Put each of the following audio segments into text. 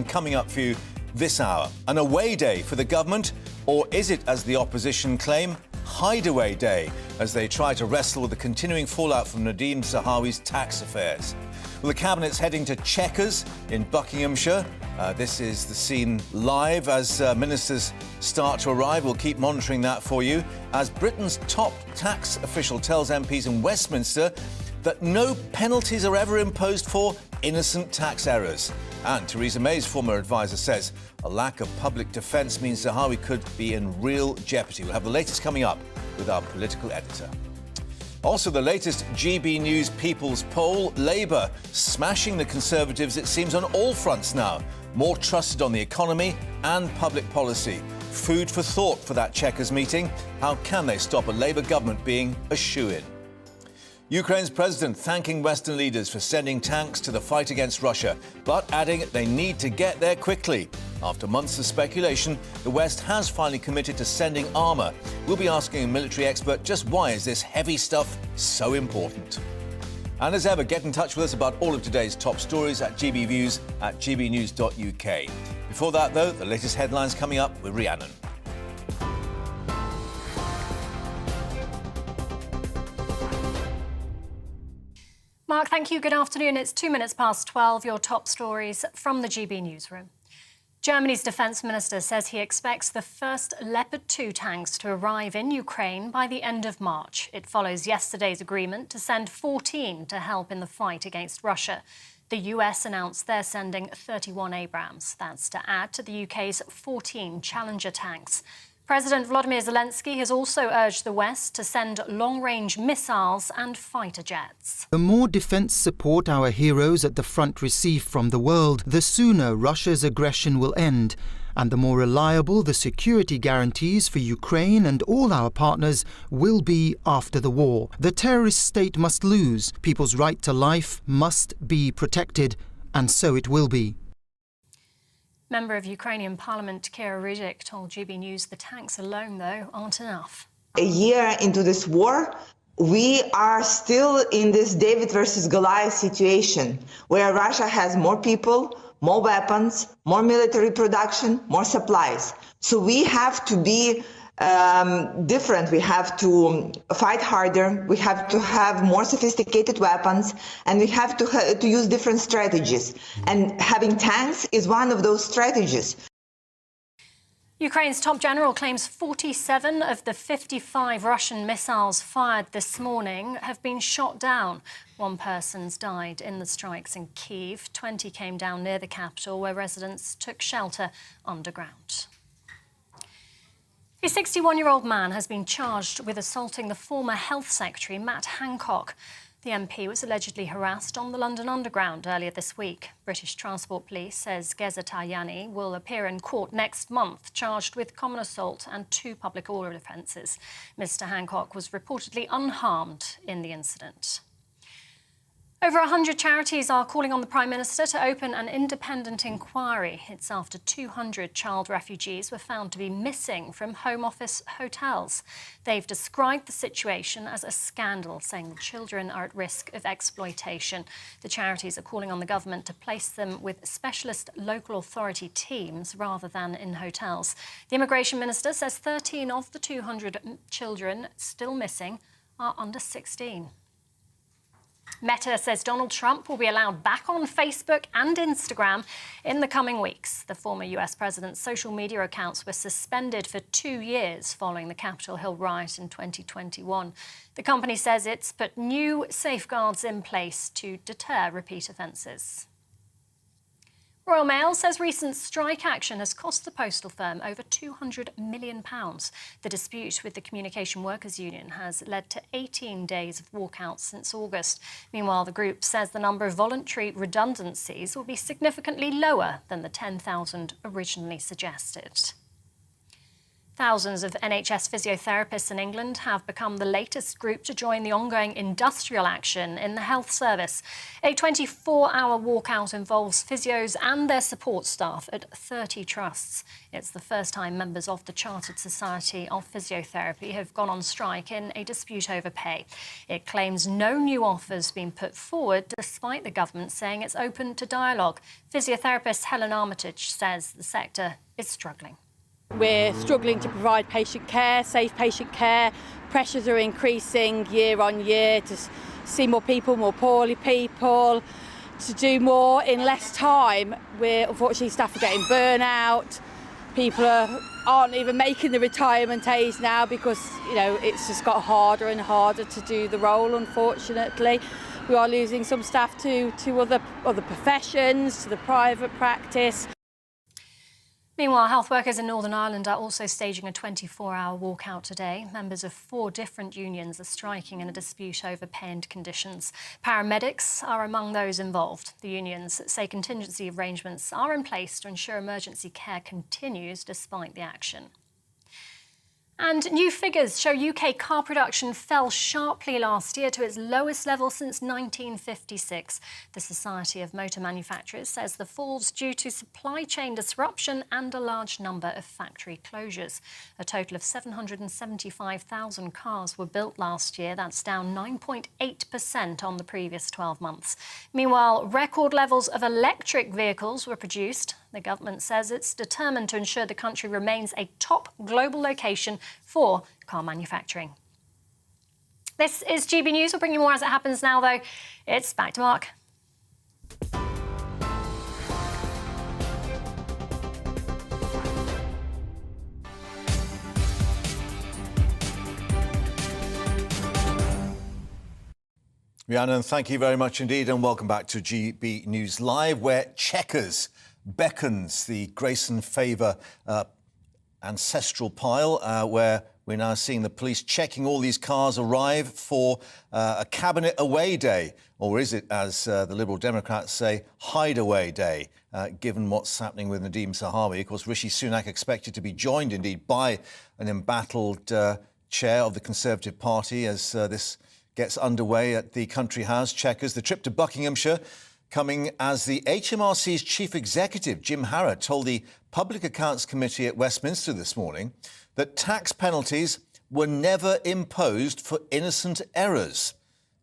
Coming up for you this hour, an away day for the government, or is it, as the opposition claim, hideaway day, as they try to wrestle with the continuing fallout from Nadhim Zahawi's tax affairs? Well, the Cabinet's heading to Chequers in Buckinghamshire. This is the scene live as ministers start to arrive. We'll keep monitoring that for you, as Britain's top tax official tells MPs in Westminster that no penalties are ever imposed for innocent tax errors. And Theresa May's former advisor says a lack of public defence means Zahawi could be in real jeopardy. We'll have the latest coming up with our political editor. Also, the latest GBNews People's Poll, Labour smashing the Conservatives, it seems, on all fronts now. More trusted on the economy and public policy. Food for thought for that Chequers meeting. How can they stop a Labour government being a shoo-in? Ukraine's president thanking Western leaders for sending tanks to the fight against Russia, but adding they need to get there quickly. After months of speculation, the West has finally committed to sending armour. We'll be asking a military expert just why is this heavy stuff so important. And as ever, get in touch with us about all of today's top stories at GBViews at gbnews.uk. Before that, though, the latest headlines coming up with Rhiannon. Mark, thank you. Good afternoon. It's 2 minutes past 12. Your top stories from the GB newsroom. Germany's defence minister says he expects the first Leopard 2 tanks to arrive in Ukraine by the end of March. It follows yesterday's agreement to send 14 to help in the fight against Russia. The US announced they're sending 31 Abrams. That's to add to the UK's 14 Challenger tanks. President Volodymyr Zelensky has also urged the West to send long-range missiles and fighter jets. The more defence support our heroes at the front receive from the world, the sooner Russia's aggression will end, and the more reliable the security guarantees for Ukraine and all our partners will be after the war. The terrorist state must lose, people's right to life must be protected, and so it will be. Member of Ukrainian Parliament Kira Rudik told GB News the tanks alone, though, aren't enough. A year into this war, we are still in this David versus Goliath situation, where Russia has more people, more weapons, more military production, more supplies. So we have to be different. We have to fight harder. We have to have more sophisticated weapons, and we have to use different strategies. And having tanks is one of those strategies. Ukraine's top general claims 47 of the 55 Russian missiles fired this morning have been shot down. One person's died in the strikes in Kyiv. 20 came down near the capital, where residents took shelter underground. A 61-year-old man has been charged with assaulting the former Health Secretary, Matt Hancock. The MP was allegedly harassed on the London Underground earlier this week. British Transport Police says Geza Taryani will appear in court next month, charged with common assault and 2 public order offences. Mr Hancock was reportedly unharmed in the incident. Over 100 charities are calling on the Prime Minister to open an independent inquiry. It's after 200 child refugees were found to be missing from Home Office hotels. They've described the situation as a scandal, saying the children are at risk of exploitation. The charities are calling on the government to place them with specialist local authority teams rather than in hotels. The Immigration Minister says 13 of the 200 children still missing are under 16. Meta says Donald Trump will be allowed back on Facebook and Instagram in the coming weeks. The former US president's social media accounts were suspended for 2 years following the Capitol Hill riot in 2021. The company says it's put new safeguards in place to deter repeat offences. Royal Mail says recent strike action has cost the postal firm over £200 million. The dispute with the Communication Workers Union has led to 18 days of walkouts since August. Meanwhile, the group says the number of voluntary redundancies will be significantly lower than the 10,000 originally suggested. Thousands of NHS physiotherapists in England have become the latest group to join the ongoing industrial action in the health service. A 24-hour walkout involves physios and their support staff at 30 trusts. It's the first time members of the Chartered Society of Physiotherapy have gone on strike in a dispute over pay. It claims no new offers been put forward, despite the government saying it's open to dialogue. Physiotherapist Helen Armitage says the sector is struggling. We're struggling to provide patient care, safe patient care. Pressures are increasing year on year to see more people, more poorly people, to do more in less time. Unfortunately, staff are getting burnout. People aren't even making the retirement age now because, it's just got harder and harder to do the role, unfortunately. We are losing some staff to other professions, to the private practice. Meanwhile, health workers in Northern Ireland are also staging a 24-hour walkout today. Members of 4 different unions are striking in a dispute over pay and conditions. Paramedics are among those involved. The unions say contingency arrangements are in place to ensure emergency care continues despite the action. And new figures show UK car production fell sharply last year to its lowest level since 1956. The Society of Motor Manufacturers says the fall's due to supply chain disruption and a large number of factory closures. A total of 775,000 cars were built last year. That's down 9.8% on the previous 12 months. Meanwhile, record levels of electric vehicles were produced. The government says it's determined to ensure the country remains a top global location for car manufacturing. This is GB News. We'll bring you more as it happens now, though. It's back to Mark. Rhiannon, thank you very much indeed, and welcome back to GB News Live, where Chequers beckons the grace and favour ancestral pile, where we're now seeing the police checking all these cars arrive for a cabinet away day, or is it, as the Liberal Democrats say, hideaway day, given what's happening with Nadeem Zahawi. Of course, Rishi Sunak expected to be joined indeed by an embattled chair of the Conservative Party as this gets underway at the Country House. Chequers. The trip to Buckinghamshire coming as the HMRC's chief executive, Jim Harrod, told the Public Accounts Committee at Westminster this morning that tax penalties were never imposed for innocent errors.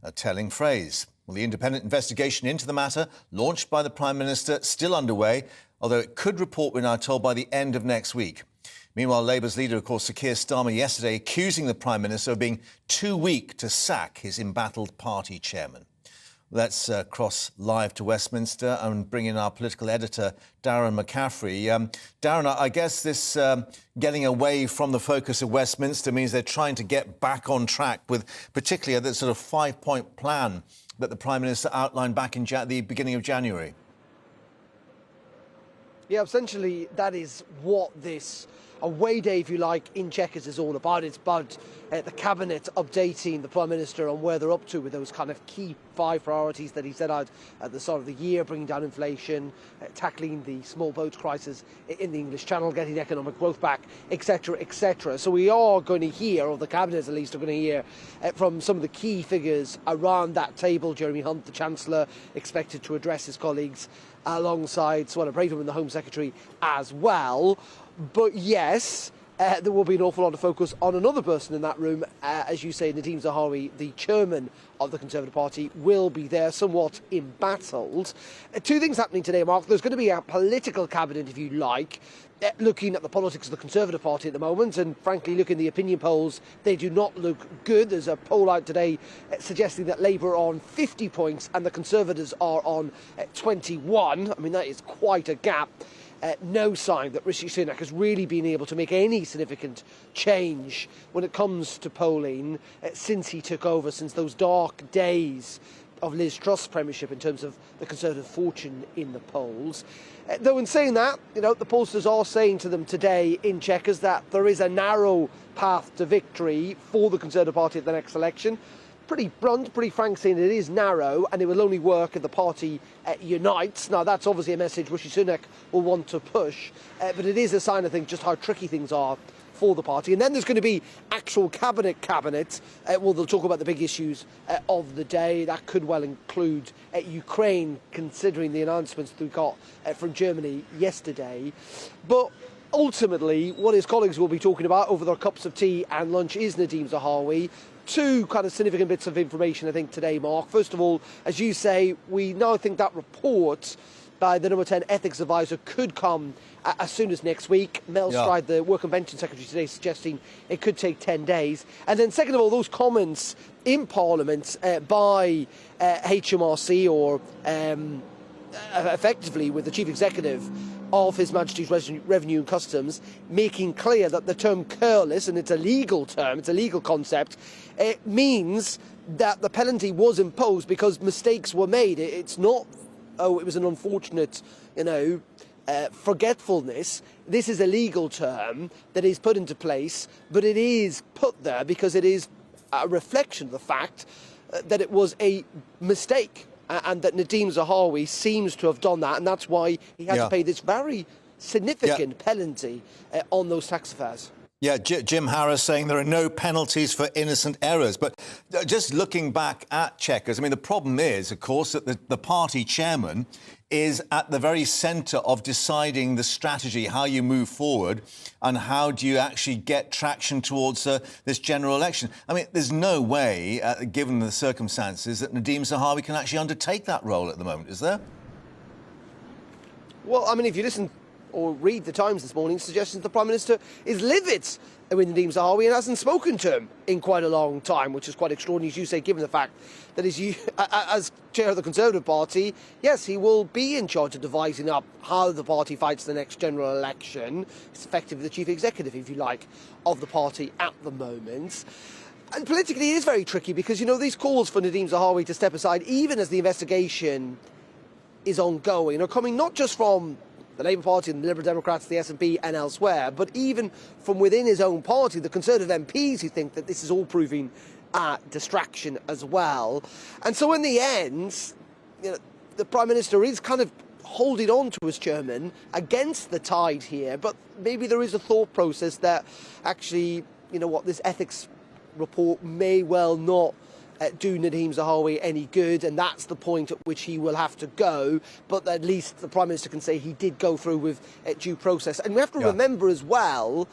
A telling phrase. Well, the independent investigation into the matter, launched by the Prime Minister, still underway, although it could report, we're now told, by the end of next week. Meanwhile, Labour's leader, of course, Sir Keir Starmer, yesterday accusing the Prime Minister of being too weak to sack his embattled party chairman. Let's cross live to Westminster and bring in our political editor, Darren McCaffrey. Darren, I guess this getting away from the focus of Westminster means they're trying to get back on track with particularly that sort of 5-point plan that the Prime Minister outlined back in the beginning of January. Yeah, essentially that is what this away day, if you like, in Chequers is all about. It's about the Cabinet updating the Prime Minister on where they're up to with those kind of key 5 priorities that he set out at the start of the year: bringing down inflation, tackling the small boat crisis in the English Channel, getting economic growth back, etc., etc. So we are going to hear, or the Cabinet at least are going to hear, from some of the key figures around that table. Jeremy Hunt, the Chancellor, expected to address his colleagues alongside Suella Braverman and the Home Secretary as well. But yes, there will be an awful lot of focus on another person in that room. As you say, Nadeem Zahawi, the chairman of the Conservative Party, will be there, somewhat embattled. 2 things happening today, Mark. There's going to be a political cabinet, if you like, looking at the politics of the Conservative Party at the moment, and frankly, looking at the opinion polls, they do not look good. There's a poll out today suggesting that Labour are on 50 points and the Conservatives are on 21. I mean, that is quite a gap. No sign that Rishi Sunak has really been able to make any significant change when it comes to polling since he took over, since those dark days of Liz Truss's premiership in terms of the Conservative fortune in the polls. Though in saying that, the pollsters are saying to them today in Chequers that there is a narrow path to victory for the Conservative Party at the next election. pretty blunt, pretty frank, saying it is narrow and it will only work if the party unites. Now, that's obviously a message Rishi Sunak will want to push, but it is a sign, I think, just how tricky things are for the party. And then there's going to be actual cabinet. Well, they'll talk about the big issues of the day. That could well include Ukraine, considering the announcements that we got from Germany yesterday. But ultimately, what his colleagues will be talking about over their cups of tea and lunch is Nadhim Zahawi. Two kind of significant bits of information, I think, today, Mark. First of all, as you say, we now think that report by the number 10 ethics advisor could come as soon as next week. Mel Stride, the Work and Pension Secretary today, suggesting it could take 10 days. And then second of all, those comments in Parliament by HMRC or effectively with the Chief Executive of His Majesty's Revenue and Customs, making clear that the term careless, and it's a legal term, it's a legal concept, it means that the penalty was imposed because mistakes were made. It's not, oh, it was an unfortunate, forgetfulness. This is a legal term that is put into place, but it is put there because it is a reflection of the fact that it was a mistake. And that Nadhim Zahawi seems to have done that, and that's why he had to pay this very significant penalty on those tax affairs. Yeah, Jim Harris saying there are no penalties for innocent errors. But just looking back at Chequers, I mean, the problem is, of course, that the party chairman is at the very centre of deciding the strategy, how you move forward and how do you actually get traction towards this general election. I mean, there's no way, given the circumstances, that Nadhim Zahawi can actually undertake that role at the moment, is there? Well, I mean, if you listen or read the Times this morning, suggestions the Prime Minister is livid with Nadhim Zahawi and hasn't spoken to him in quite a long time, which is quite extraordinary, as you say, given the fact that as chair of the Conservative Party, yes, he will be in charge of devising up how the party fights the next general election. It's effectively the chief executive, if you like, of the party at the moment. And politically, it is very tricky because, these calls for Nadhim Zahawi to step aside, even as the investigation is ongoing, are coming not just from the Labour Party and the Liberal Democrats, the SNP and elsewhere, but even from within his own party, the Conservative MPs who think that this is all proving a distraction as well. And so in the end, the Prime Minister is kind of holding on to his chairman against the tide here, but maybe there is a thought process that actually, this ethics report may well not do Nadhim Zahawi any good, and that's the point at which he will have to go. But at least the Prime Minister can say he did go through with due process. And we have to remember as well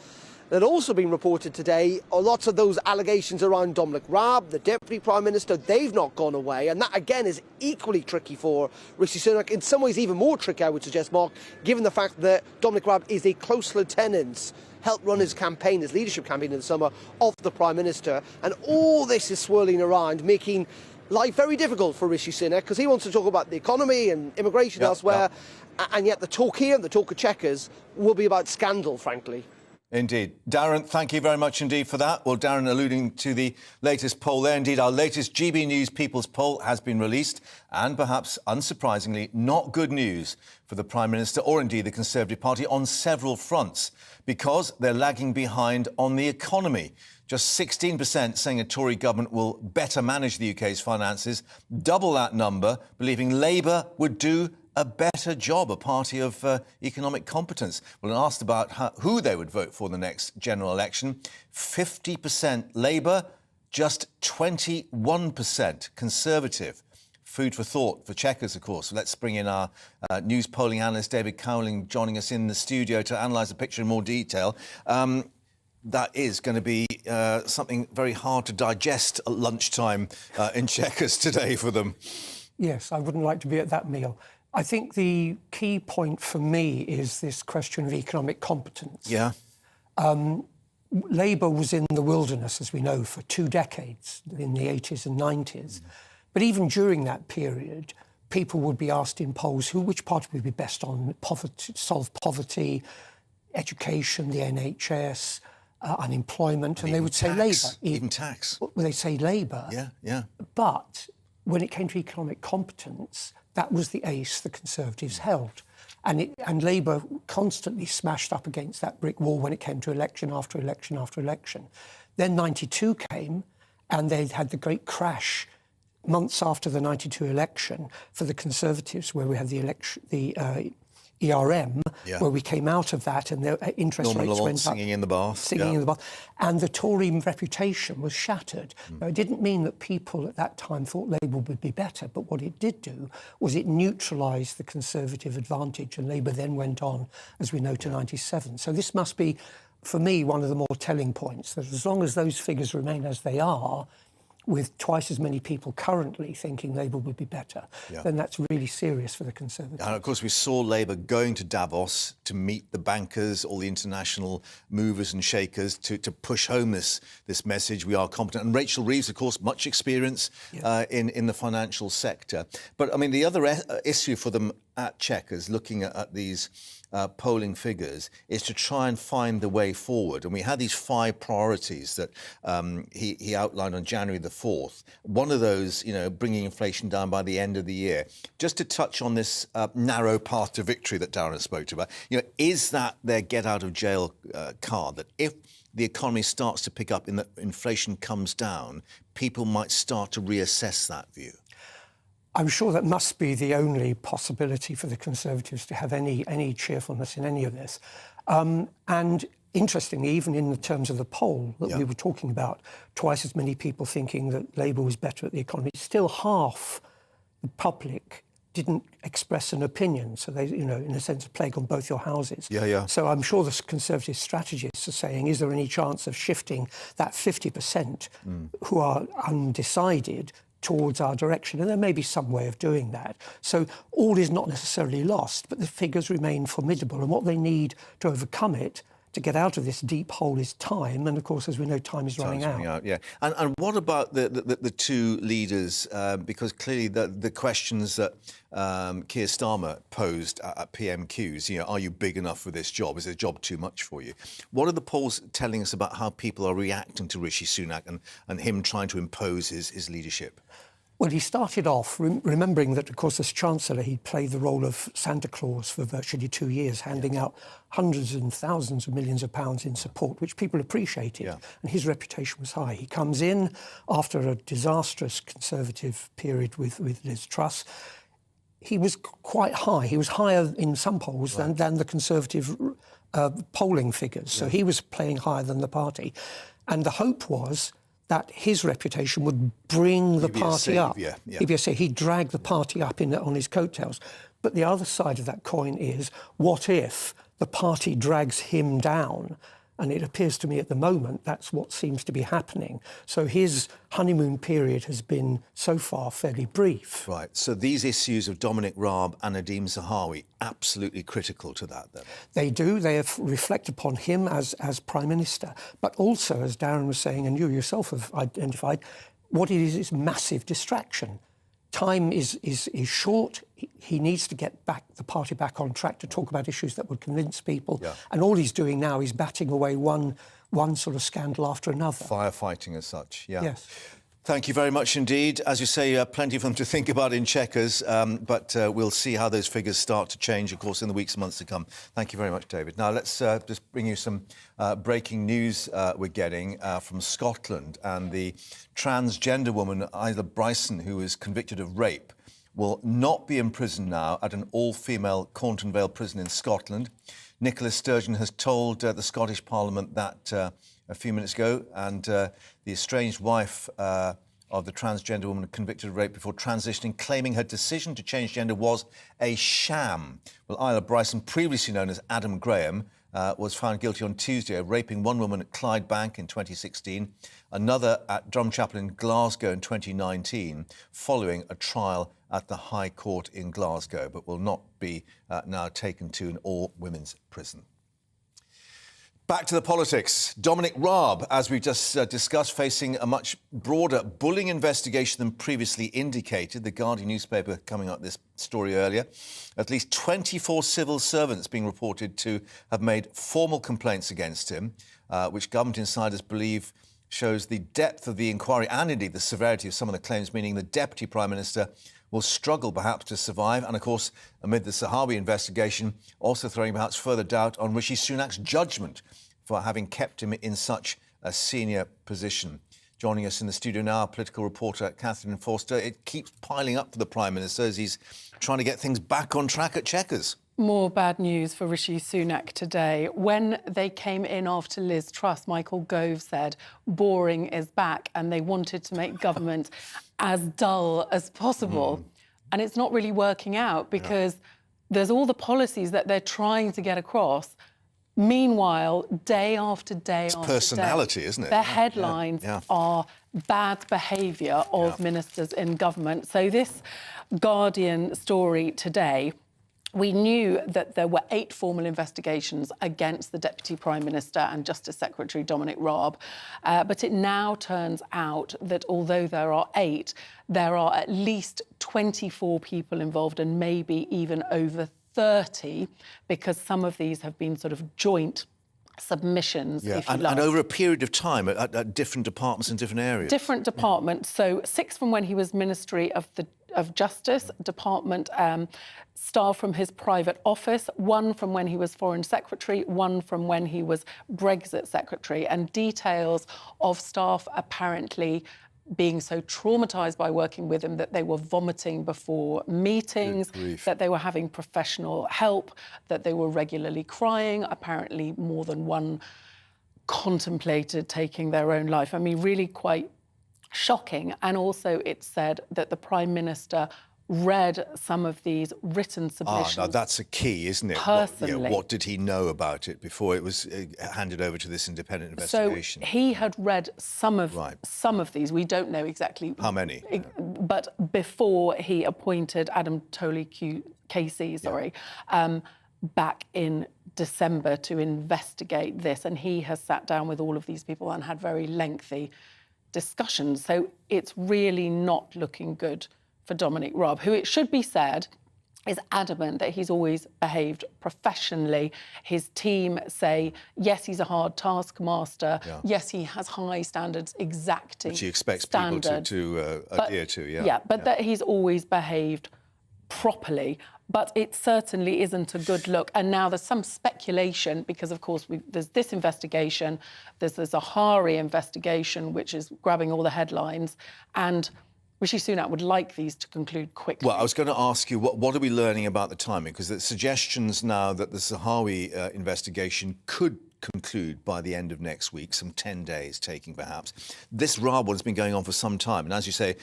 that also been reported today, lots of those allegations around Dominic Robb, the Deputy Prime Minister, they've not gone away. And that, again, is equally tricky for Rishi Sunak. In some ways, even more tricky, I would suggest, Mark, given the fact that Dominic Robb is a close lieutenant, helped run his campaign, his leadership campaign in the summer of the Prime Minister. And all this is swirling around, making life very difficult for Rishi Sunak, because he wants to talk about the economy and immigration elsewhere. And yet the talk here, the talk of Chequers, will be about scandal, frankly. Indeed. Darren, thank you very much indeed for that. Well, Darren alluding to the latest poll there. Indeed, our latest GB News People's Poll has been released and perhaps unsurprisingly not good news for the Prime Minister or indeed the Conservative Party on several fronts because they're lagging behind on the economy. Just 16% saying a Tory government will better manage the UK's finances, double that number believing Labour would do a better job, a party of economic competence. Well, when asked about who they would vote for the next general election, 50% Labour, just 21% Conservative. Food for thought for Chequers, of course. Let's bring in our news polling analyst, David Cowling, joining us in the studio to analyse the picture in more detail. That is going to be something very hard to digest at lunchtime in Chequers today for them. Yes, I wouldn't like to be at that meal. I think the key point for me is this question of economic competence. Yeah. Labour was in the wilderness, as we know, for 2 decades, in the 80s and 90s. But even during that period, people would be asked in polls which party would be best on poverty, solve poverty, education, the NHS, unemployment, and they would say Labour. Even tax. Well, they say Labour. Yeah. But when it came to economic competence, that was the ace the Conservatives held. And Labour constantly smashed up against that brick wall when it came to election after election after election. Then 92 came, and they'd had the great crash months after the 92 election for the Conservatives, where we had the election, the ERM, where we came out of that and the interest rates went up. Singing in the bath. Singing in the bath. And the Tory reputation was shattered. Now, it didn't mean that people at that time thought Labour would be better, but what it did do was it neutralised the Conservative advantage, and Labour then went on, as we know, to 97. So this must be, for me, one of the more telling points, that as long as those figures remain as they are, with twice as many people currently thinking Labour would be better, then that's really serious for the Conservatives. And of course, we saw Labour going to Davos to meet the bankers, all the international movers and shakers, to push home this message, we are competent. And Rachel Reeves, of course, much experience in the financial sector. But, I mean, the other issue for them at Chequers, looking at these polling figures, is to try and find the way forward. And we had these 5 priorities that he outlined on January the 4th. One of those, bringing inflation down by the end of the year. Just to touch on this narrow path to victory that Darren spoke about, is that their get out of jail card, that if the economy starts to pick up and that inflation comes down, people might start to reassess that view? I'm sure that must be the only possibility for the Conservatives to have any cheerfulness in any of this. And interestingly, even in the terms of the poll that we were talking about, twice as many people thinking that Labour was better at the economy, still half the public didn't express an opinion. So they, in a sense, a plague on both your houses. So I'm sure the Conservative strategists are saying, is there any chance of shifting that 50% who are undecided towards our direction? And there may be some way of doing that. So all is not necessarily lost, but the figures remain formidable. And what they need to overcome it, to get out of this deep hole, is time. And of course, as we know, time is running out. And what about the two leaders? Because clearly the questions that Keir Starmer posed at PMQs, are you big enough for this job? Is the job too much for you? What are the polls telling us about how people are reacting to Rishi Sunak and him trying to impose his leadership? Well, he started off remembering that, of course, as Chancellor, he played the role of Santa Claus for virtually 2 years, handing out hundreds and thousands of millions of pounds in support, which people appreciated. And his reputation was high. He comes in after a disastrous Conservative period with Liz Truss. He was quite high. He was higher in some polls than the Conservative polling figures. So he was playing higher than the party. And the hope was that his reputation would bring the party up. He'd drag the party up on his coattails. But the other side of that coin is, what if the party drags him down? And it appears to me at the moment that's what seems to be happening. So his honeymoon period has been, so far, fairly brief. Right. So these issues of Dominic Robb and Nadeem Zahawi, absolutely critical to that, then? They do. They have reflect upon him as Prime Minister. But also, as Darren was saying, and you yourself have identified, what it is massive distraction. Time is short. He needs to get the party back on track to talk about issues that would convince people. And all he's doing now is batting away one sort of scandal after another. Firefighting as such, Yes. Thank you very much indeed. As you say, plenty of them to think about in Chequers, but we'll see how those figures start to change, of course, in the weeks and months to come. Thank you very much, David. Now, let's just bring you some breaking news we're getting from Scotland. And the transgender woman, Isla Bryson, who was convicted of rape, will not be imprisoned now at an all-female Cornton Vale prison in Scotland. Nicola Sturgeon has told the Scottish Parliament that a few minutes ago, and the estranged wife of the transgender woman convicted of rape before transitioning, claiming her decision to change gender was a sham. Well, Isla Bryson, previously known as Adam Graham, was found guilty on Tuesday of raping one woman at Clydebank in 2016, another at Drumchapel in Glasgow in 2019, following a trial at the High Court in Glasgow, but will not be now taken to an all-women's prison. Back to the politics. Dominic Robb, as we just discussed, facing a much broader bullying investigation than previously indicated. The Guardian newspaper coming up this story earlier. At least 24 civil servants being reported to have made formal complaints against him, which government insiders believe shows the depth of the inquiry and indeed the severity of some of the claims, meaning the Deputy Prime Minister will struggle perhaps to survive. And of course, amid the Zahawi investigation, also throwing perhaps further doubt on Rishi Sunak's judgment for having kept him in such a senior position. Joining us in the studio now, political reporter Catherine Forster. It keeps piling up for the Prime Minister as he's trying to get things back on track at Chequers. More bad news for Rishi Sunak today. When they came in after Liz Truss, Michael Gove said boring is back and they wanted to make government as dull as possible. And it's not really working out because there's all the policies that they're trying to get across. Meanwhile, day after day it's after personality, day, isn't it? their headlines are bad behaviour of ministers in government. So this Guardian story today, we knew that there were 8 formal investigations against the Deputy Prime Minister and Justice Secretary Dominic Robb. But it now turns out that although there are 8, there are at least 24 people involved and maybe even over 30, because some of these have been sort of joint submissions, if you like. And over a period of time at different departments in different areas. Different departments. So 6 from when he was Ministry of Justice, department staff from his private office, 1 from when he was Foreign Secretary, 1 from when he was Brexit Secretary, and details of staff apparently being so traumatised by working with him that they were vomiting before meetings, that they were having professional help, that they were regularly crying. Apparently more than one contemplated taking their own life. I mean, really quite shocking. And also it said that the Prime Minister read some of these written submissions. Now that's a key, isn't it? Personally. What did he know about it before it was handed over to this independent investigation? So he had read some of these. We don't know exactly how many, but before he appointed Adam KC, back in December to investigate this, and he has sat down with all of these people and had very lengthy discussions. So it's really not looking good for Dominic Robb, who, it should be said, is adamant that he's always behaved professionally. His team say, yes, he's a hard taskmaster. Yes, he has high standards, exacting which he expects people to adhere to, but that he's always behaved properly. But it certainly isn't a good look. And now there's some speculation, because, of course, there's this investigation, there's the Zahari investigation, which is grabbing all the headlines, and Rishi Sunak would like these to conclude quickly. Well, I was going to ask you, what are we learning about the timing? Because there's suggestions now that the Zahawi investigation could conclude by the end of next week, some 10 days taking perhaps. This Robb one's been going on for some time. And as you say,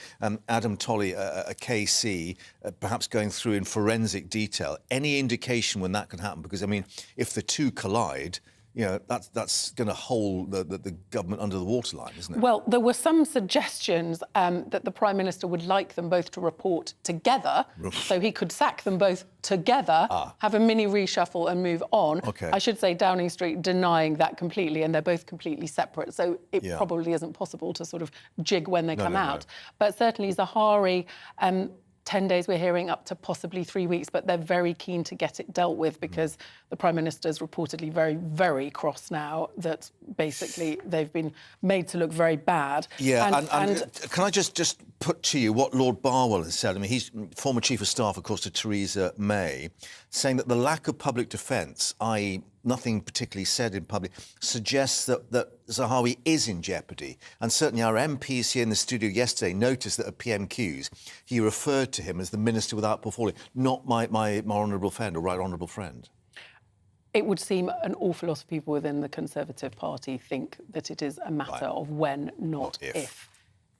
Adam Tolley, a KC, perhaps going through in forensic detail. Any indication when that could happen? Because, I mean, if the two collide, you know, that's going to hold the government under the waterline, isn't it? Well, there were some suggestions that the Prime Minister would like them both to report together, so he could sack them both together, have a mini reshuffle and move on. I should say Downing Street denying that completely, and they're both completely separate, so it probably isn't possible to sort of jig when they come out. But certainly Zahari, 10 days, we're hearing, up to possibly 3 weeks, but they're very keen to get it dealt with because the Prime Minister's reportedly very, very cross now that basically they've been made to look very bad. Yeah, and can I just put to you what Lord Barwell has said? I mean, he's former Chief of Staff, of course, to Theresa May, saying that the lack of public defence, i.e. nothing particularly said in public, suggests that Zahawi is in jeopardy. And certainly our MPs here in the studio yesterday noticed that at PMQs he referred to him as the Minister without portfolio, not my honourable friend or right honourable friend. It would seem an awful lot of people within the Conservative Party think that it is a matter of when, not if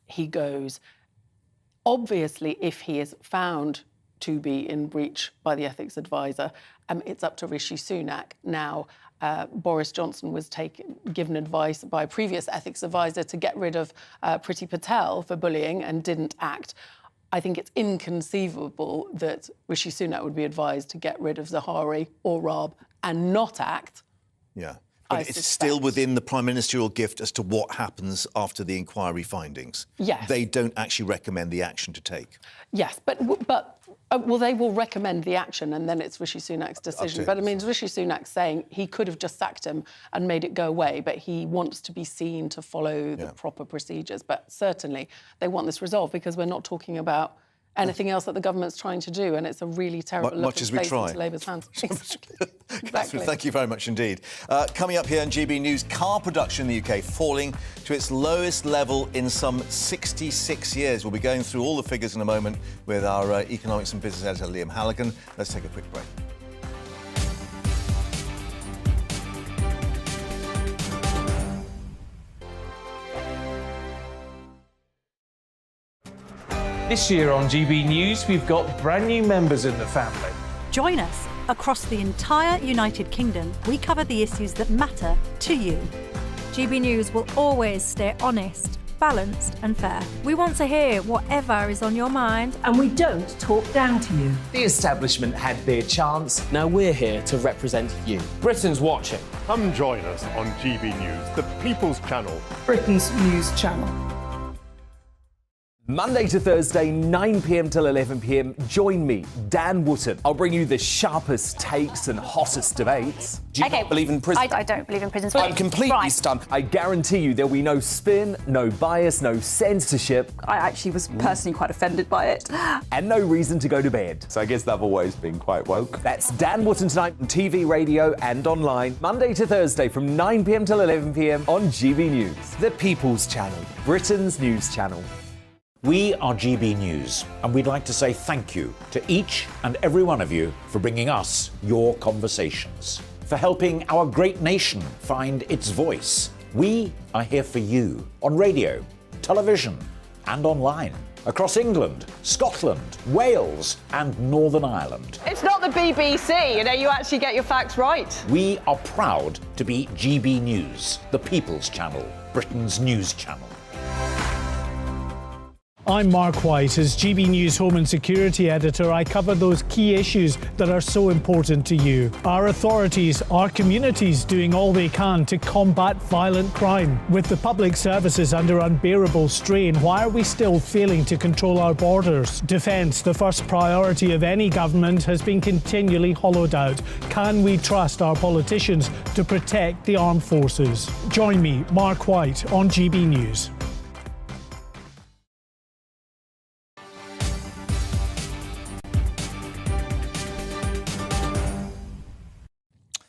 he goes. Obviously, if he is found to be in breach by the ethics advisor, it's up to Rishi Sunak. Now, Boris Johnson was given advice by a previous ethics advisor to get rid of Priti Patel for bullying and didn't act. I think it's inconceivable that Rishi Sunak would be advised to get rid of Zahari or Robb and not act. Yeah. But it's still within the Prime Ministerial gift as to what happens after the inquiry findings. Yes. They don't actually recommend the action to take. Yes, but they will recommend the action and then it's Rishi Sunak's decision. But I mean, Rishi Sunak saying he could have just sacked him and made it go away, but he wants to be seen to follow the proper procedures. But certainly they want this resolved because we're not talking about anything else that the government's trying to do, and it's a really terrible look much as we try. into Labour's hands. Exactly. Thank you very much indeed. Coming up here on GB News, car production in the UK falling to its lowest level in some 66 years. We'll be going through all the figures in a moment with our economics and business editor, Liam Halligan. Let's take a quick break. This year on GB News, we've got brand new members in the family. Join us. Across the entire United Kingdom, we cover the issues that matter to you. GB News will always stay honest, balanced and fair. We want to hear whatever is on your mind. And we don't talk down to you. The establishment had their chance. Now we're here to represent you. Britain's watching. Come join us on GB News, the People's Channel. Britain's news channel. Monday to Thursday, 9 p.m. till 11 p.m. Join me, Dan Wootton. I'll bring you the sharpest takes and hottest debates. Do you not believe in prison? I don't believe in prisons. I'm completely stunned. I guarantee you there'll be no spin, no bias, no censorship. I actually was personally quite offended by it. And no reason to go to bed. So I guess they've always been quite woke. That's Dan Wootton tonight on TV, radio and online. Monday to Thursday from 9 p.m. till 11 p.m. on GB News. The People's Channel, Britain's news channel. We are GB News, and we'd like to say thank you to each and every one of you for bringing us your conversations, for helping our great nation find its voice. We are here for you on radio, television, and online, across England, Scotland, Wales, and Northern Ireland. It's not the BBC, you actually get your facts right. We are proud to be GB News, the People's Channel, Britain's news channel. I'm Mark White. As GB News Home and Security Editor, I cover those key issues that are so important to you. Our authorities, our communities doing all they can to combat violent crime. With the public services under unbearable strain, why are we still failing to control our borders? Defence, the first priority of any government, has been continually hollowed out. Can we trust our politicians to protect the armed forces? Join me, Mark White, on GB News.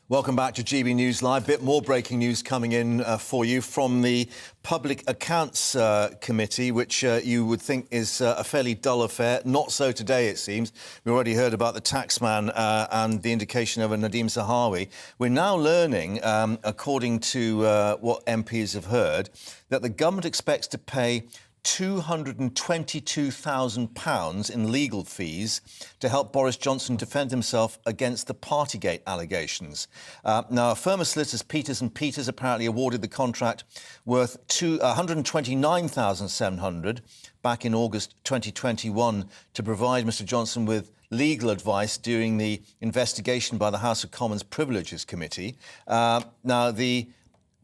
Welcome back to GB News Live. Bit more breaking news coming in for you from the Public Accounts Committee, which you would think is a fairly dull affair. Not so today, it seems. We already heard about the taxman and the indication of a Nadeem Zahawi. We're now learning, according to what MPs have heard, that the government expects to pay £222,000 in legal fees to help Boris Johnson defend himself against the Partygate allegations. Now, a firm of solicitors, Peters & Peters, apparently awarded the contract worth £129,700 back in August 2021 to provide Mr Johnson with legal advice during the investigation by the House of Commons Privileges Committee. Now, the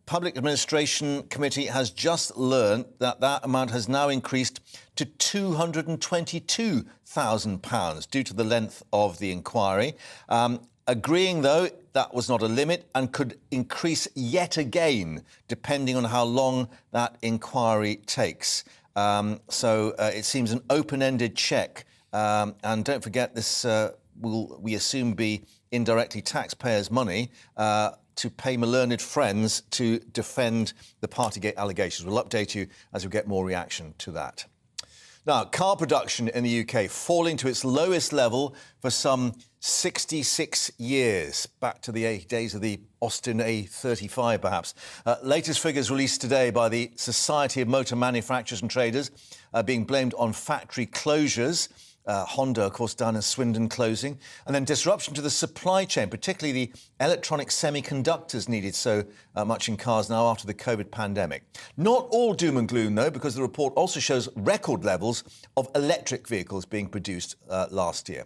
Public Administration Committee has just learned that that amount has now increased to £222,000 due to the length of the inquiry. Agreeing, though, that was not a limit and could increase yet again, depending on how long that inquiry takes. So it seems an open-ended check. And don't forget, this will, we assume, be indirectly taxpayers' money to pay my learned friends to defend the Partygate allegations. We'll update you as we get more reaction to that. Now, car production in the UK falling to its lowest level for some 66 years, back to the days of the Austin A35, perhaps. Latest figures released today by the Society of Motor Manufacturers and Traders being blamed on factory closures. Honda, of course, down in Swindon closing, and then disruption to the supply chain, particularly the electronic semiconductors needed so much in cars now after the COVID pandemic. Not all doom and gloom, though, because the report also shows record levels of electric vehicles being produced last year.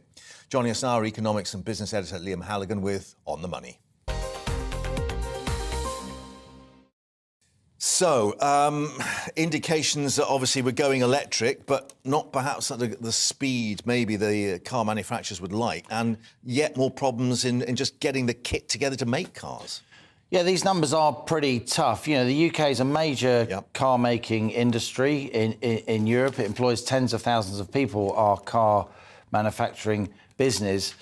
Joining us now, our economics and business editor Liam Halligan with On the Money. So, indications that obviously we're going electric, but not perhaps at the speed maybe the car manufacturers would like, and yet more problems in just getting the kit together to make cars. Yeah, these numbers are pretty tough. You know, the UK is a major car-making industry in Europe. It employs tens of thousands of people, our car manufacturing business.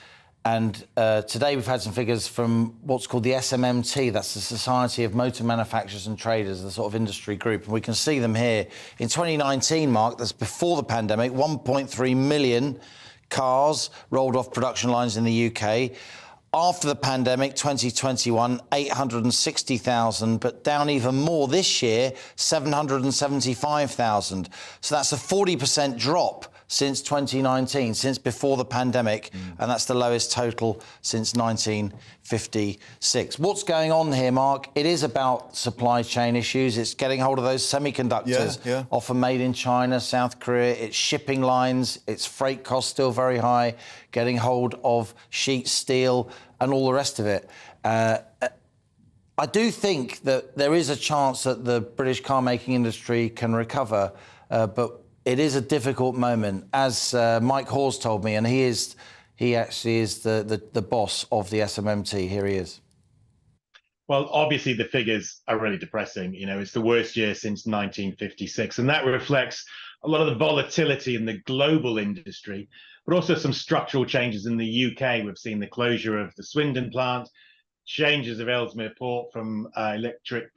And today we've had some figures from what's called the SMMT, that's the Society of Motor Manufacturers and Traders, the sort of industry group. And we can see them here. In 2019, Mark, that's before the pandemic, 1.3 million cars rolled off production lines in the UK. After the pandemic, 2021, 860,000, but down even more this year, 775,000. So that's a 40% drop since 2019, since before the pandemic, and that's the lowest total since 1956. What's going on here, Mark? It is about supply chain issues. It's getting hold of those semiconductors, often made in China, South Korea. It's shipping lines. It's freight costs still very high, getting hold of sheet steel and all the rest of it. I do think that there is a chance that the British car-making industry can recover, but it is a difficult moment, as Mike Hawes told me, and he actually is the boss of the SMMT. Here he is. Well, obviously the figures are really depressing. You know, it's the worst year since 1956, and that reflects a lot of the volatility in the global industry, but also some structural changes in the UK. We've seen the closure of the Swindon plant, changes of Ellesmere Port from passenger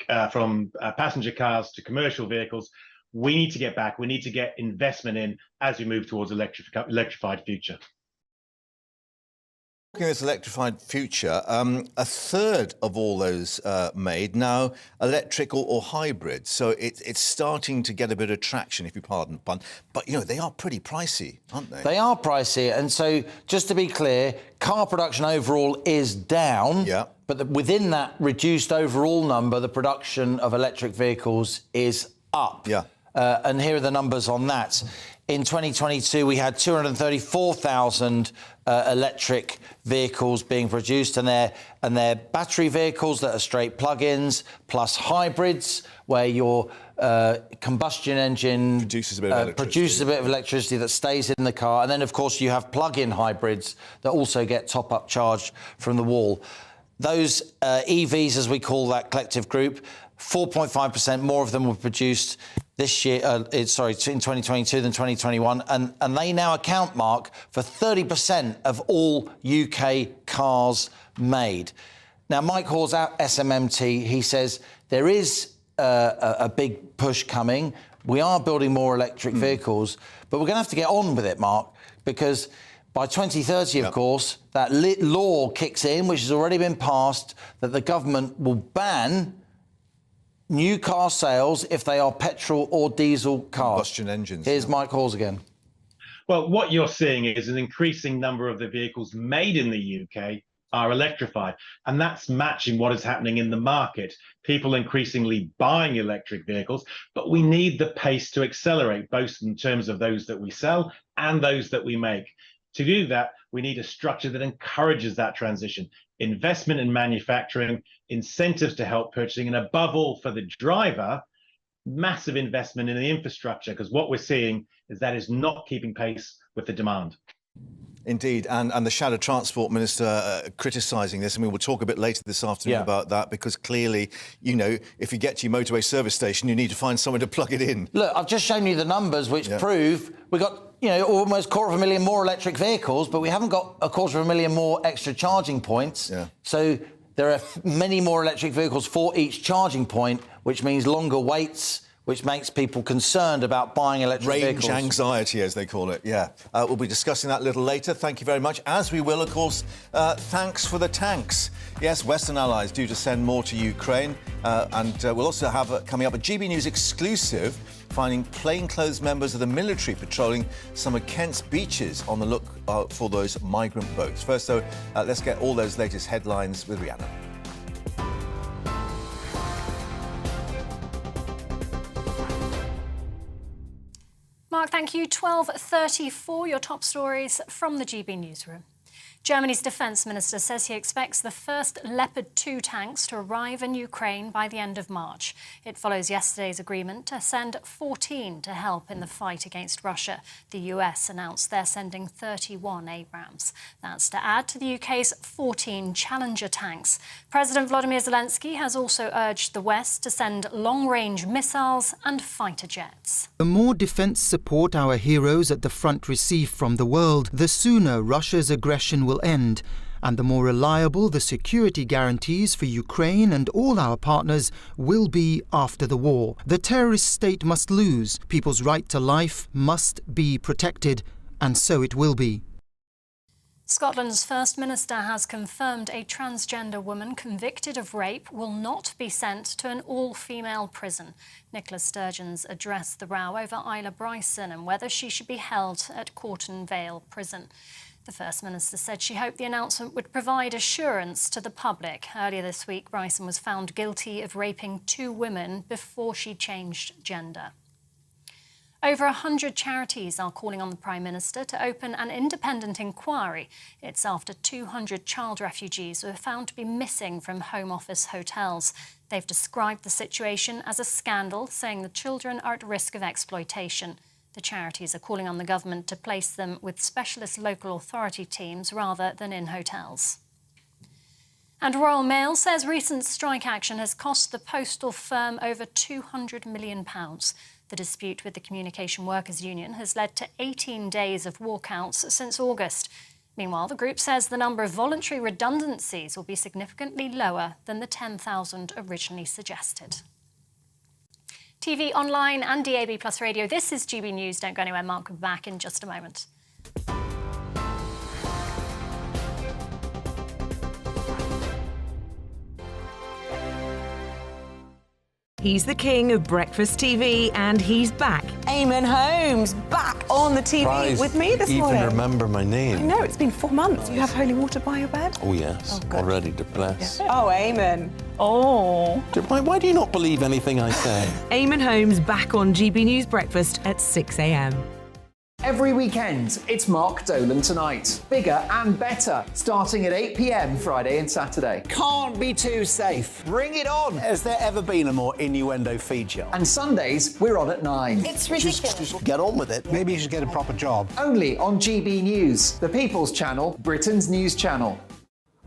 cars to commercial vehicles. We need to get back. We need to get investment in as we move towards electrified future. Looking at this electrified future, a third of all those made now electric or hybrid. So it's starting to get a bit of traction, if you pardon the pun. But, you know, they are pretty pricey, aren't they? They are pricey. And so, just to be clear, car production overall is down. Yeah. But within that reduced overall number, the production of electric vehicles is up. Yeah. And here are the numbers on that. In 2022, we had 234,000 electric vehicles being produced, and they're battery vehicles that are straight plug-ins, plus hybrids, where your combustion engine produces a bit of electricity that stays in the car. And then, of course, you have plug-in hybrids that also get top-up charged from the wall. Those EVs, as we call that collective group, 4.5% more of them were produced this year, in 2022 than 2021, and they now account, Mark, for 30% of all UK cars made. Now, Mike Hawes at SMMT, he says there is a big push coming. We are building more electric vehicles, but we're going to have to get on with it, Mark, because by 2030, of course, that law kicks in, which has already been passed, that the government will ban new car sales if they are petrol or diesel cars. Combustion engines. Here's Mike Hawes again. Well, what you're seeing is an increasing number of the vehicles made in the UK are electrified, and that's matching what is happening in the market. People increasingly buying electric vehicles, but we need the pace to accelerate, both in terms of those that we sell and those that we make. To do that, we need a structure that encourages that transition. Investment in manufacturing, incentives to help purchasing, and above all for the driver, massive investment in the infrastructure, because what we're seeing is that is not keeping pace with the demand. Indeed, and the Shadow Transport Minister criticising this, and we will talk a bit later this afternoon about that, because clearly, you know, if you get to your motorway service station, you need to find somewhere to plug it in. Look, I've just shown you the numbers which prove we got, you know, almost 250,000 more electric vehicles, but we haven't got 250,000 more extra charging points. Yeah. So there are many more electric vehicles for each charging point, which means longer waits, which makes people concerned about buying electric vehicles. Range anxiety, as they call it, yeah. We'll be discussing that a little later. Thank you very much. As we will, of course, thanks for the tanks. Yes, Western allies due to send more to Ukraine. And we'll also have, coming up, a GB News exclusive, finding plainclothes members of the military patrolling some of Kent's beaches on the look for those migrant boats. First, though, let's get all those latest headlines with Rihanna. Mark, thank you. 12:34, your top stories from the GB newsroom. Germany's defence minister says he expects the first Leopard 2 tanks to arrive in Ukraine by the end of March. It follows yesterday's agreement to send 14 to help in the fight against Russia. The US announced they're sending 31 Abrams. That's to add to the UK's 14 Challenger tanks. President Volodymyr Zelensky has also urged the West to send long-range missiles and fighter jets. The more defence support our heroes at the front receive from the world, the sooner Russia's aggression will end, and the more reliable the security guarantees for Ukraine and all our partners will be after the war. The terrorist state must lose, people's right to life must be protected, and so it will be. Scotland's First Minister has confirmed a transgender woman convicted of rape will not be sent to an all-female prison. Nicola Sturgeon's addressed the row over Isla Bryson and whether she should be held at Corton Vale Prison. The First Minister said she hoped the announcement would provide assurance to the public. Earlier this week, Bryson was found guilty of raping 2 women before she changed gender. Over 100 charities are calling on the Prime Minister to open an independent inquiry. It's after 200 child refugees were found to be missing from Home Office hotels. They've described the situation as a scandal, saying the children are at risk of exploitation. The charities are calling on the government to place them with specialist local authority teams rather than in hotels. And Royal Mail says recent strike action has cost the postal firm over £200 million. The dispute with the Communication Workers Union has led to 18 days of walkouts since August. Meanwhile, the group says the number of voluntary redundancies will be significantly lower than the 10,000 originally suggested. TV, online and DAB+ radio, this is GB News. Don't go anywhere. Mark will be back in just a moment. He's the king of breakfast TV, and he's back. Eamon Holmes, back on the TV with me this morning. Even remember my name. I know, it's been 4 months. You have holy water by your bed? Oh, yes. Already to bless. Yeah. Oh, Eamon. Oh. Why do you not believe anything I say? Eamon Holmes back on GB News Breakfast at 6 a.m. Every weekend, it's Mark Dolan Tonight. Bigger and better, starting at 8 p.m. Friday and Saturday. Can't be too safe. Bring it on. Has there ever been a more innuendo feature? And Sundays, we're on at 9. It's ridiculous. Just get on with it. Maybe you should get a proper job. Only on GB News, the People's Channel, Britain's news channel.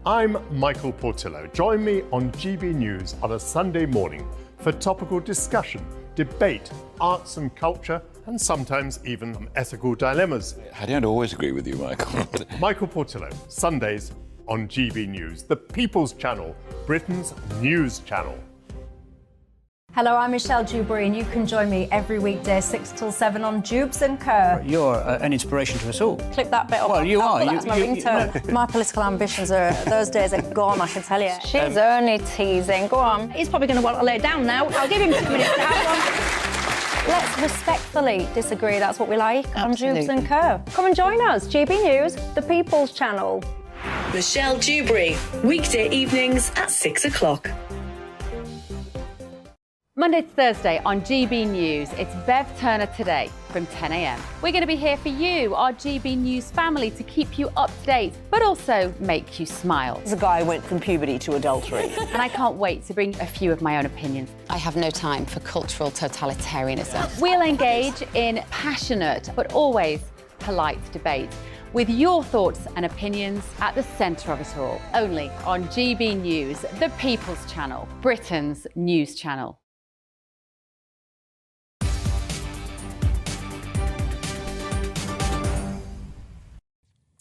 I'm Michael Portillo. Join me on GB News on a Sunday morning for topical discussion, debate, arts and culture, and sometimes even ethical dilemmas. I don't always agree with you, Michael. Michael Portillo, Sundays on GB News, the People's Channel, Britain's news channel. Hello, I'm Michelle Dewberry, and you can join me every weekday 6 till 7 on Jubes and Kerr. You're an inspiration to us all. Clip that bit up. Well, you are. That's my ringtone. My political ambitions those days are gone, I can tell you. She's only teasing. Go on. He's probably going to want to lay down now. I'll give him 2 minutes to have one. Let's respectfully disagree. That's what we like on Jubes and Kerr. Come and join us. GB News, the People's Channel. Michelle Dewberry, weekday evenings at 6 o'clock. Monday to Thursday on GB News, it's Bev Turner Today from 10 a.m. We're going to be here for you, our GB News family, to keep you up to date, but also make you smile. The guy went from puberty to adultery. And I can't wait to bring a few of my own opinions. I have no time for cultural totalitarianism. We'll engage in passionate, but always polite debate, with your thoughts and opinions at the centre of it all. Only on GB News, the People's Channel, Britain's news channel.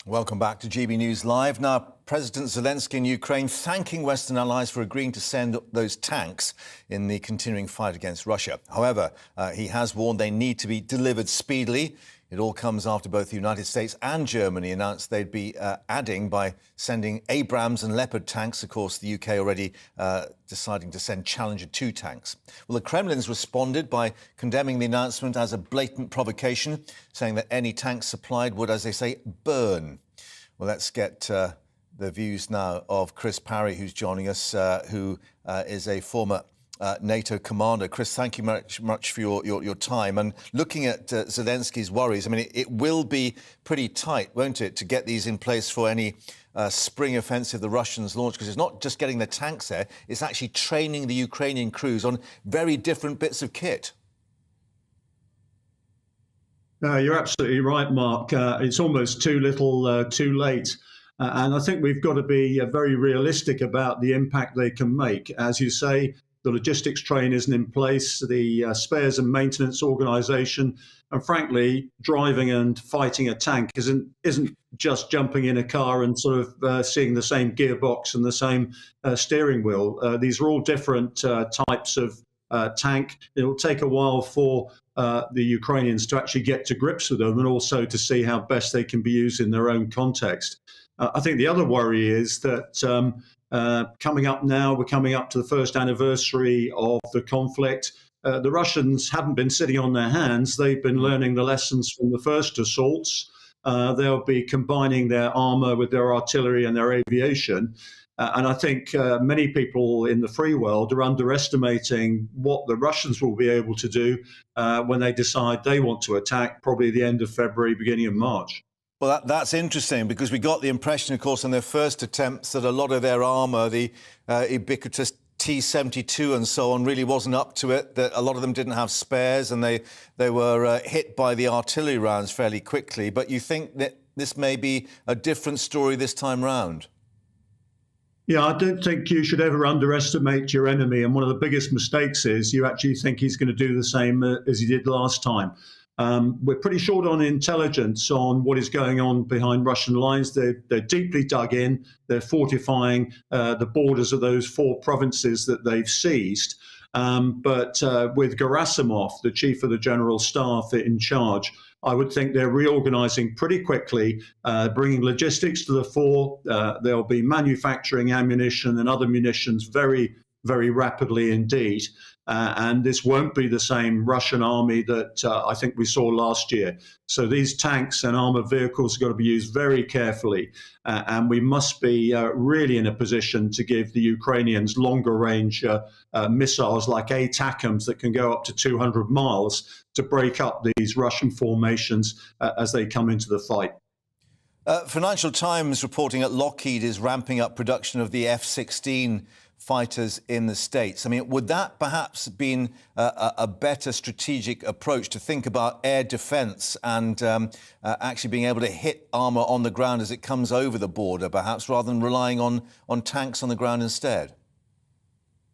Welcome back to GB News Live. Now, President Zelensky in Ukraine thanking Western allies for agreeing to send those tanks in the continuing fight against Russia. However, he has warned they need to be delivered speedily. It all comes after both the United States and Germany announced they'd be adding by sending Abrams and Leopard tanks. Of course, the UK already deciding to send Challenger 2 tanks. Well, the Kremlin's responded by condemning the announcement as a blatant provocation, saying that any tanks supplied would, as they say, burn. Well, let's get the views now of Chris Parry, who's joining us, who is a former NATO commander. Chris, thank you much for your time. And looking at Zelensky's worries, I mean, it will be pretty tight, won't it, to get these in place for any spring offensive the Russians launched, because it's not just getting the tanks there, it's actually training the Ukrainian crews on very different bits of kit. You're absolutely right, Mark. It's almost too little, too late. And I think we've got to be very realistic about the impact they can make. As you say, the logistics train isn't in place, the spares and maintenance organisation, and frankly, driving and fighting a tank isn't just jumping in a car and sort of seeing the same gearbox and the same steering wheel. These are all different types of tank. It'll take a while for the Ukrainians to actually get to grips with them, and also to see how best they can be used in their own context. I think the other worry is that coming up now, we're coming up to the first anniversary of the conflict. The Russians haven't been sitting on their hands. They've been learning the lessons from the first assaults. They'll be combining their armour with their artillery and their aviation. And I think many people in the free world are underestimating what the Russians will be able to do when they decide they want to attack, probably the end of February, beginning of March. Well, that's interesting, because we got the impression, of course, on their first attempts that a lot of their armour, the ubiquitous T-72 and so on, really wasn't up to it, that a lot of them didn't have spares, and they were hit by the artillery rounds fairly quickly. But you think that this may be a different story this time round? Yeah, I don't think you should ever underestimate your enemy. And one of the biggest mistakes is you actually think he's going to do the same as he did last time. We're pretty short on intelligence on what is going on behind Russian lines. They're deeply dug in. They're fortifying the borders of those 4 provinces that they've seized. But with Gerasimov, the chief of the general staff, in charge, I would think they're reorganizing pretty quickly, bringing logistics to the fore. They'll be manufacturing ammunition and other munitions very, very rapidly indeed. And this won't be the same Russian army that I think we saw last year. So these tanks and armoured vehicles have got to be used very carefully. And we must be really in a position to give the Ukrainians longer range missiles like ATACMS that can go up to 200 miles to break up these Russian formations as they come into the fight. Financial Times reporting that Lockheed is ramping up production of the F-16 fighters in the States. I mean, would that perhaps have been a better strategic approach, to think about air defence and actually being able to hit armour on the ground as it comes over the border, perhaps, rather than relying on tanks on the ground instead?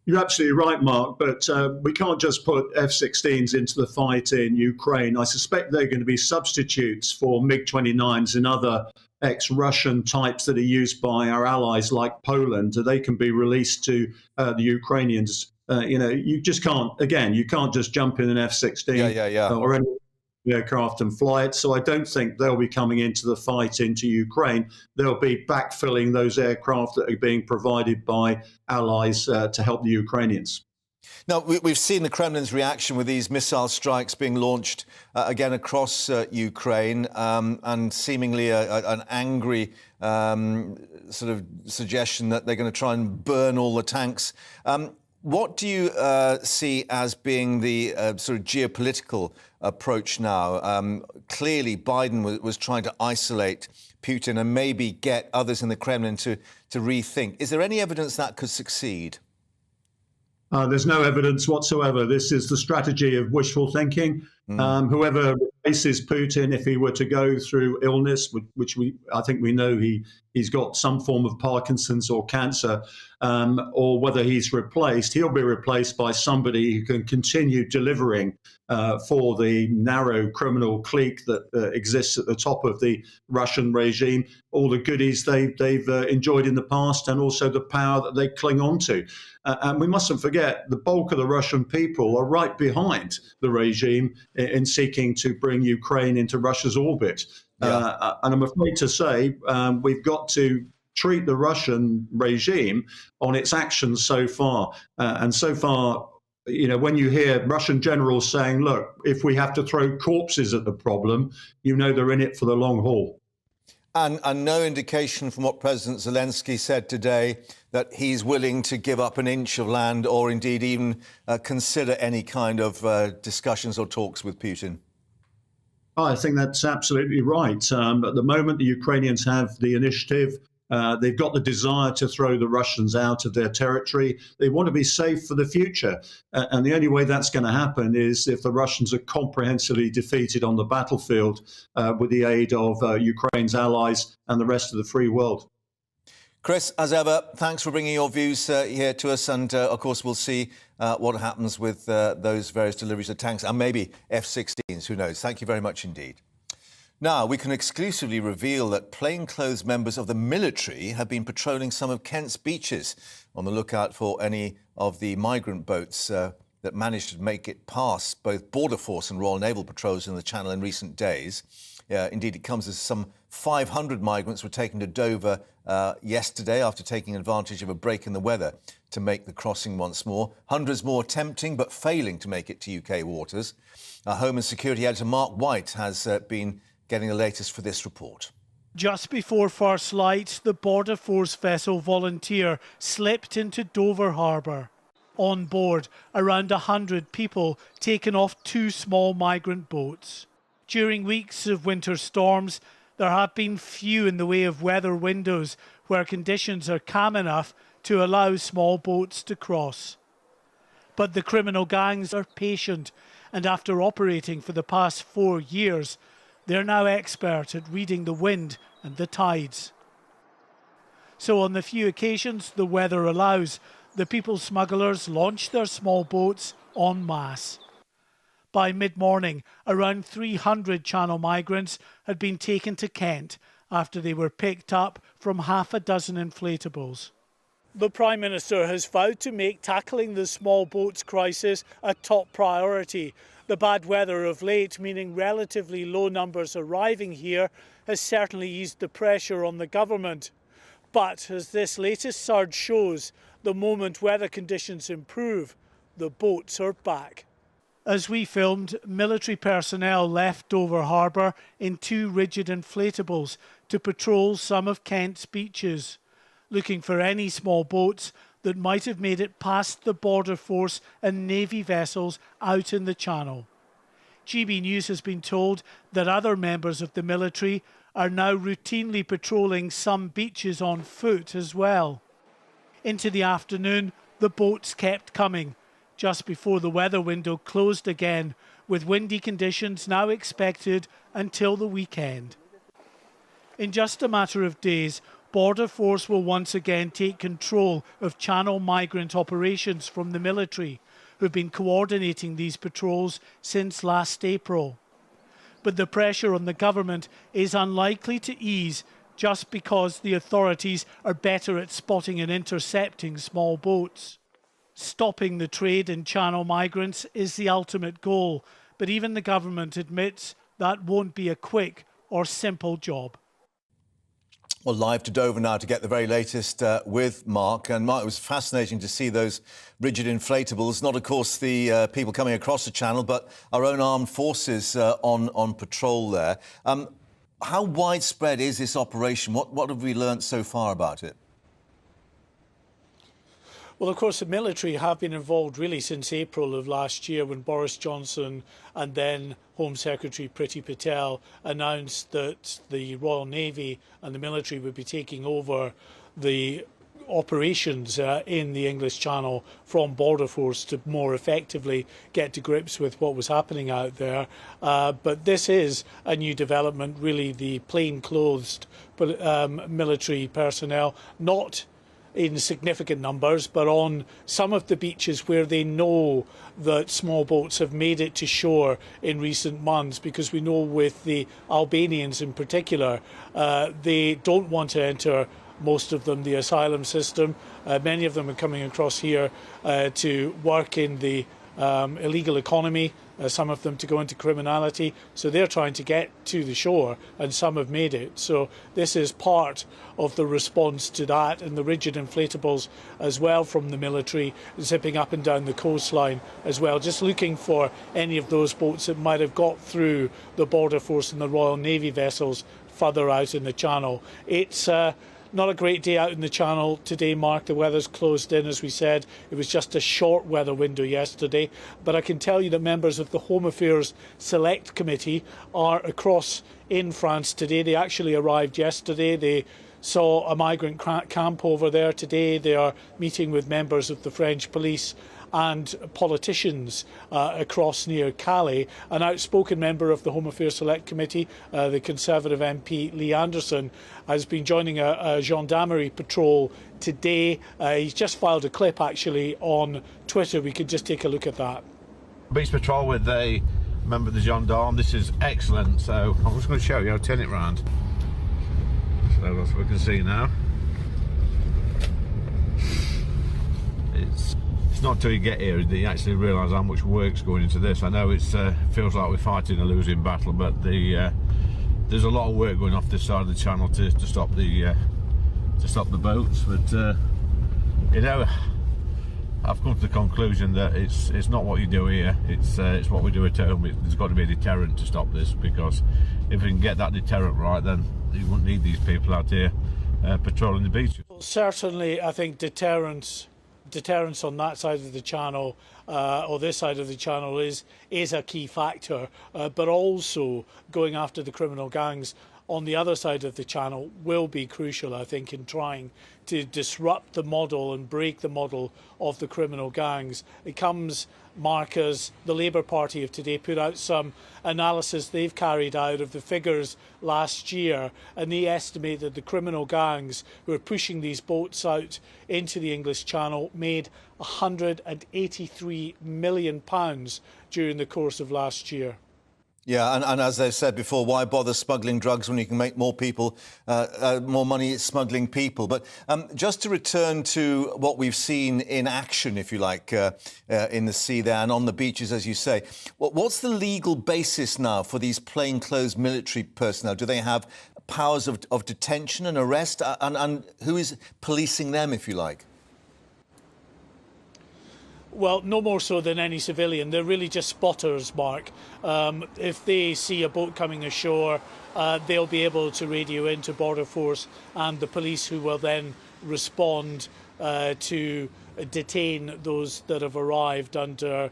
You're absolutely right, Mark, but we can't just put F-16s into the fight in Ukraine. I suspect they're going to be substitutes for MiG-29s and other ex-Russian types that are used by our allies like Poland. They can be released to the Ukrainians. You just can't, again, you can't just jump in an F-16 or any aircraft and fly it. So I don't think they'll be coming into the fight into Ukraine. They'll be backfilling those aircraft that are being provided by allies to help the Ukrainians. Now, we've seen the Kremlin's reaction with these missile strikes being launched again across Ukraine, and seemingly an angry sort of suggestion that they're going to try and burn all the tanks. What do you see as being the sort of geopolitical approach now? Clearly, Biden was trying to isolate Putin and maybe get others in the Kremlin to rethink. Is there any evidence that could succeed? There's no evidence whatsoever. This is the strategy of wishful thinking. Whoever replaces Putin, if he were to go through illness, which I think we know he's got some form of Parkinson's or cancer, or whether he's replaced, he'll be replaced by somebody who can continue delivering for the narrow criminal clique that exists at the top of the Russian regime, all the goodies they've enjoyed in the past, and also the power that they cling on to. And we mustn't forget, the bulk of the Russian people are right behind the regime in seeking to bring Ukraine into Russia's orbit. And I'm afraid to say we've got to treat the Russian regime on its actions so far. And so far, when you hear Russian generals saying, look, if we have to throw corpses at the problem, they're in it for the long haul. And no indication from what President Zelensky said today that he's willing to give up an inch of land or indeed even consider any kind of discussions or talks with Putin. I think that's absolutely right. At the moment, the Ukrainians have the initiative. They've got the desire to throw the Russians out of their territory. They want to be safe for the future. And the only way that's going to happen is if the Russians are comprehensively defeated on the battlefield with the aid of Ukraine's allies and the rest of the free world. Chris, as ever, thanks for bringing your views here to us. And, of course, we'll see what happens with those various deliveries of tanks and maybe F-16s. Who knows? Thank you very much indeed. Now, we can exclusively reveal that plainclothes members of the military have been patrolling some of Kent's beaches on the lookout for any of the migrant boats that managed to make it past both Border Force and Royal Naval patrols in the Channel in recent days. Indeed, it comes as some 500 migrants were taken to Dover yesterday after taking advantage of a break in the weather to make the crossing once more. Hundreds more attempting but failing to make it to UK waters. Our Home and Security Editor Mark White has been getting the latest for this report. Just before first light, the Border Force vessel Volunteer slipped into Dover Harbour. On board, around 100 people taken off 2 small migrant boats. During weeks of winter storms, there have been few in the way of weather windows where conditions are calm enough to allow small boats to cross. But the criminal gangs are patient, and after operating for the past 4 years, they're now expert at reading the wind and the tides. So on the few occasions the weather allows, the people smugglers launch their small boats en masse. By mid-morning, around 300 Channel migrants had been taken to Kent after they were picked up from half a dozen inflatables. The Prime Minister has vowed to make tackling the small boats crisis a top priority. The bad weather of late, meaning relatively low numbers arriving here, has certainly eased the pressure on the government. But as this latest surge shows, the moment weather conditions improve, the boats are back. As we filmed, military personnel left Dover Harbour in 2 rigid inflatables to patrol some of Kent's beaches, looking for any small boats that might have made it past the Border Force and Navy vessels out in the Channel. GB News has been told that other members of the military are now routinely patrolling some beaches on foot as well. Into the afternoon, the boats kept coming, just before the weather window closed again, with windy conditions now expected until the weekend. In just a matter of days, Border Force will once again take control of Channel migrant operations from the military, who've been coordinating these patrols since last April. But the pressure on the government is unlikely to ease just because the authorities are better at spotting and intercepting small boats. Stopping the trade in Channel migrants is the ultimate goal, but even the government admits that won't be a quick or simple job. Well, live to Dover now to get the very latest with Mark. And Mark, it was fascinating to see those rigid inflatables, not, of course, the people coming across the Channel, but our own armed forces on patrol there. How widespread is this operation? What have we learnt so far about it? Well, of course, the military have been involved really since April of last year when Boris Johnson and then Home Secretary Priti Patel announced that the Royal Navy and the military would be taking over the operations in the English Channel from Border Force to more effectively get to grips with what was happening out there. But this is a new development, really, the plainclothes military personnel, not in significant numbers, but on some of the beaches where they know that small boats have made it to shore in recent months, because we know with the Albanians in particular, they don't want to enter, most of them, the asylum system. Many of them are coming across here to work in the illegal economy, some of them to go into criminality. So they're trying to get to the shore, and some have made it. So this is part of the response to that, and the rigid inflatables as well from the military zipping up and down the coastline as well, just looking for any of those boats that might have got through the Border Force and the Royal Navy vessels further out in the Channel. It's not a great day out in the Channel today, Mark. The weather's closed in, as we said. It was just a short weather window yesterday. But I can tell you that members of the Home Affairs Select Committee are across in France today. They actually arrived yesterday. They saw a migrant camp over there today. They are meeting with members of the French police and politicians across near Calais. An outspoken member of the Home Affairs Select Committee, the Conservative MP Lee Anderson, has been joining a gendarmerie patrol today. He's just filed a clip actually on Twitter. We could just take a look at that. Beach patrol with a member of the gendarme. This is excellent. So I'm just going to show you. I'll turn it round. So that's what we can see now. It's not till you get here that you actually realise how much work's going into this. I know it feels like we're fighting a losing battle, but there's a lot of work going off this side of the channel to stop the boats. But you know, I've come to the conclusion that it's not what you do here. It's what we do at home. There's got to be a deterrent to stop this, because if we can get that deterrent right, then you wouldn't need these people out here patrolling the beaches. Certainly, I think deterrence on that side of the channel or this side of the channel is a key factor, but also going after the criminal gangs on the other side of the channel will be crucial, I think, in trying to disrupt the model and break the model of the criminal gangs. It comes, Mark, as the Labour Party have today put out some analysis they've carried out of the figures last year, and they estimate that the criminal gangs who are pushing these boats out into the English Channel made £183 million during the course of last year. Yeah, and as they've said before, why bother smuggling drugs when you can make more money smuggling people? But just to return to what we've seen in action, if you like, in the sea there and on the beaches, as you say, what's the legal basis now for these plainclothes military personnel? Do they have powers of detention and arrest? And who is policing them, if you like? Well, no more so than any civilian. They're really just spotters, Mark. If they see a boat coming ashore, they'll be able to radio into Border Force and the police, who will then respond to detain those that have arrived under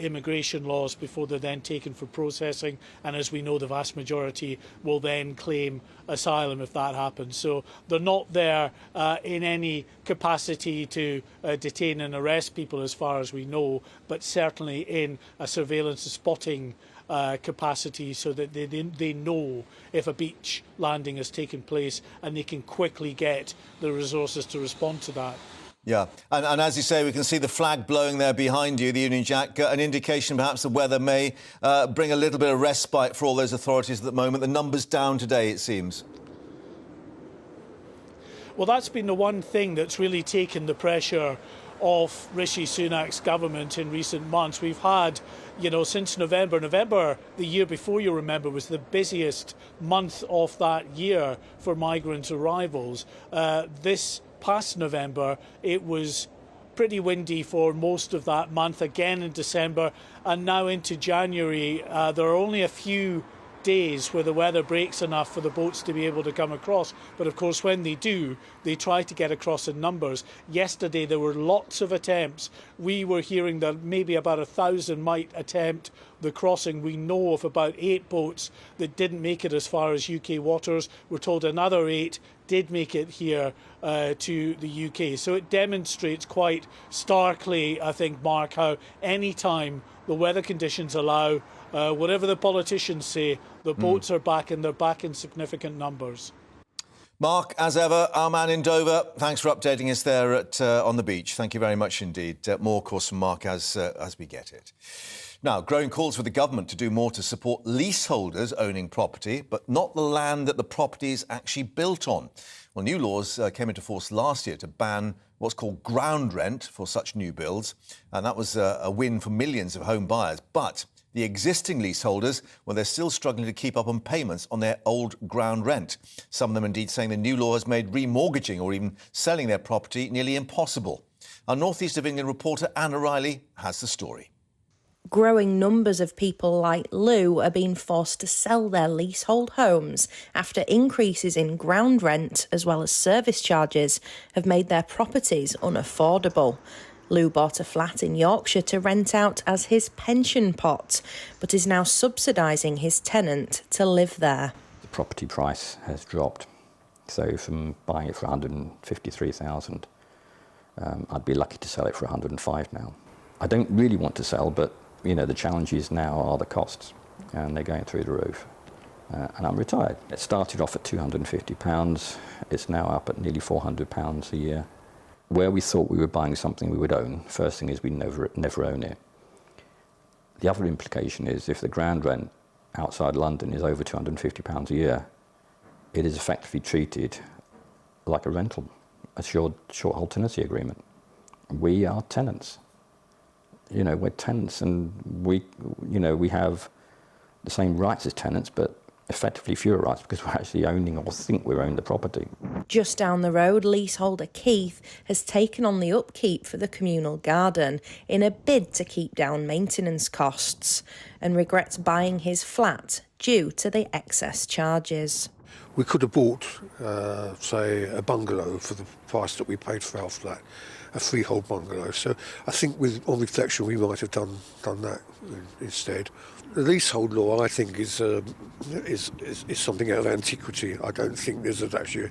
immigration laws before they're then taken for processing. And as we know, the vast majority will then claim asylum if that happens. So they're not there in any capacity to detain and arrest people, as far as we know, but certainly in a surveillance and spotting capacity, so that they know if a beach landing has taken place and they can quickly get the resources to respond to that. Yeah, and as you say, we can see the flag blowing there behind you, the Union Jack, an indication perhaps the weather may bring a little bit of respite for all those authorities at the moment. The numbers down today, it seems. Well, that's been the one thing that's really taken the pressure off Rishi Sunak's government in recent months. We've had, since November, the year before, you remember, was the busiest month of that year for migrant arrivals. This past November, it was pretty windy for most of that month, again in December, and now into January. There are only a few days where the weather breaks enough for the boats to be able to come across, but of course when they do, they try to get across in numbers. Yesterday there were lots of attempts. We were hearing that maybe about 1,000 might attempt the crossing. We know of about 8 boats that didn't make it as far as UK waters. We're told another 8 did make it here to the UK. So it demonstrates quite starkly, I think, Mark, how any time the weather conditions allow, whatever the politicians say, the boats are back, and they're back in significant numbers. Mark, as ever, our man in Dover, thanks for updating us there on the beach. Thank you very much indeed. More, of course, from Mark as we get it. Now, growing calls for the government to do more to support leaseholders owning property, but not the land that the property is actually built on. Well, new laws came into force last year to ban what's called ground rent for such new builds, and that was a win for millions of home buyers. But the existing leaseholders, well, they're still struggling to keep up on payments on their old ground rent. Some of them indeed saying the new law has made remortgaging or even selling their property nearly impossible. Our North East of England reporter Anna Riley has the story. Growing numbers of people like Lou are being forced to sell their leasehold homes after increases in ground rent as well as service charges have made their properties unaffordable. Lou bought a flat in Yorkshire to rent out as his pension pot, but is now subsidising his tenant to live there. The property price has dropped So from buying it for 153,000, I'd be lucky to sell it for 105 now. I don't really want to sell, but you know, the challenges now are the costs, and they're going through the roof. And I'm retired. It started off at £250. It's now up at nearly £400 a year. Where we thought we were buying something we would own, first thing is we never own it. The other implication is if the ground rent outside London is over £250 a year, it is effectively treated like a rental, a short-hold tenancy agreement. We are tenants. You know, we're tenants, and we have the same rights as tenants, but effectively fewer rights because we're actually owning or think we own the property. Just down the road, leaseholder Keith has taken on the upkeep for the communal garden in a bid to keep down maintenance costs, and regrets buying his flat due to the excess charges. We could have bought, say, a bungalow for the price that we paid for our flat, a freehold bungalow. So I think on reflection we might have done that instead. The leasehold law, I think, is something out of antiquity. I don't think there's actually,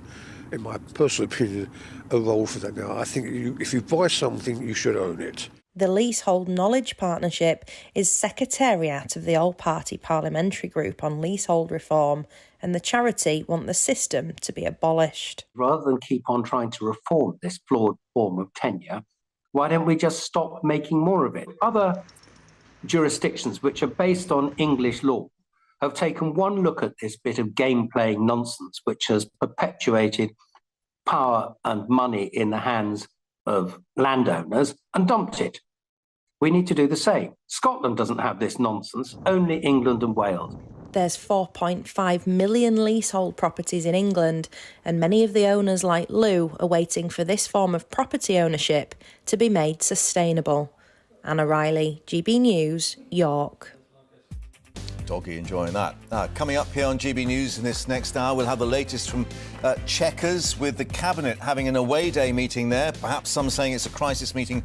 in my personal opinion, a role for that now. I think if you buy something, you should own it. The Leasehold Knowledge Partnership is secretariat of the All-Party Parliamentary Group on Leasehold Reform, and the charity want the system to be abolished. Rather than keep on trying to reform this flawed form of tenure, why don't we just stop making more of it? Other jurisdictions which are based on English law have taken one look at this bit of game-playing nonsense which has perpetuated power and money in the hands of landowners and dumped it. We need to do the same. Scotland doesn't have this nonsense, only England and Wales. There's 4.5 million leasehold properties in England, and many of the owners, like Lou, are waiting for this form of property ownership to be made sustainable. Anna Riley, GB News, York. Doggy enjoying that. Coming up here on GB News in this next hour, we'll have the latest from Chequers, with the Cabinet having an away day meeting there. Perhaps some saying it's a crisis meeting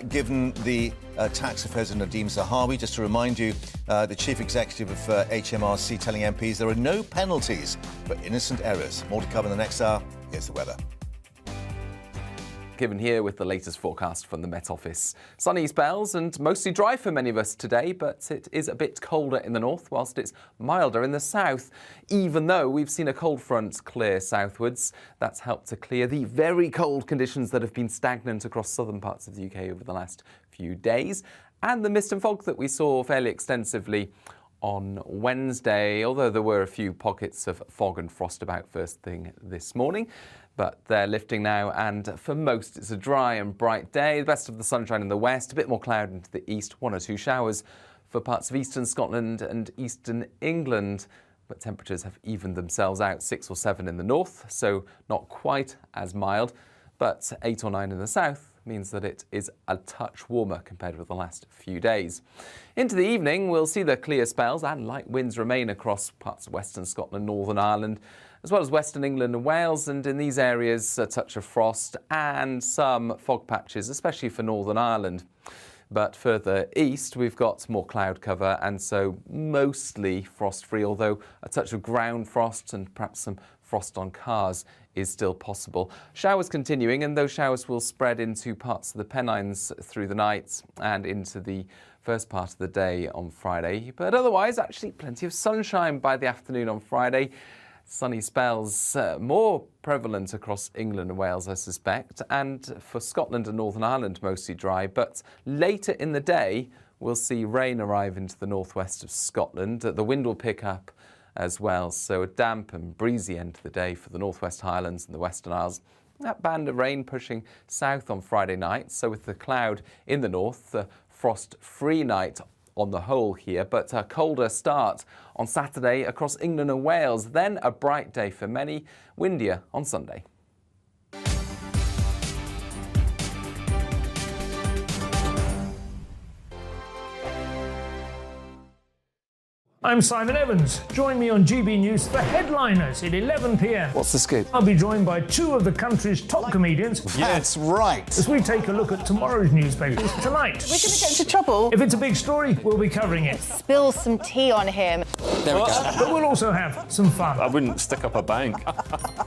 given the tax affairs of Nadeem Zahawi. Just to remind you, the Chief Executive of HMRC telling MPs there are no penalties for innocent errors. More to come in the next hour. Here's the weather. Given here with the latest forecast from the Met Office. Sunny spells and mostly dry for many of us today, but it is a bit colder in the north, whilst it's milder in the south. Even though we've seen a cold front clear southwards, that's helped to clear the very cold conditions that have been stagnant across southern parts of the UK over the last few days. And the mist and fog that we saw fairly extensively on Wednesday, although there were a few pockets of fog and frost about first thing this morning. But they're lifting now, and for most it's a dry and bright day. The best of the sunshine in the west, a bit more cloud into the east, 1 or 2 showers for parts of eastern Scotland and eastern England. But temperatures have evened themselves out, 6 or 7 in the north, so not quite as mild. But 8 or 9 in the south means that it is a touch warmer compared with the last few days. Into the evening, we'll see the clear spells and light winds remain across parts of western Scotland, Northern Ireland, as well as western England and Wales, and in these areas a touch of frost and some fog patches, especially for Northern Ireland. But further east we've got more cloud cover, and so mostly frost-free, although a touch of ground frost and perhaps some frost on cars is still possible. Showers continuing, and those showers will spread into parts of the Pennines through the night and into the first part of the day on Friday. But otherwise, actually plenty of sunshine by the afternoon on Friday. Sunny spells more prevalent across England and Wales, I suspect, and for Scotland and Northern Ireland mostly dry, but later in the day we'll see rain arrive into the northwest of Scotland. The wind will pick up as well, so a damp and breezy end to the day for the Northwest Highlands and the Western Isles. That band of rain pushing south on Friday night, so with the cloud in the north, the frost-free night on the whole here, but a colder start on Saturday across England and Wales, then a bright day for many, windier on Sunday. I'm Simon Evans. Join me on GB News for Headliners at 11 p.m. What's the scoop? I'll be joined by 2 of the country's top comedians. That's right. As we take a look at tomorrow's newspapers tonight. We're going to get into trouble. If it's a big story, we'll be covering it. Spill some tea on him. There we go. But we'll also have some fun. I wouldn't stick up a bank.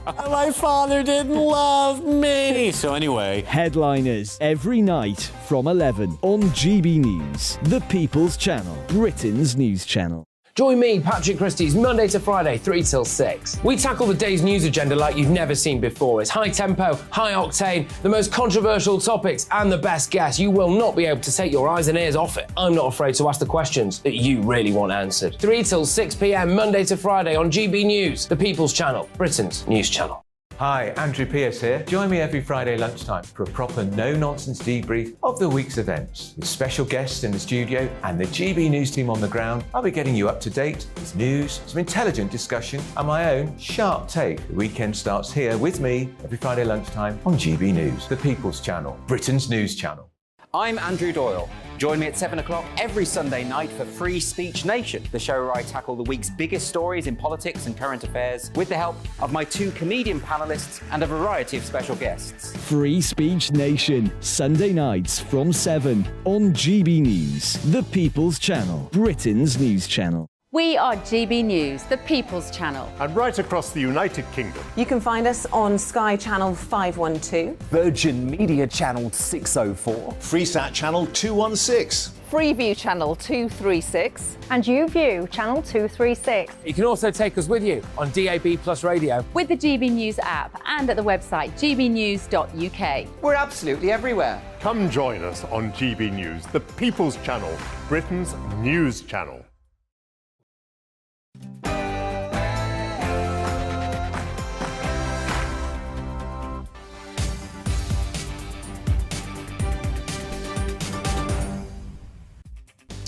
My father didn't love me. So anyway. Headliners every night from 11 on GB News, the People's Channel, Britain's news channel. Join me, Patrick Christie's, Monday to Friday, 3 till 6. We tackle the day's news agenda like you've never seen before. It's high tempo, high octane, the most controversial topics, and the best guests. You will not be able to take your eyes and ears off it. I'm not afraid to ask the questions that you really want answered. 3 till 6 p.m, Monday to Friday on GB News, the People's Channel, Britain's news channel. Hi, Andrew Pierce here. Join me every Friday lunchtime for a proper no-nonsense debrief of the week's events. With special guests in the studio and the GB News team on the ground, I'll be getting you up to date with news, some intelligent discussion and my own sharp take. The weekend starts here with me every Friday lunchtime on GB News, the People's Channel, Britain's news channel. I'm Andrew Doyle. Join me at 7 o'clock every Sunday night for Free Speech Nation, the show where I tackle the week's biggest stories in politics and current affairs with the help of my 2 comedian panellists and a variety of special guests. Free Speech Nation, Sunday nights from 7 on GB News, the People's Channel, Britain's news channel. We are GB News, the People's Channel. And right across the United Kingdom. You can find us on Sky Channel 512, Virgin Media Channel 604, Freesat Channel 216, Freeview Channel 236, and YouView Channel 236. You can also take us with you on DAB Plus Radio, with the GB News app and at the website gbnews.uk. We're absolutely everywhere. Come join us on GB News, the People's Channel, Britain's news channel.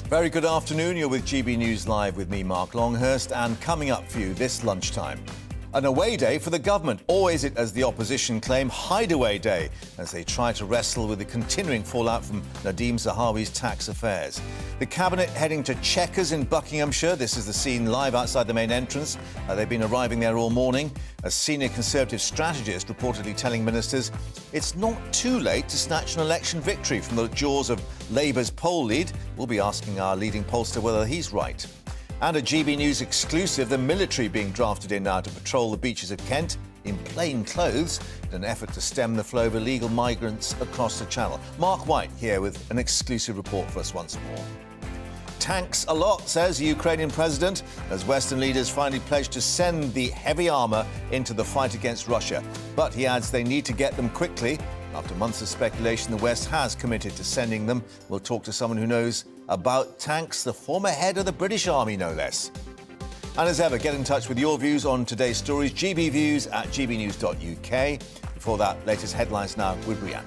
Very good afternoon. You're with GB News Live with me, Mark Longhurst, and coming up for you this lunchtime. An away day for the government, or is it, as the opposition claim, hideaway day, as they try to wrestle with the continuing fallout from Nadhim Zahawi's tax affairs? The Cabinet heading to Chequers in Buckinghamshire. This is the scene live outside the main entrance. They've been arriving there all morning. A senior Conservative strategist reportedly telling ministers it's not too late to snatch an election victory from the jaws of Labour's poll lead. We'll be asking our leading pollster whether he's right. And a GB News exclusive, the military being drafted in now to patrol the beaches of Kent in plain clothes in an effort to stem the flow of illegal migrants across the Channel. Mark White here with an exclusive report for us once more. Tanks a lot, says the Ukrainian president, as Western leaders finally pledged to send the heavy armour into the fight against Russia. But he adds they need to get them quickly. After months of speculation, the West has committed to sending them. We'll talk to someone who knows about tanks, the former head of the British Army, no less. And as ever, get in touch with your views on today's stories, gbviews@gbnews.uk. Before that, latest headlines now with Rhiannon.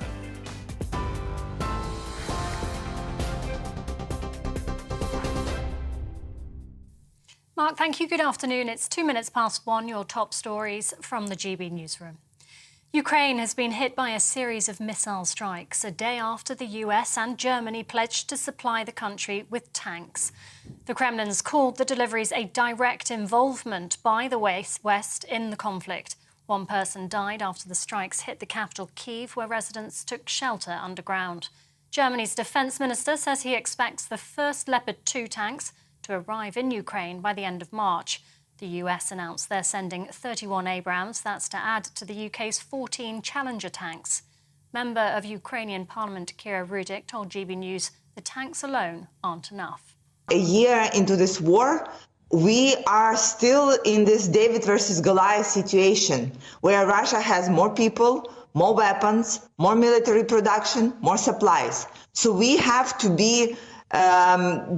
Mark, thank you. Good afternoon. It's 2 minutes past 1, your top stories from the GB newsroom. Ukraine has been hit by a series of missile strikes a day after the US and Germany pledged to supply the country with tanks. The Kremlin's called the deliveries a direct involvement by the West in the conflict. One person died after the strikes hit the capital, Kyiv, where residents took shelter underground. Germany's defence minister says he expects the first Leopard 2 tanks to arrive in Ukraine by the end of March. The US announced they're sending 31 Abrams. That's to add to the UK's 14 Challenger tanks. Member of Ukrainian Parliament Kira Rudik told GB News the tanks alone aren't enough. A year into this war, we are still in this David versus Goliath situation where Russia has more people, more weapons, more military production, more supplies. So we have to be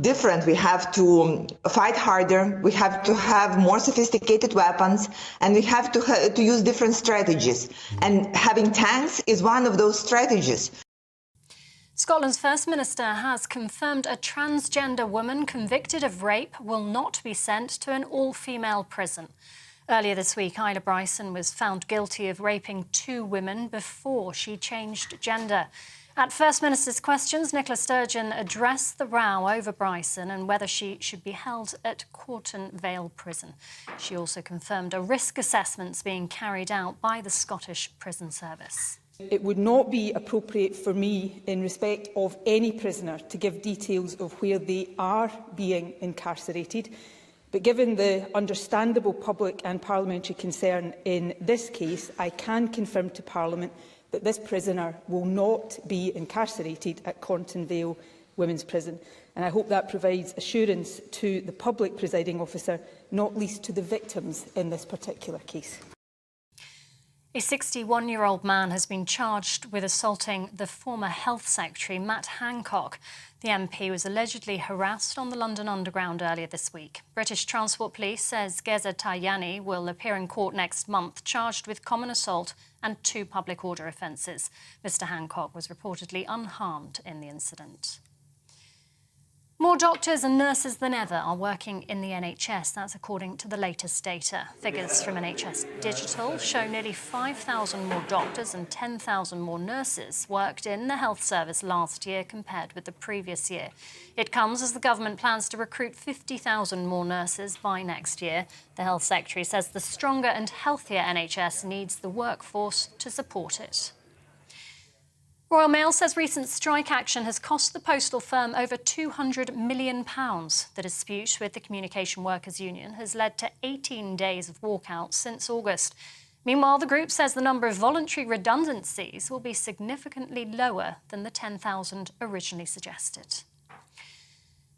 different. We have to fight harder. We have to have more sophisticated weapons, and we have to use different strategies. And having tanks is one of those strategies. Scotland's First Minister has confirmed a transgender woman convicted of rape will not be sent to an all-female prison. Earlier this week, Isla Bryson was found guilty of raping 2 women before she changed gender. At First Minister's questions, Nicola Sturgeon addressed the row over Bryson and whether she should be held at Corton Vale Prison. She also confirmed a risk assessment being carried out by the Scottish Prison Service. It would not be appropriate for me, in respect of any prisoner, to give details of where they are being incarcerated. But given the understandable public and parliamentary concern in this case, I can confirm to Parliament that this prisoner will not be incarcerated at Cornton Vale Women's Prison. And I hope that provides assurance to the public, Presiding Officer, not least to the victims in this particular case. A 61-year-old man has been charged with assaulting the former Health Secretary, Matt Hancock. The MP was allegedly harassed on the London Underground earlier this week. British Transport Police says Geza Tajani will appear in court next month, charged with common assault and 2 public order offences. Mr Hancock was reportedly unharmed in the incident. More doctors and nurses than ever are working in the NHS. That's according to the latest data. Figures from NHS Digital show nearly 5,000 more doctors and 10,000 more nurses worked in the health service last year compared with the previous year. It comes as the government plans to recruit 50,000 more nurses by next year. The Health Secretary says the stronger and healthier NHS needs the workforce to support it. Royal Mail says recent strike action has cost the postal firm over £200 million. The dispute with the Communication Workers Union has led to 18 days of walkouts since August. Meanwhile, the group says the number of voluntary redundancies will be significantly lower than the 10,000 originally suggested.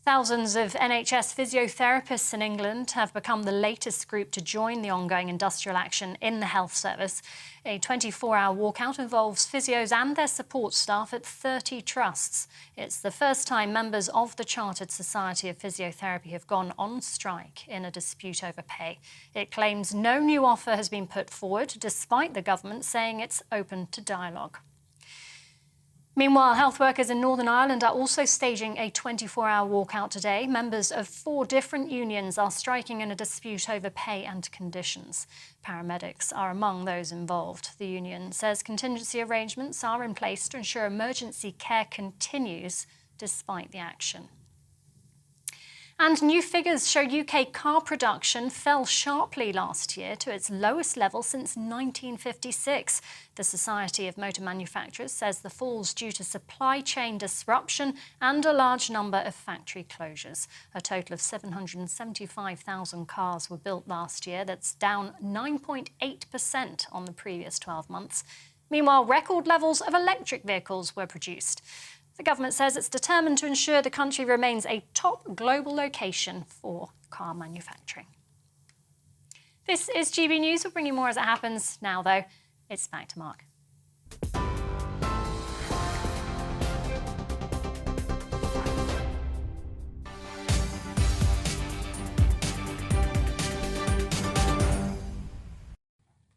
Thousands of NHS physiotherapists in England have become the latest group to join the ongoing industrial action in the health service. A 24-hour walkout involves physios and their support staff at 30 trusts. It's the first time members of the Chartered Society of Physiotherapy have gone on strike in a dispute over pay. It claims no new offer has been put forward, despite the government saying it's open to dialogue. Meanwhile, health workers in Northern Ireland are also staging a 24-hour walkout today. Members of 4 different unions are striking in a dispute over pay and conditions. Paramedics are among those involved. The union says contingency arrangements are in place to ensure emergency care continues despite the action. And new figures show UK car production fell sharply last year to its lowest level since 1956. The Society of Motor Manufacturers says the fall's due to supply chain disruption and a large number of factory closures. A total of 775,000 cars were built last year. That's down 9.8% on the previous 12 months. Meanwhile, record levels of electric vehicles were produced. The government says it's determined to ensure the country remains a top global location for car manufacturing. This is GB News. We'll bring you more as it happens. Now, though, it's back to Mark.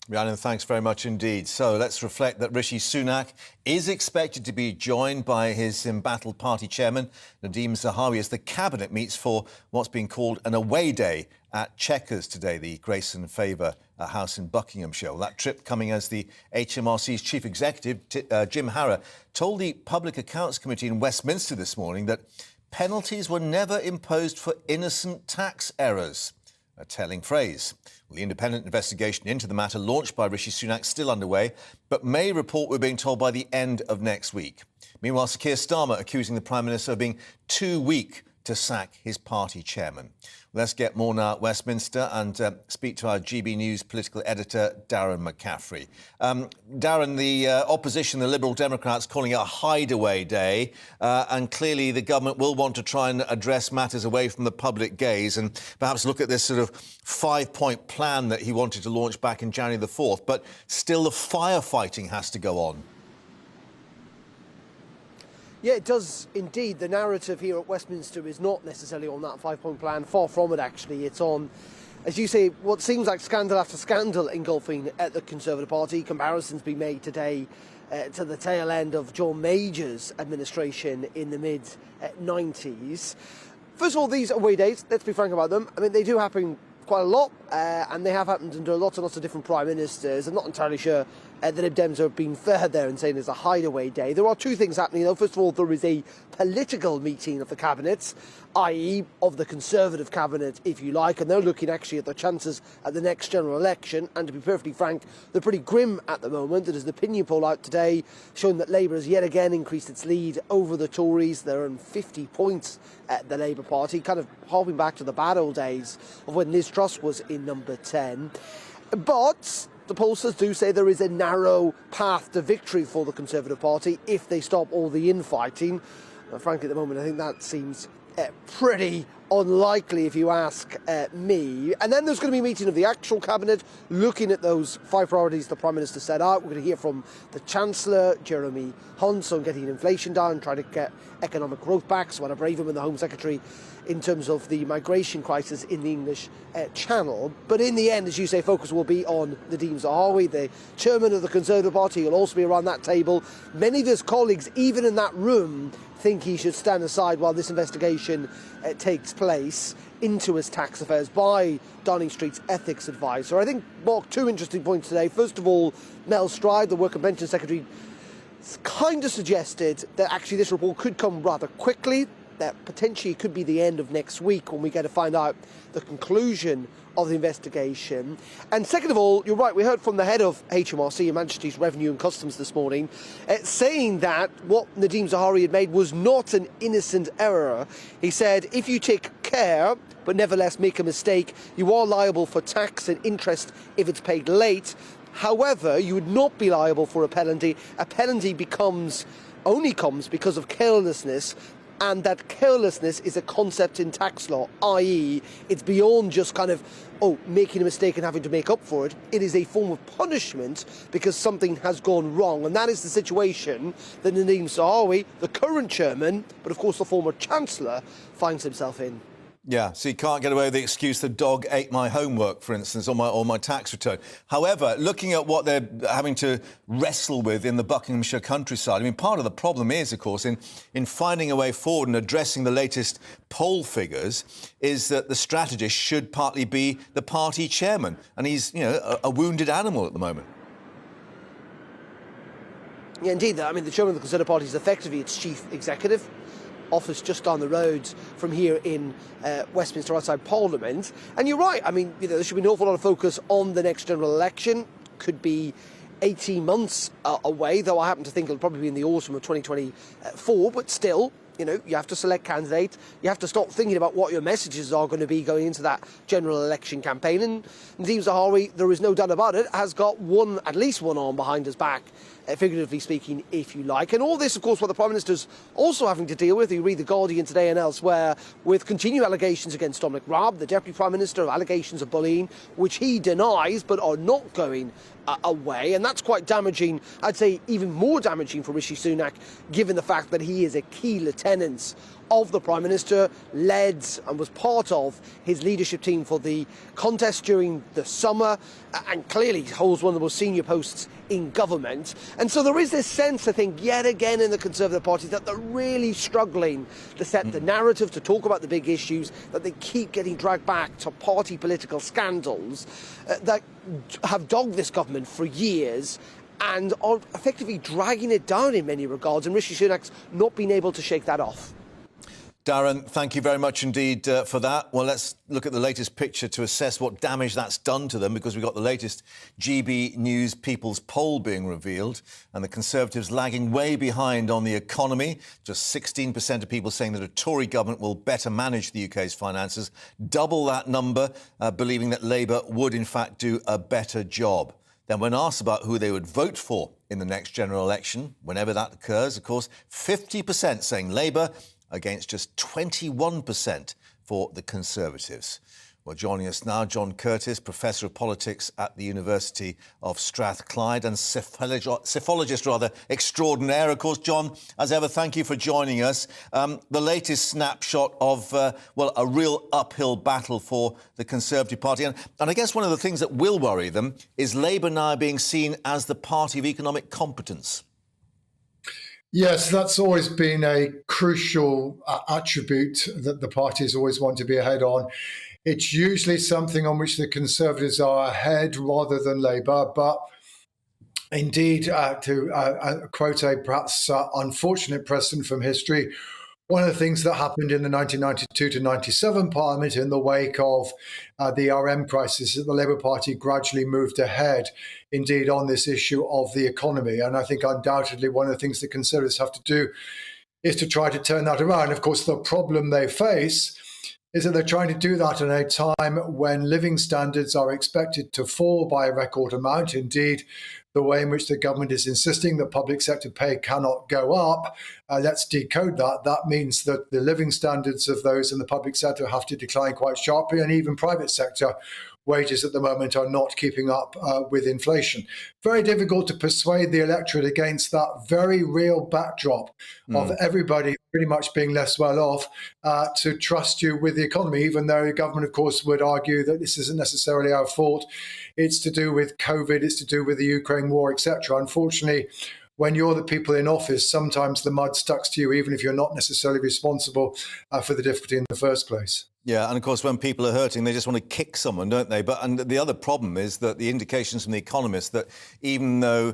Rhiannon, thanks very much indeed. So let's reflect that Rishi Sunak is expected to be joined by his embattled party chairman, Nadhim Zahawi, as the cabinet meets for what's being called an away day at Chequers today, the Grace and Favour house in Buckinghamshire. Well, that trip coming as the HMRC's chief executive, Jim Harrer, told the Public Accounts Committee in Westminster this morning that penalties were never imposed for innocent tax errors. A telling phrase. Well, the independent investigation into the matter launched by Rishi Sunak still underway, but may report, we're being told, by the end of next week. Meanwhile, Sir Keir Starmer accusing the Prime Minister of being too weak to sack his party chairman. Let's get more now at Westminster and speak to our GB News political editor, Darren McCaffrey. Darren, the opposition, the Liberal Democrats, calling it a hideaway day, and clearly the government will want to try and address matters away from the public gaze and perhaps look at this sort of 5-point plan that he wanted to launch back in January the 4th. But still, the firefighting has to go on. Yeah, it does indeed. The narrative here at Westminster is not necessarily on that 5-point plan. Far from it, actually. It's on, as you say, what seems like scandal after scandal engulfing at the Conservative Party. Comparisons being made today to the tail end of John Major's administration in the mid-90s. First of all, these away days, let's be frank about them. I mean, they do happen quite a lot, and they have happened under lots and lots of different prime ministers. I'm not entirely sure The Lib Dems are being fair there and saying it's a hideaway day. There are two things happening, though. First of all, there is a political meeting of the cabinet, i.e. of the Conservative cabinet, if you like, and they're looking actually at the chances at the next general election. And to be perfectly frank, they're pretty grim at the moment. There's an opinion poll out today showing that Labour has yet again increased its lead over the Tories. They're on 50 points at the Labour Party, kind of harping back to the bad old days of when Liz Truss was in number 10. But the pollsters do say there is a narrow path to victory for the Conservative Party if they stop all the infighting. Frankly, at the moment, I think that seems pretty unlikely if you ask me. And then there's going to be a meeting of the actual cabinet looking at those 5 priorities the Prime Minister set out. We're going to hear from the Chancellor, Jeremy Hunt, on getting inflation down, trying to get economic growth back, so I'd brave him and the Home Secretary in terms of the migration crisis in the English Channel. But in the end, as you say, focus will be on Nadeem Zahawi, the chairman of the Conservative Party. He'll also be around that table. Many of his colleagues, even in that room, think he should stand aside while this investigation takes place into his tax affairs by Downing Street's ethics advisor. I think, Mark, 2 interesting points today. First of all, Mel Stride, the Work and Pension Secretary, kind of suggested that actually this report could come rather quickly, that potentially it could be the end of next week when we get to find out the conclusion of the investigation. And second of all, you're right, we heard from the head of HMRC, Her Majesty's Revenue and Customs, this morning, saying that what Nadeem Zahawi had made was not an innocent error. He said, if you take care, but nevertheless make a mistake, you are liable for tax and interest if it's paid late. However, you would not be liable for a penalty. A penalty only comes because of carelessness, and that carelessness is a concept in tax law, i.e. it's beyond just kind of, making a mistake and having to make up for it. It is a form of punishment because something has gone wrong, and that is the situation that Nadeem Zahawi, the current chairman, but of course the former Chancellor, finds himself in. Yeah, so you can't get away with the excuse the dog ate my homework, for instance, or my tax return. However, looking at what they're having to wrestle with in the Buckinghamshire countryside, I mean, part of the problem is, of course, in finding a way forward and addressing the latest poll figures, is that the strategist should partly be the party chairman, and he's, a wounded animal at the moment. Yeah, indeed. I mean, the chairman of the Conservative Party is effectively its chief executive. Office just down the road from here in Westminster outside Parliament. And you're right, I mean, there should be an awful lot of focus on the next general election. Could be 18 months away, though I happen to think it'll probably be in the autumn of 2024, but still, you have to select candidates. You have to start thinking about what your messages are going to be going into that general election campaign. And Nadeem Zahawi, there is no doubt about it, has got at least one arm behind his back, figuratively speaking, if you like. And all this, of course, what the Prime Minister's also having to deal with, you read The Guardian today and elsewhere, with continued allegations against Dominic Robb, the Deputy Prime Minister, of allegations of bullying, which he denies but are not going away. And that's quite damaging, I'd say even more damaging for Rishi Sunak, given the fact that he is a key lieutenant of the Prime Minister, led and was part of his leadership team for the contest during the summer, and clearly holds one of the most senior posts in government. And so there is this sense, I think, yet again in the Conservative Party that they're really struggling to set the narrative, to talk about the big issues, that they keep getting dragged back to party political scandals that have dogged this government for years and are effectively dragging it down in many regards, and Rishi Sunak's not been able to shake that off. Darren, thank you very much indeed for that. Well, let's look at the latest picture to assess what damage that's done to them, because we've got the latest GB News People's Poll being revealed, and the Conservatives lagging way behind on the economy. Just 16% of people saying that a Tory government will better manage the UK's finances. Double that number, believing that Labour would, in fact, do a better job. Then when asked about who they would vote for in the next general election, whenever that occurs, of course, 50% saying Labour, against just 21% for the Conservatives. Well, joining us now, John Curtis, Professor of Politics at the University of Strathclyde and psephologist extraordinaire. Of course, John, as ever, thank you for joining us. The latest snapshot of, a real uphill battle for the Conservative Party. And I guess one of the things that will worry them is Labour now being seen as the party of economic competence. Yes, that's always been a crucial attribute that the parties always want to be ahead on. It's usually something on which the Conservatives are ahead rather than Labour, but Indeed, to quote a perhaps unfortunate precedent from history, one of the things that happened in the 1992 to 97 Parliament in the wake of the RM crisis is that the Labour Party gradually moved ahead, indeed, on this issue of the economy. And I think undoubtedly one of the things the Conservatives have to do is to try to turn that around. Of course, the problem they face is that they're trying to do that in a time when living standards are expected to fall by a record amount. Indeed, the way in which the government is insisting that public sector pay cannot go up, let's decode that. That means that the living standards of those in the public sector have to decline quite sharply, and even private sector wages at the moment are not keeping up with inflation. Very difficult to persuade the electorate against that very real backdrop of everybody pretty much being less well off to trust you with the economy, even though the government, of course, would argue that this isn't necessarily our fault. It's to do with COVID, it's to do with the Ukraine war, etc. Unfortunately, when you're the people in office, sometimes the mud sticks to you, even if you're not necessarily responsible for the difficulty in the first place. Yeah, and of course, when people are hurting, they just want to kick someone, don't they? And the other problem is that the indications from the economists that even though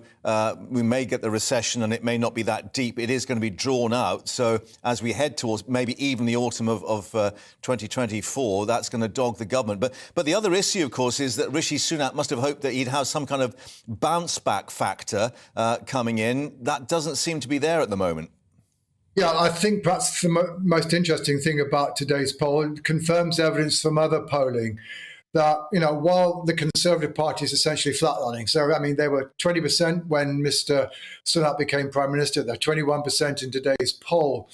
we may get the recession and it may not be that deep, it is going to be drawn out. So as we head towards maybe even the autumn of 2024, that's going to dog the government. But the other issue, of course, is that Rishi Sunak must have hoped that he'd have some kind of bounce back factor coming in. That doesn't seem to be there at the moment. Yeah, I think perhaps the most interesting thing about today's poll, it confirms evidence from other polling that, while the Conservative Party is essentially flatlining. So, I mean, they were 20% when Mr. Sunak became Prime Minister. They're 21% in today's poll.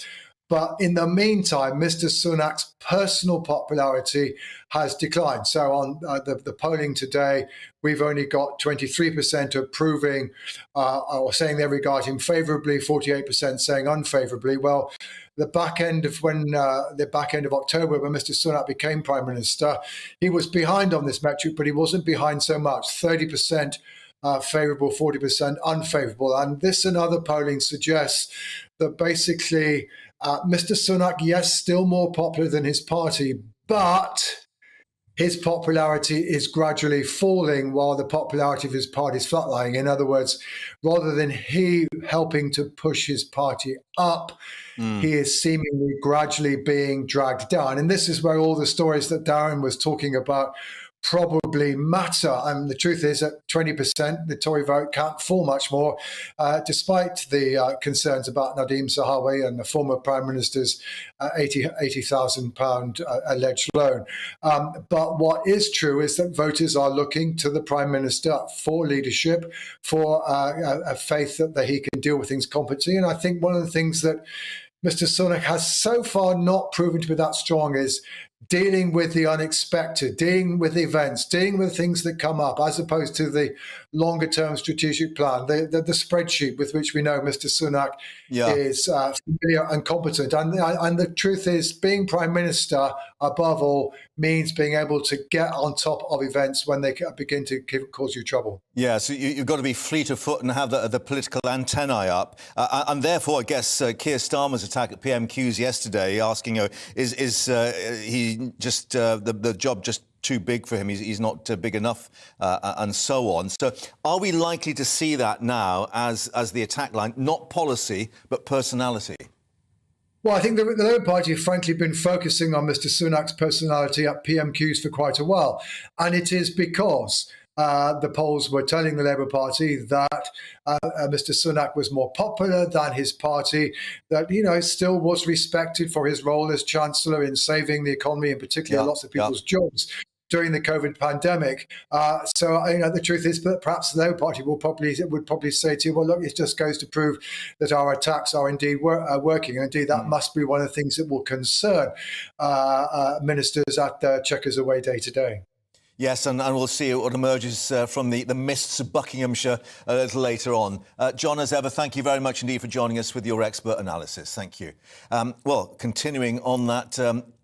But in the meantime, Mr. Sunak's personal popularity has declined. So on the polling today, we've only got 23% approving or saying they regard him favourably, 48% saying unfavourably. Well, the back end of October, when Mr. Sunak became Prime Minister, he was behind on this metric, but he wasn't behind so much. 30% favourable, 40% unfavourable. And this and other polling suggests that basically Mr. Sunak, yes, still more popular than his party, but his popularity is gradually falling while the popularity of his party is flatlining. In other words, rather than he helping to push his party up, he is seemingly gradually being dragged down. And this is where all the stories that Darren was talking about probably matter. And the truth is that 20%, the Tory vote can't fall much more, despite the concerns about Nadeem Zahawi and the former Prime Minister's £80,000 alleged loan. But what is true is that voters are looking to the Prime Minister for leadership, for a faith that he can deal with things competently. And I think one of the things that Mr. Sunak has so far not proven to be that strong is dealing with the unexpected, dealing with events, dealing with things that come up, as opposed to the longer-term strategic plan, the spreadsheet with which we know Mr. Sunak is familiar and competent. And the truth is, being Prime Minister, above all, means being able to get on top of events when they begin to cause you trouble. Yeah, so you've got to be fleet of foot and have the political antennae up. And therefore, I guess, Keir Starmer's attack at PMQs yesterday, asking, is he just the job just too big for him? He's not big enough, and so on. So are we likely to see that now as the attack line, not policy, but personality? Well, I think the Labour Party have frankly been focusing on Mr. Sunak's personality at PMQs for quite a while. And it is because the polls were telling the Labour Party that Mr. Sunak was more popular than his party, that, still was respected for his role as Chancellor in saving the economy, in particular lots of people's jobs during the COVID pandemic. So the truth is that perhaps the Labour Party would probably say to you, well, look, it just goes to prove that our attacks are indeed working. And indeed, that must be one of the things that will concern ministers at the Chequers Away Day today. Yes, and we'll see what emerges from the mists of Buckinghamshire a little later on. John, as ever, thank you very much indeed for joining us with your expert analysis. Thank you. Well, continuing on that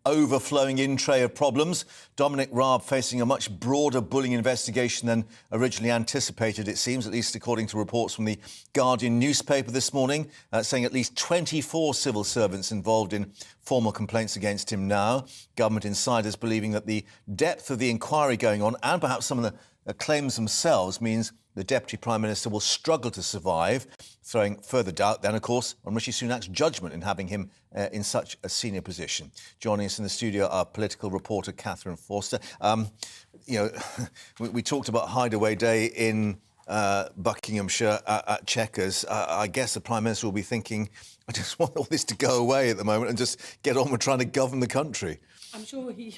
overflowing in tray of problems, Dominic Robb facing a much broader bullying investigation than originally anticipated, it seems, at least according to reports from the Guardian newspaper this morning, saying at least 24 civil servants involved in formal complaints against him now. Government insiders believing that the depth of the inquiry going on and perhaps some of claims themselves means the Deputy Prime Minister will struggle to survive, throwing further doubt then, of course, on Rishi Sunak's judgment in having him in such a senior position. Joining us in the studio, our political reporter, Catherine Forster. We talked about Hideaway Day in Buckinghamshire at Chequers. I guess the Prime Minister will be thinking, I just want all this to go away at the moment and just get on with trying to govern the country. I'm sure he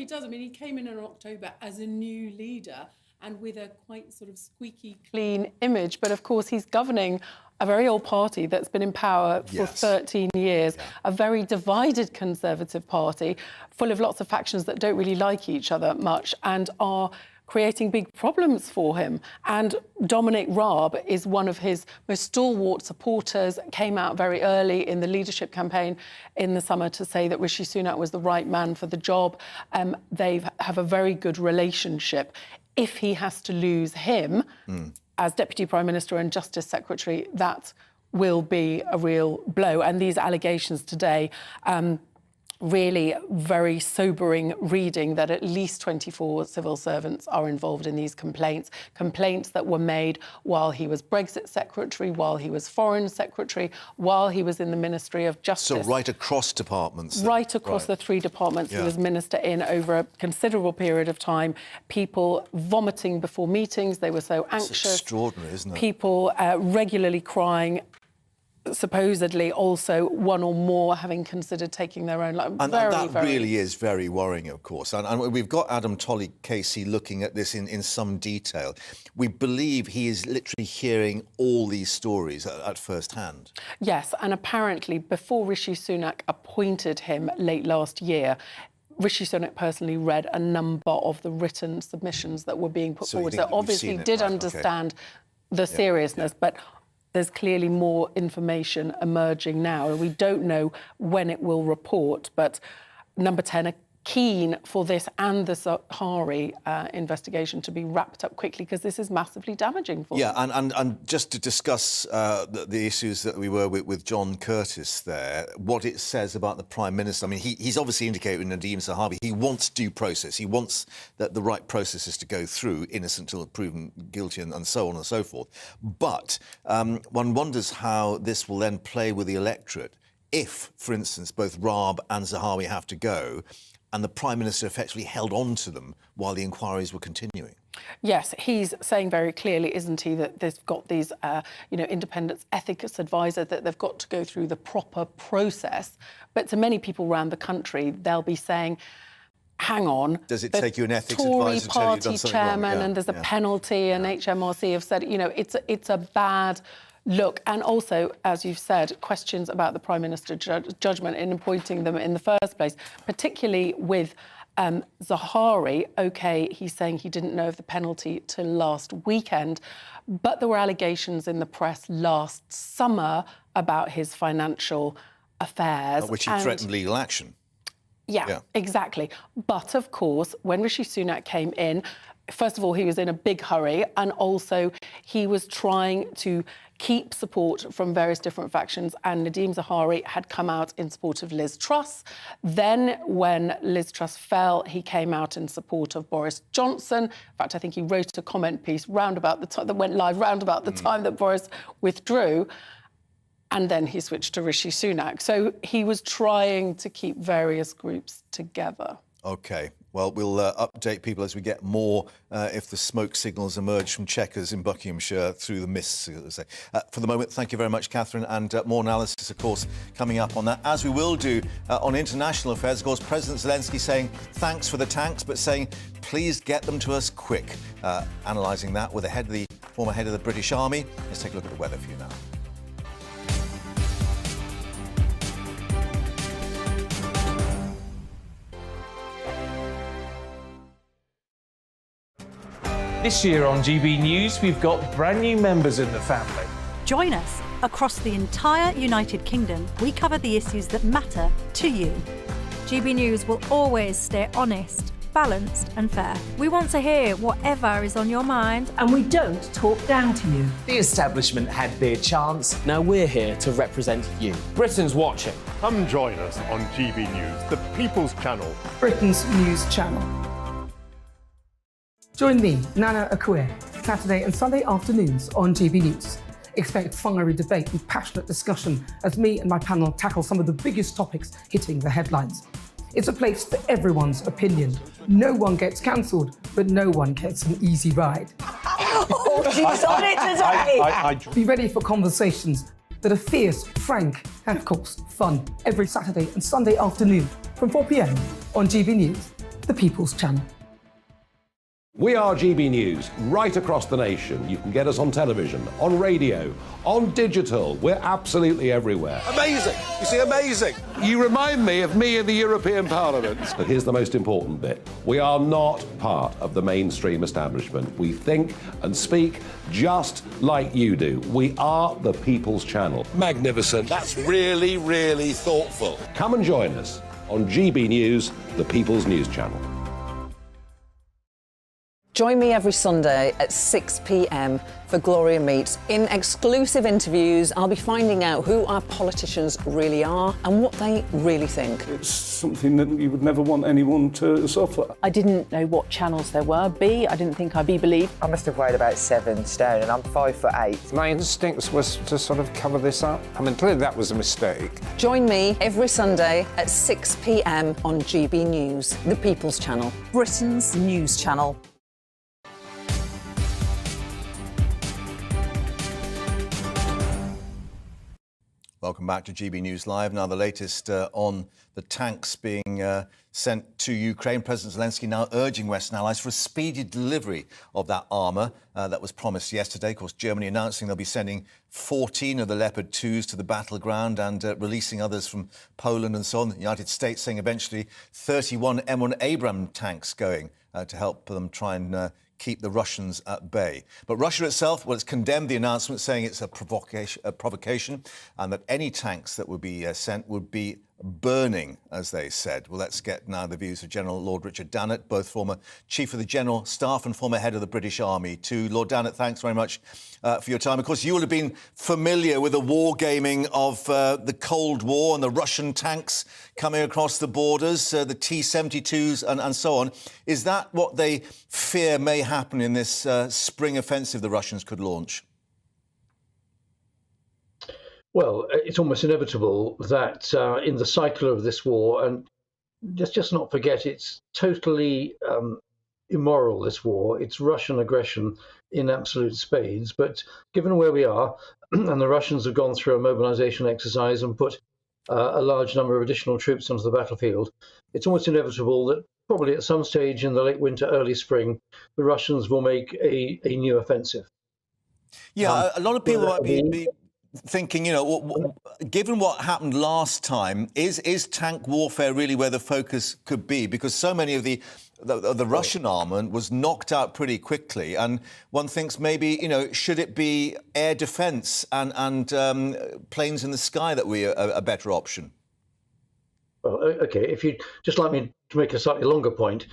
does. I mean, he came in October as a new leader and with a quite sort of squeaky clean image. But of course, he's governing a very old party that's been in power for 13 years, a very divided Conservative party, full of lots of factions that don't really like each other much and are creating big problems for him. And Dominic Robb is one of his most stalwart supporters, came out very early in the leadership campaign in the summer to say that Rishi Sunak was the right man for the job. They have a very good relationship. If he has to lose him as Deputy Prime Minister and Justice Secretary, that will be a real blow. And these allegations today, really very sobering reading that at least 24 civil servants are involved in these complaints that were made while he was Brexit Secretary, while he was Foreign Secretary, while he was in the Ministry of Justice. So right across departments? Right across the three departments he was Minister in over a considerable period of time. People vomiting before meetings, they were so anxious. It's extraordinary, isn't it? People regularly crying. Supposedly also one or more having considered taking their own life. And that really is very worrying, of course. And we've got Adam Tolley-Casey looking at this in some detail. We believe he is literally hearing all these stories at first hand. Yes, and apparently before Rishi Sunak appointed him late last year, Rishi Sunak personally read a number of the written submissions that were being put forward. So obviously did understand the seriousness, but there's clearly more information emerging now. We don't know when it will report, but Number 10 are keen for this and the Zahari investigation to be wrapped up quickly because this is massively damaging for them. And just to discuss the issues that we were with John Curtis there, what it says about the Prime Minister. I mean, he's obviously indicated with Nadeem Zahawi he wants due process. He wants that the right processes to go through, innocent till proven guilty and so on and so forth. But one wonders how this will then play with the electorate if, for instance, both Raab and Zahawi have to go and the Prime Minister effectively held on to them while the inquiries were continuing. Yes, he's saying very clearly, isn't he, that they've got these, independent ethics advisor, that they've got to go through the proper process. But to many people around the country, they'll be saying, hang on. Does it take you an ethics Tory advisor to tell you you've done party something wrong? chairman and there's a penalty, and HMRC have said, it's a bad look. And also, as you've said, questions about the Prime Minister's judgment in appointing them in the first place, particularly with Zahari. OK, he's saying he didn't know of the penalty till last weekend, but there were allegations in the press last summer about his financial affairs. Which he threatened legal action. Yeah, exactly. But, of course, when Rishi Sunak came in, first of all, he was in a big hurry, and also he was trying to keep support from various different factions, and Nadeem Zahawi had come out in support of Liz Truss. Then, when Liz Truss fell, he came out in support of Boris Johnson. In fact, I think he wrote a comment piece round about the time that went live round about the time that Boris withdrew. And then he switched to Rishi Sunak. So he was trying to keep various groups together. OK. Well, we'll update people as we get more if the smoke signals emerge from Chequers in Buckinghamshire through the mists. For the moment, thank you very much, Catherine, and more analysis, of course, coming up on that, as we will do on international affairs. Of course, President Zelensky saying thanks for the tanks, but saying please get them to us quick. Analysing that with the former head of the British Army. Let's take a look at the weather for you now. This year on GB News, we've got brand new members in the family. Join us. Across the entire United Kingdom, we cover the issues that matter to you. GB News will always stay honest, balanced and fair. We want to hear whatever is on your mind. And we don't talk down to you. The establishment had their chance. Now we're here to represent you. Britain's watching. Come join us on GB News, the People's Channel. Britain's news channel. Join me, Nana Akue, Saturday and Sunday afternoons on GB News. Expect fiery debate and passionate discussion as me and my panel tackle some of the biggest topics hitting the headlines. It's a place for everyone's opinion. No one gets cancelled, but no one gets an easy ride. Oh, she's on it today! Be ready for conversations that are fierce, frank, and of course, fun. Every Saturday and Sunday afternoon from 4 p.m. on GB News, the People's Channel. We are GB News, right across the nation. You can get us on television, on radio, on digital. We're absolutely everywhere. Amazing! You see, amazing! You remind me of me in the European Parliament. But here's the most important bit. We are not part of the mainstream establishment. We think and speak just like you do. We are the People's Channel. Magnificent. That's really, really thoughtful. Come and join us on GB News, the People's News Channel. Join me every Sunday at 6 p.m. for Gloria Meets. In exclusive interviews, I'll be finding out who our politicians really are and what they really think. It's something that you would never want anyone to suffer. I didn't know what channels there were. B, I didn't think I'd be believed. I must have weighed about 7 stone and I'm 5'8". My instincts was to sort of cover this up. I mean, clearly that was a mistake. Join me every Sunday at 6 p.m. on GB News, the People's Channel, Britain's news channel. Welcome back to GB News Live. Now, the latest on the tanks being sent to Ukraine. President Zelensky now urging Western allies for a speedy delivery of that armour that was promised yesterday. Of course, Germany announcing they'll be sending 14 of the Leopard 2s to the battleground and releasing others from Poland and so on. The United States saying eventually 31 M1 Abrams tanks going to help them try and keep the Russians at bay. But Russia itself, well, it's condemned the announcement, saying it's a provocation and that any tanks that would be sent would be burning, as they said. Well, let's get now the views of General Lord Richard Dannatt, both former Chief of the General Staff and former Head of the British Army too. Lord Dannatt, thanks very much for your time. Of course, you will have been familiar with the wargaming of the Cold War and the Russian tanks coming across the borders, the T-72s and so on. Is that what they fear may happen in this spring offensive the Russians could launch? Well, it's almost inevitable that in the cycle of this war, and let's just not forget, it's totally immoral, this war. It's Russian aggression in absolute spades. But given where we are, and the Russians have gone through a mobilization exercise and put a large number of additional troops onto the battlefield, it's almost inevitable that probably at some stage in the late winter, early spring, the Russians will make a new offensive. Yeah, a lot of people might be thinking, you know, given what happened last time, is tank warfare really where the focus could be? Because so many of the Russian armament was knocked out pretty quickly, and one thinks maybe, you know, should it be air defence and planes in the sky that were a better option? Well, OK, if you'd just like me to make a slightly longer point,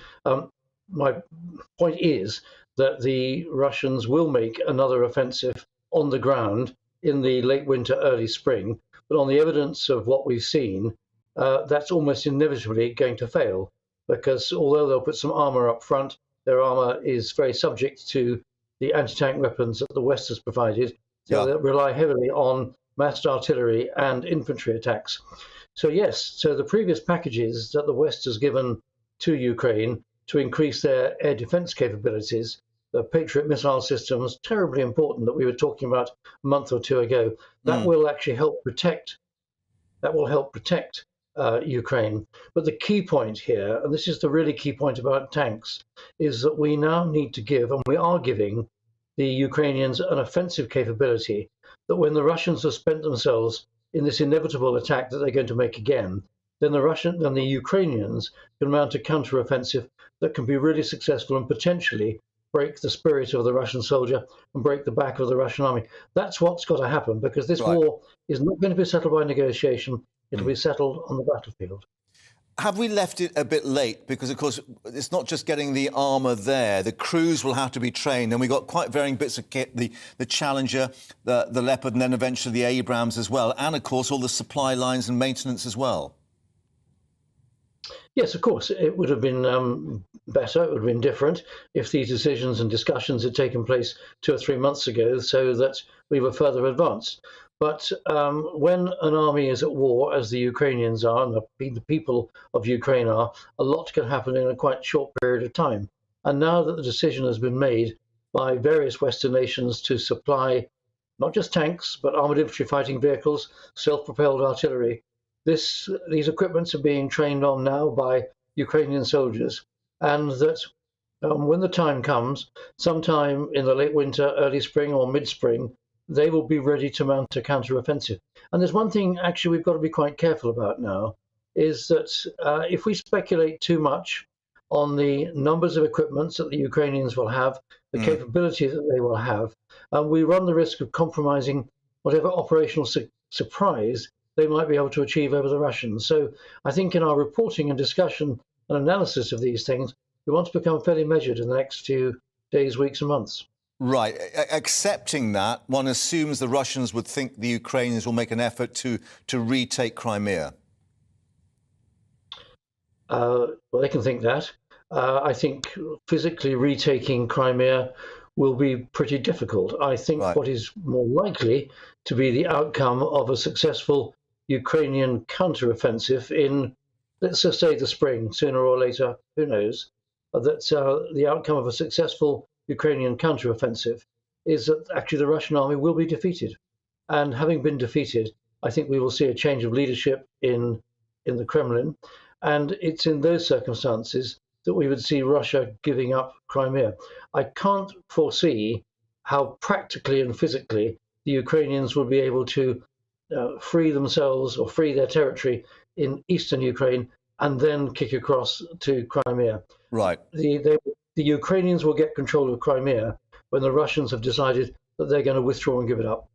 my point is that the Russians will make another offensive on the ground in the late winter, early spring. But on the evidence of what we've seen, that's almost inevitably going to fail, because although they'll put some armour up front, their armour is very subject to the anti-tank weapons that the West has provided. So they'll rely heavily on massed artillery and infantry attacks. So yes, so the previous packages that the West has given to Ukraine to increase their air defence capabilities, the Patriot missile systems, terribly important, that we were talking about a month or two ago, that will actually help protect. That will help protect Ukraine. But the key point here, and this is the really key point about tanks, is that we now need to give, and we are giving, the Ukrainians an offensive capability that when the Russians have spent themselves in this inevitable attack that they're going to make again, then the Ukrainians can mount a counter-offensive that can be really successful and potentially break the spirit of the Russian soldier and break the back of the Russian army. That's what's got to happen, because this war is not going to be settled by negotiation. It'll be settled on the battlefield. Have we left it a bit late? Because, of course, it's not just getting the armour there. The crews will have to be trained. And we've got quite varying bits of kit, the Challenger, the Leopard, and then eventually the Abrams as well. And, of course, all the supply lines and maintenance as well. Yes, of course, it would have been better, it would have been different if these decisions and discussions had taken place 2 or 3 months ago so that we were further advanced. But when an army is at war, as the Ukrainians are, and the people of Ukraine are, a lot can happen in a quite short period of time. And now that the decision has been made by various Western nations to supply not just tanks, but armoured infantry fighting vehicles, self-propelled artillery, these equipments are being trained on now by Ukrainian soldiers, and that when the time comes, sometime in the late winter, early spring or mid-spring, they will be ready to mount a counter-offensive. And there's one thing actually we've got to be quite careful about now, is that if we speculate too much on the numbers of equipments that the Ukrainians will have, the capability that they will have, we run the risk of compromising whatever operational surprise they might be able to achieve over the Russians. So I think in our reporting and discussion and analysis of these things, we want to become fairly measured in the next few days, weeks and months. Right. Accepting that, one assumes the Russians would think the Ukrainians will make an effort to retake Crimea. Well, they can think that. I think physically retaking Crimea will be pretty difficult. I think what is more likely to be the outcome of a successful Ukrainian counter-offensive in, let's just say, the spring, sooner or later, who knows, that the outcome of a successful Ukrainian counter-offensive is that actually the Russian army will be defeated. And having been defeated, I think we will see a change of leadership in the Kremlin. And it's in those circumstances that we would see Russia giving up Crimea. I can't foresee how practically and physically the Ukrainians will be able to free themselves or free their territory in eastern Ukraine and then kick across to Crimea. Right. The Ukrainians will get control of Crimea when the Russians have decided that they're going to withdraw and give it up.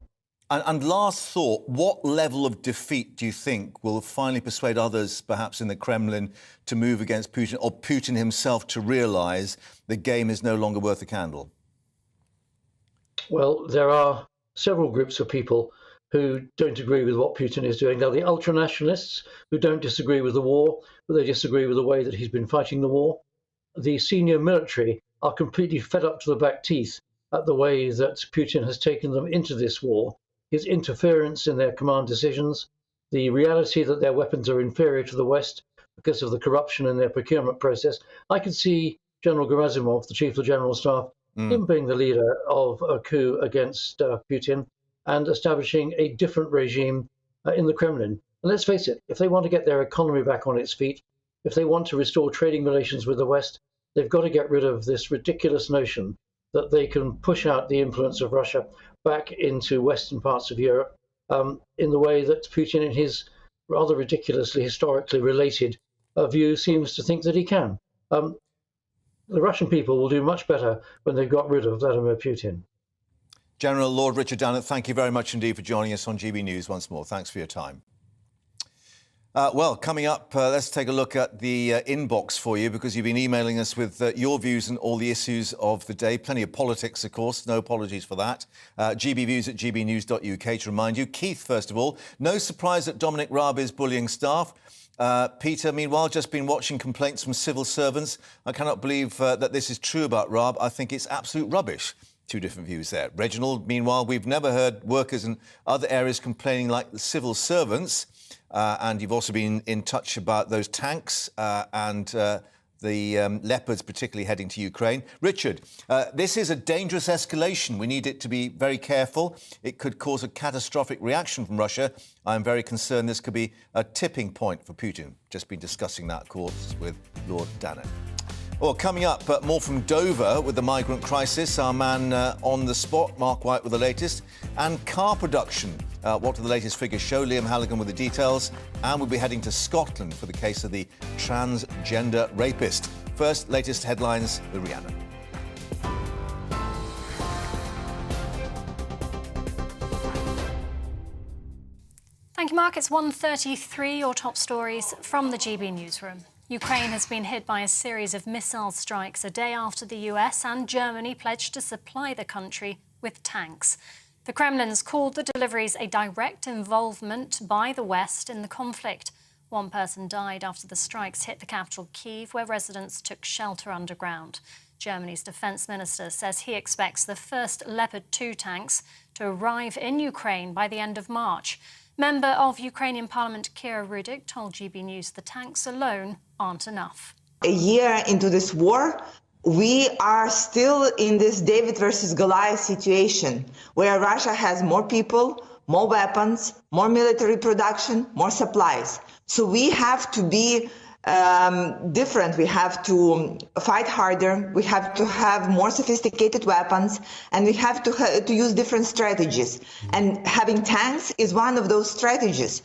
And last thought, what level of defeat do you think will finally persuade others, perhaps in the Kremlin, to move against Putin, or Putin himself to realise the game is no longer worth a candle? Well, there are several groups of people who don't agree with what Putin is doing. Now, the ultra-nationalists who don't disagree with the war, but they disagree with the way that he's been fighting the war. The senior military are completely fed up to the back teeth at the way that Putin has taken them into this war. His interference in their command decisions, the reality that their weapons are inferior to the West because of the corruption in their procurement process. I could see General Gerasimov, the Chief of the General Staff, him being the leader of a coup against Putin and establishing a different regime in the Kremlin. And let's face it, if they want to get their economy back on its feet, if they want to restore trading relations with the West, they've got to get rid of this ridiculous notion that they can push out the influence of Russia back into western parts of Europe in the way that Putin, in his rather ridiculously historically related view, seems to think that he can. The Russian people will do much better when they've got rid of Vladimir Putin. General Lord Richard Dannett, thank you very much indeed for joining us on GB News once more. Thanks for your time. Well, coming up, let's take a look at the inbox for you, because you've been emailing us with your views on all the issues of the day. Plenty of politics, of course. No apologies for that. gbviews@gbnews.uk to remind you. Keith, first of all, no surprise that Dominic Robb is bullying staff. Peter, meanwhile, just been watching complaints from civil servants. I cannot believe that this is true about Robb. I think it's absolute rubbish. Two different views there. Reginald, meanwhile, we've never heard workers in other areas complaining like the civil servants. And you've also been in touch about those tanks and the Leopards particularly heading to Ukraine. Richard, this is a dangerous escalation. We need it to be very careful. It could cause a catastrophic reaction from Russia. I'm very concerned this could be a tipping point for Putin. Just been discussing that, of course, with Lord Dannett. Well, coming up, more from Dover with the migrant crisis. Our man on the spot, Mark White, with the latest. And car production. What do the latest figures show? Liam Halligan with the details. And we'll be heading to Scotland for the case of the transgender rapist. First, latest headlines with Rihanna. Thank you, Mark. It's 1:33. Your top stories from the GB newsroom. Ukraine has been hit by a series of missile strikes a day after the US and Germany pledged to supply the country with tanks. The Kremlin's called the deliveries a direct involvement by the West in the conflict. One person died after the strikes hit the capital, Kyiv, where residents took shelter underground. Germany's defence minister says he expects the first Leopard 2 tanks to arrive in Ukraine by the end of March. Member of Ukrainian Parliament Kira Rudik told GB News the tanks alone aren't enough. A year into this war, we are still in this David versus Goliath situation where Russia has more people, more weapons, more military production, more supplies. So we have to be different. We have to fight harder. We have to have more sophisticated weapons, and we have to use different strategies. And having tanks is one of those strategies.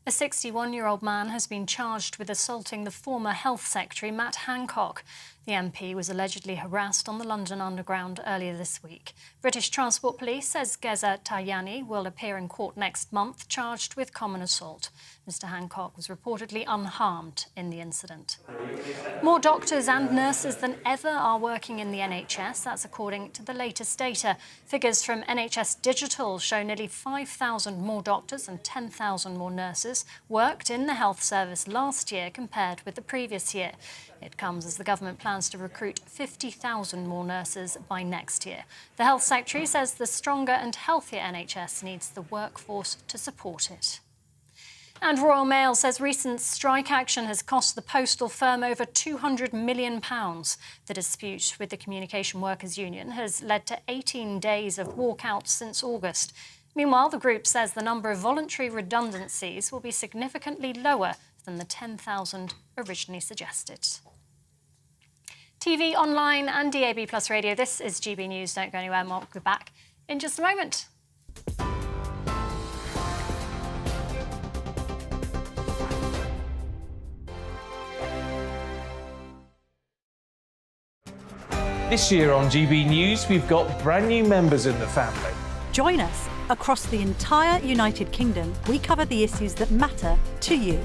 A 61-year-old man has been charged with assaulting the former Health Secretary, Matt Hancock. The MP was allegedly harassed on the London Underground earlier this week. British Transport Police says Geza Tajani will appear in court next month, charged with common assault. Mr Hancock was reportedly unharmed in the incident. More doctors and nurses than ever are working in the NHS. That's according to the latest data. Figures from NHS Digital show nearly 5,000 more doctors and 10,000 more nurses worked in the health service last year compared with the previous year. It comes as the government plans to recruit 50,000 more nurses by next year. The Health Secretary says the stronger and healthier NHS needs the workforce to support it. And Royal Mail says recent strike action has cost the postal firm over £200 million. The dispute with the Communication Workers Union has led to 18 days of walkouts since August. Meanwhile, the group says the number of voluntary redundancies will be significantly lower than the 10,000 originally suggested. TV, online and DAB+ radio, this is GB News. Don't go anywhere, Mark. We'll be back in just a moment. This year on GB News, we've got brand new members in the family. Join us. Across the entire United Kingdom, we cover the issues that matter to you.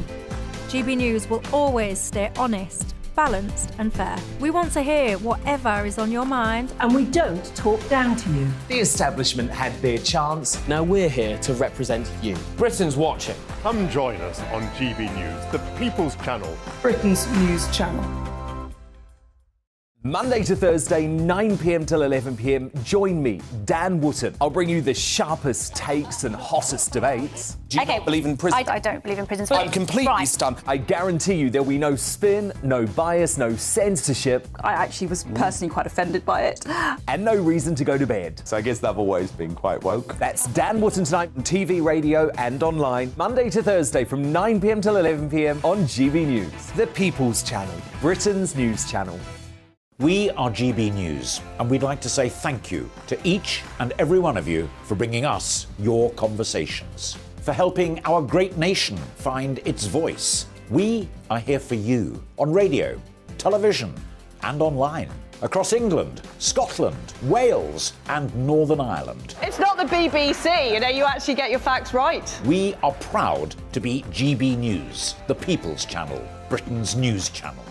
GB News will always stay honest, balanced and fair. We want to hear whatever is on your mind. And we don't talk down to you. The establishment had their chance. Now we're here to represent you. Britain's watching. Come join us on GB News, the People's Channel. Britain's news channel. Monday to Thursday, 9 p.m. till 11 p.m. Join me, Dan Wootton. I'll bring you the sharpest takes and hottest debates. Do you not believe in prison? I don't believe in prisons. I'm completely stunned. I guarantee you there'll be no spin, no bias, no censorship. I actually was personally quite offended by it. And no reason to go to bed. So I guess they've always been quite woke. That's Dan Wootton tonight on TV, radio and online. Monday to Thursday from 9 p.m. till 11 p.m. on GB News. The People's Channel, Britain's news channel. We are GB News, and we'd like to say thank you to each and every one of you for bringing us your conversations, for helping our great nation find its voice. We are here for you on radio, television, and online, across England, Scotland, Wales, and Northern Ireland. It's not the BBC, you actually get your facts right. We are proud to be GB News, the People's Channel, Britain's news channel.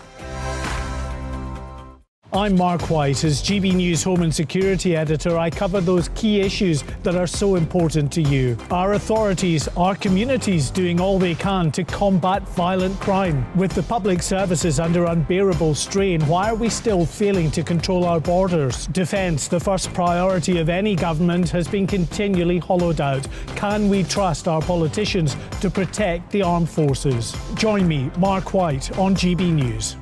I'm Mark White. As GB News Home and Security Editor, I cover those key issues that are so important to you. Our authorities, our communities doing all they can to combat violent crime. With the public services under unbearable strain, why are we still failing to control our borders? Defence, the first priority of any government, has been continually hollowed out. Can we trust our politicians to protect the armed forces? Join me, Mark White, on GB News.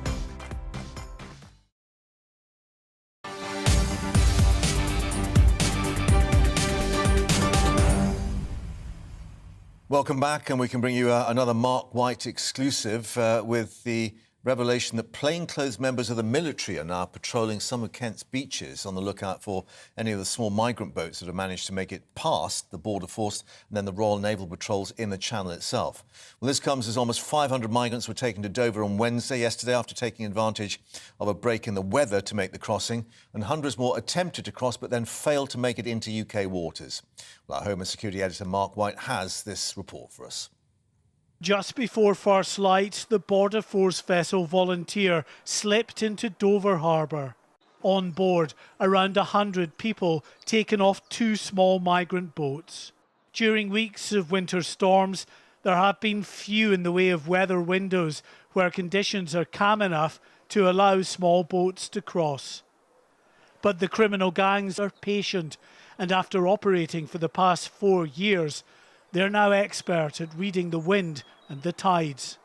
Welcome back, and we can bring you another Mark White exclusive with the revelation that plainclothes members of the military are now patrolling some of Kent's beaches on the lookout for any of the small migrant boats that have managed to make it past the border force and then the Royal Naval patrols in the Channel itself. Well, this comes as almost 500 migrants were taken to Dover on Wednesday, yesterday, after taking advantage of a break in the weather to make the crossing, and hundreds more attempted to cross but then failed to make it into UK waters. Well, our Home and Security Editor Mark White has this report for us. Just before first light, the Border Force vessel Volunteer slipped into Dover Harbour. On board, around 100 people taken off two small migrant boats. During weeks of winter storms, There have been few in the way of weather windows where conditions are calm enough to allow small boats to cross. But the criminal gangs are patient, and after operating for the past 4 years, they're now expert at reading the wind and the tides.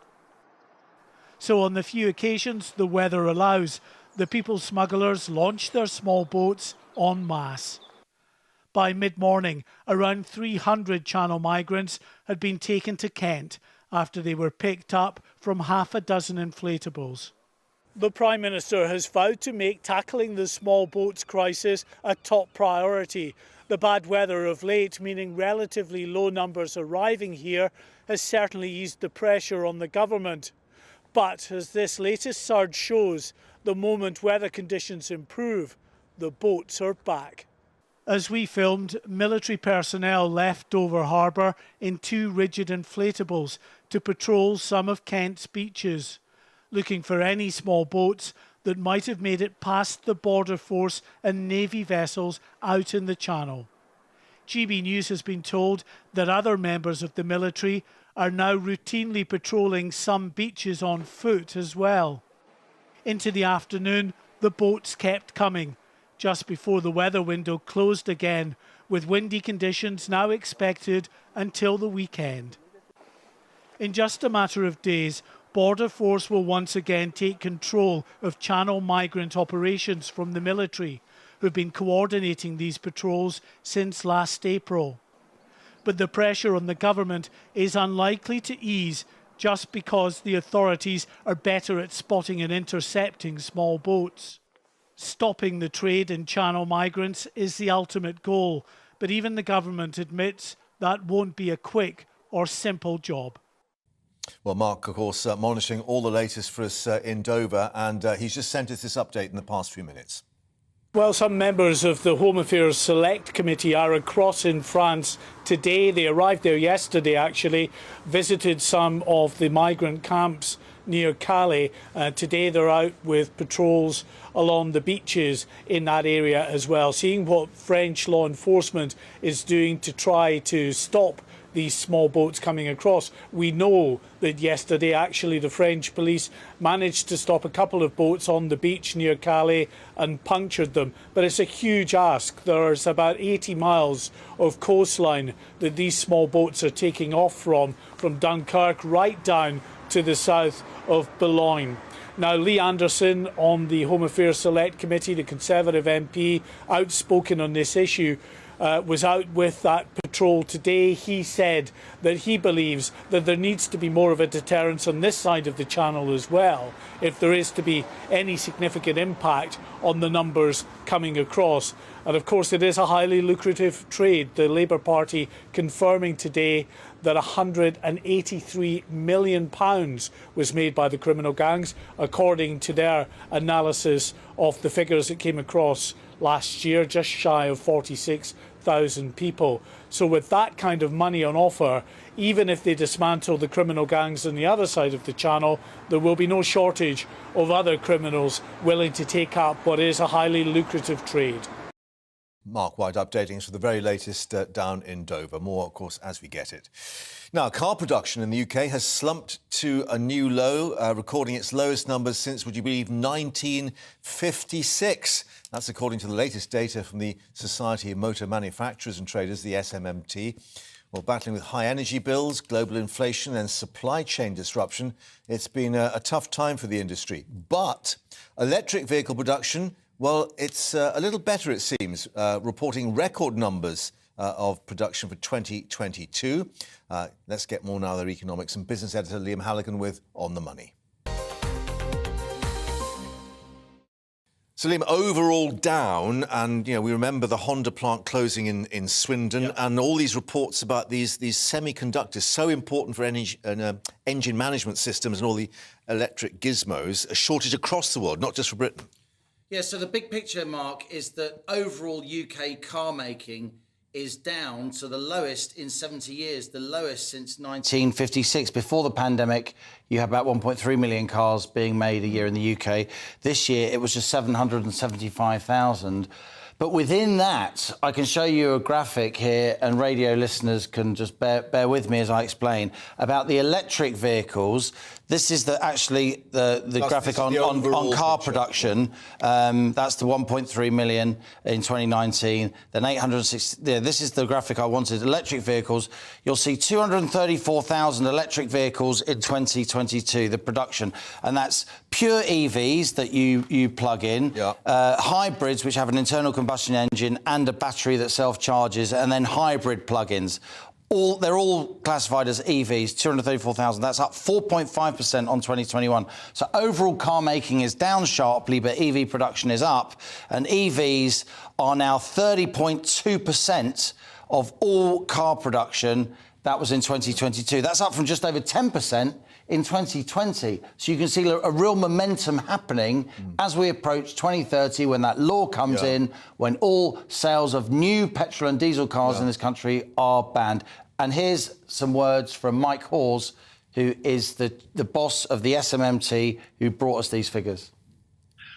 So on the few occasions the weather allows, the people smugglers launch their small boats en masse. By mid-morning, around 300 Channel migrants had been taken to Kent after they were picked up from half a dozen inflatables. The Prime Minister has vowed to make tackling the small boats crisis a top priority. The bad weather of late, meaning relatively low numbers arriving here, has certainly eased the pressure on the government. But as this latest surge shows, the moment weather conditions improve, the boats are back. As we filmed, military personnel left Dover Harbour in 2 rigid inflatables to patrol some of Kent's beaches, looking for any small boats that might have made it past the Border Force and Navy vessels out in the Channel. GB News has been told that other members of the military are now routinely patrolling some beaches on foot as well. Into the afternoon, the boats kept coming, just before the weather window closed again, with windy conditions now expected until the weekend. In just a matter of days, Border Force will once again take control of Channel migrant operations from the military, who've been coordinating these patrols since last April. But the pressure on the government is unlikely to ease just because the authorities are better at spotting and intercepting small boats. Stopping the trade in Channel migrants is the ultimate goal, but even the government admits that won't be a quick or simple job. Well, Mark, of course, monitoring all the latest for us in Dover, and he's just sent us this update in the past few minutes. Well, some members of the Home Affairs Select Committee are across in France today. They arrived there yesterday, actually, visited some of the migrant camps near Calais. Today they're out with patrols along the beaches in that area as well, seeing what French law enforcement is doing to try to stop these small boats coming across. We know that yesterday, actually, the French police managed to stop a couple of boats on the beach near Calais and punctured them. But it's a huge ask. There's about 80 miles of coastline that these small boats are taking off from Dunkirk right down to the south of Boulogne. Now, Lee Anderson on the Home Affairs Select Committee, the Conservative MP, outspoken on this issue, was out with that patrol today. He said that he believes that there needs to be more of a deterrence on this side of the Channel as well, if there is to be any significant impact on the numbers coming across. And of course, it is a highly lucrative trade. The Labour Party confirming today that £183 million was made by the criminal gangs, according to their analysis of the figures that came across last year, just shy of 46,000 people. So with that kind of money on offer, even if they dismantle the criminal gangs on the other side of the Channel, there will be no shortage of other criminals willing to take up what is a highly lucrative trade. Mark White updating us with the very latest down in Dover. More, of course, as we get it. Now, car production in the UK has slumped to a new low, recording its lowest numbers since, would you believe, 1956. That's according to the latest data from the Society of Motor Manufacturers and Traders, the SMMT. Well, battling with high energy bills, global inflation and supply chain disruption, it's been a tough time for the industry. But electric vehicle production, well, it's a little better, it seems, reporting record numbers of production for 2022. Let's get more now, their economics and business editor Liam Halligan with On the Money. So, Liam, overall down, and, we remember the Honda plant closing in Swindon, and all these reports about these semiconductors, so important for engine management systems and all the electric gizmos, a shortage across the world, not just for Britain. Yeah, so the big picture, Mark, is that overall UK car making is down to the lowest in 70 years, the lowest since 1956. Before the pandemic, you had about 1.3 million cars being made a year in the UK. This year, it was just 775,000. But within that, I can show you a graphic here, and radio listeners can just bear with me as I explain, about the electric vehicles. This is the graphic on car production. That's the 1.3 million in 2019, then 860. Yeah, this is the graphic I wanted. Electric vehicles. You'll see 234,000 electric vehicles in 2022, the production. And that's pure EVs that you plug in, hybrids, which have an internal combustion engine and a battery that self-charges, and then hybrid plug-ins. They're all classified as EVs, 234,000. That's up 4.5% on 2021. So overall car making is down sharply, but EV production is up. And EVs are now 30.2% of all car production. That was in 2022. That's up from just over 10% in 2020. So you can see a real momentum happening as we approach 2030, when that law comes in, when all sales of new petrol and diesel cars in this country are banned. And here's some words from Mike Hawes, who is the boss of the SMMT, who brought us these figures.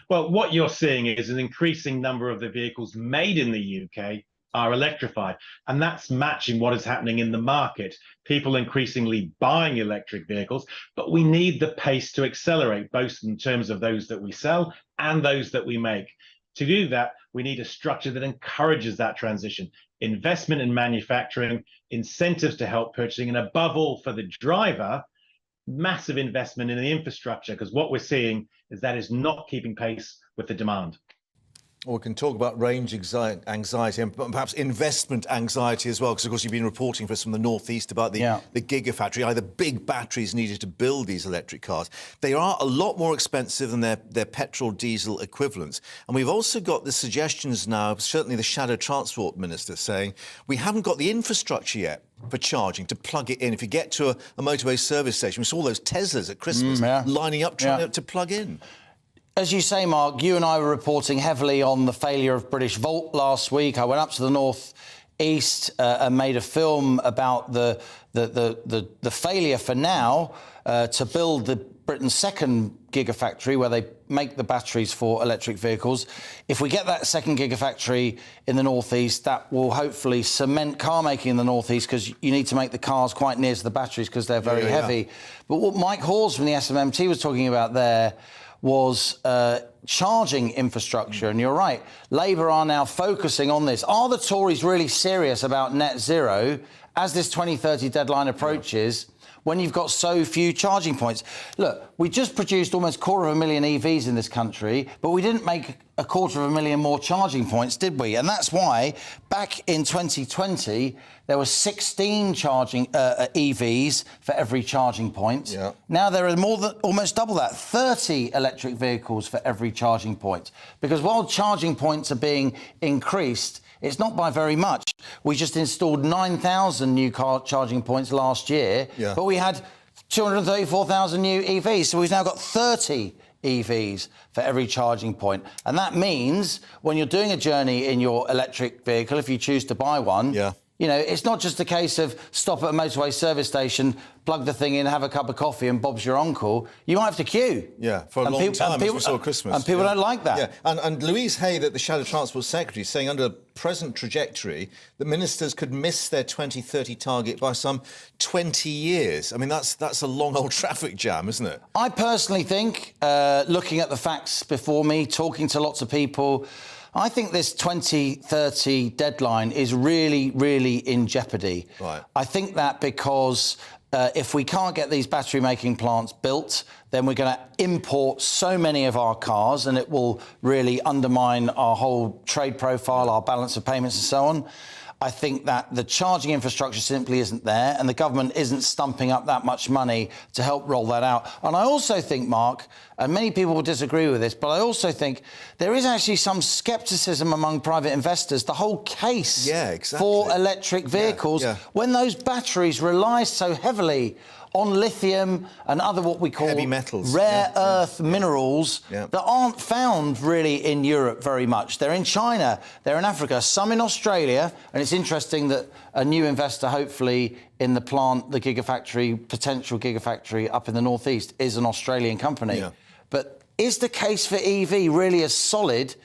Well, what you're seeing is an increasing number of the vehicles made in the UK are electrified, and that's matching what is happening in the market. People increasingly buying electric vehicles, but we need the pace to accelerate, both in terms of those that we sell and those that we make. To do that, we need a structure that encourages that transition. Investment in manufacturing, incentives to help purchasing, and above all for the driver, massive investment in the infrastructure, because what we're seeing is that is not keeping pace with the demand. Or we can talk about range anxiety and perhaps investment anxiety as well, because, of course, you've been reporting for us from the northeast about the gigafactory, either big batteries needed to build these electric cars. They are a lot more expensive than their petrol diesel equivalents. And we've also got the suggestions now, certainly the Shadow Transport Minister, saying we haven't got the infrastructure yet for charging, to plug it in. If you get to a motorway service station, we saw those Teslas at Christmas lining up trying to plug in. As you say, Mark, you and I were reporting heavily on the failure of British Volt last week. I went up to the north east and made a film about the failure for now to build Britain's second gigafactory, where they make the batteries for electric vehicles. If we get that second gigafactory in the northeast, that will hopefully cement car making in the northeast, because you need to make the cars quite near to the batteries because they're very heavy. But what Mike Hawes from the SMMT was talking about there was charging infrastructure. And you're right, Labour are now focusing on this. Are the Tories really serious about net zero as this 2030 deadline approaches, when you've got so few charging points? Look, we just produced almost 250,000 EVs in this country, but we didn't make 250,000 more charging points, did we? And that's why back in 2020, there were 16 charging EVs for every charging point. Now there are almost double that, 30 electric vehicles for every charging point. Because while charging points are being increased, it's not by very much. We just installed 9,000 new car charging points last year, but we had 234,000 new EVs. So we've now got 30 EVs for every charging point. And that means when you're doing a journey in your electric vehicle, if you choose to buy one, you know, it's not just a case of stop at a motorway service station, plug the thing in, have a cup of coffee and Bob's your uncle. You might have to queue. For a long time, as we saw at Christmas. And people don't like that. And Louise Hay, the Shadow Transport Secretary, is saying under the present trajectory that ministers could miss their 2030 target by some 20 years. I mean, that's a long old traffic jam, isn't it? I personally think, looking at the facts before me, talking to lots of people, I think this 2030 deadline is really, really in jeopardy. I think that because if we can't get these battery-making plants built, then we're going to import so many of our cars, and it will really undermine our whole trade profile, our balance of payments and so on. I think that the charging infrastructure simply isn't there, and the government isn't stumping up that much money to help roll that out. And I also think, Mark, and many people will disagree with this, but I also think there is actually some scepticism among private investors, the whole case for electric vehicles, when those batteries rely so heavily on lithium and other what we call heavy metals, rare earth minerals that aren't found really in Europe very much. They're in China, they're in Africa, some in Australia, and it's interesting that a new investor, hopefully, in the plant, the gigafactory, potential gigafactory up in the northeast, is an Australian company. But is the case for EV really as solid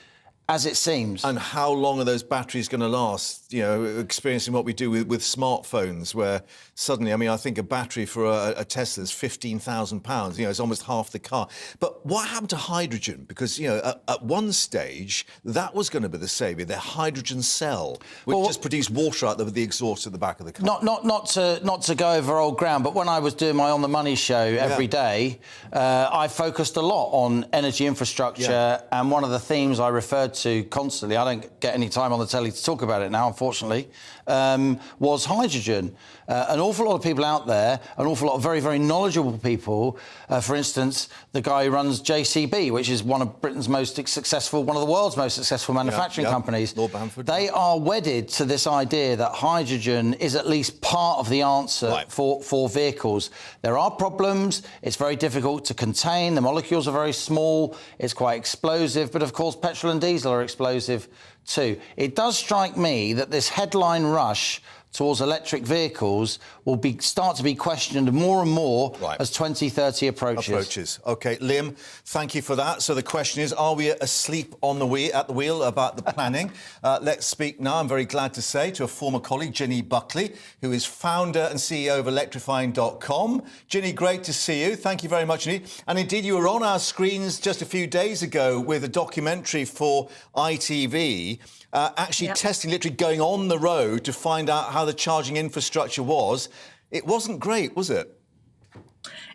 as it seems. And how long are those batteries going to last? You know, experiencing what we do with smartphones, where suddenly, I mean, I think a battery for a Tesla is £15,000. You know, it's almost half the car. But what happened to hydrogen? Because, you know, at one stage, that was going to be the saviour, the hydrogen cell, which just produced water out of the exhaust at the back of the car. Not to go over old ground, but when I was doing my On the Money show every day, I focused a lot on energy infrastructure, and one of the themes I referred to constantly, I don't get any time on the telly to talk about it now, unfortunately, was hydrogen. An awful lot of people out there, an awful lot of very, very knowledgeable people, for instance, the guy who runs JCB, which is one of the world's most successful manufacturing companies, Lord Bamford. They are wedded to this idea that hydrogen is at least part of the answer for vehicles. There are problems, it's very difficult to contain, the molecules are very small, it's quite explosive, but of course petrol and diesel are explosive too. It does strike me that this headline rush towards electric vehicles will start to be questioned more and more as 2030 approaches. OK, Liam, thank you for that. So the question is, are we asleep at the wheel about the planning? Let's speak now, I'm very glad to say, to a former colleague, Ginny Buckley, who is founder and CEO of electrifying.com. Ginny, great to see you. Thank you very much indeed. And indeed, you were on our screens just a few days ago with a documentary for ITV, actually testing, literally going on the road to find out how the charging infrastructure was. It wasn't great, was it?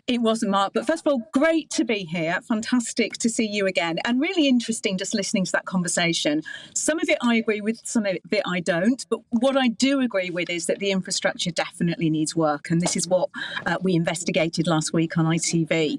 It wasn't, Mark. But first of all, great to be here. Fantastic to see you again. And really interesting just listening to that conversation. Some of it I agree with, some of it I don't. But what I do agree with is that the infrastructure definitely needs work. And this is what we investigated last week on ITV.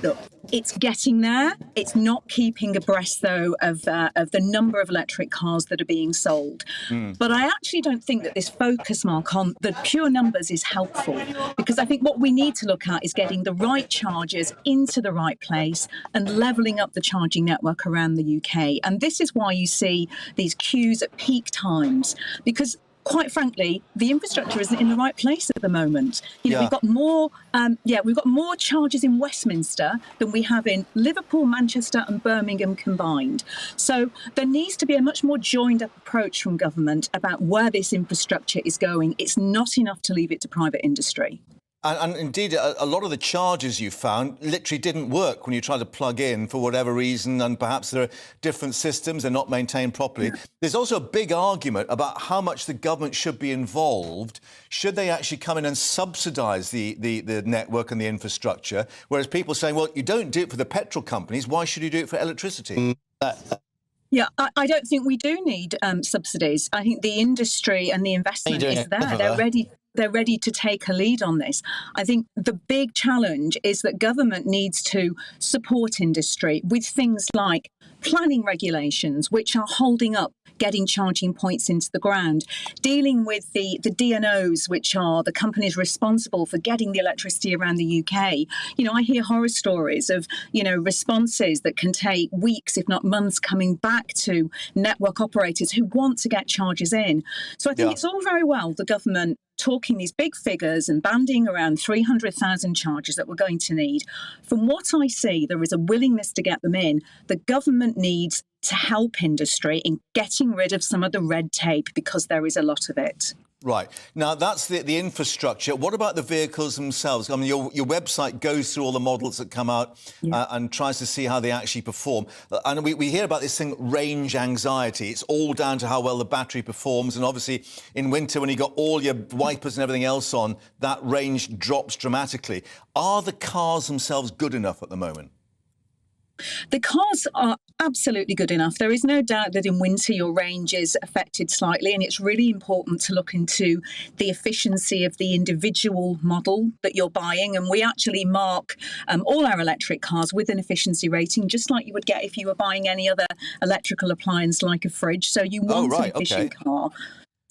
Look, it's getting there. It's not keeping abreast, though, of the number of electric cars that are being sold. But I actually don't think that this focus, Mark, on the pure numbers is helpful, because I think what we need to look at is getting the right chargers into the right place and levelling up the charging network around the UK. And this is why you see these queues at peak times, because quite frankly, the infrastructure isn't in the right place at the moment. You know, we've got more charges in Westminster than we have in Liverpool, Manchester and Birmingham combined. So there needs to be a much more joined up approach from government about where this infrastructure is going. It's not enough to leave it to private industry. And indeed, a lot of the charges you found literally didn't work when you tried to plug in for whatever reason, and perhaps there are different systems, they're not maintained properly. There's also a big argument about how much the government should be involved. Should they actually come in and subsidise the network and the infrastructure? Whereas people saying, well, you don't do it for the petrol companies, why should you do it for electricity? Yeah, I don't think we do need subsidies. I think the industry and the investment is there. They're ready to take a lead on this. I think the big challenge is that government needs to support industry with things like planning regulations, which are holding up getting charging points into the ground, dealing with the DNOs, which are the companies responsible for getting the electricity around the UK. You know, I hear horror stories of, you know, responses that can take weeks, if not months, coming back to network operators who want to get charges in. So I think it's all very well, the government talking these big figures and banding around 300,000 charges that we're going to need. From what I see, there is a willingness to get them in. The government needs to help industry in getting rid of some of the red tape, because there is a lot of it. Right. Now, that's the infrastructure. What about the vehicles themselves? I mean, your website goes through all the models that come out and tries to see how they actually perform. And we hear about this thing, range anxiety. It's all down to how well the battery performs. And obviously, in winter, when you've got all your wipers and everything else on, that range drops dramatically. Are the cars themselves good enough at the moment? The cars are absolutely good enough. There is no doubt that in winter your range is affected slightly, and it's really important to look into the efficiency of the individual model that you're buying. And we actually mark all our electric cars with an efficiency rating, just like you would get if you were buying any other electrical appliance like a fridge. So you want an efficient car.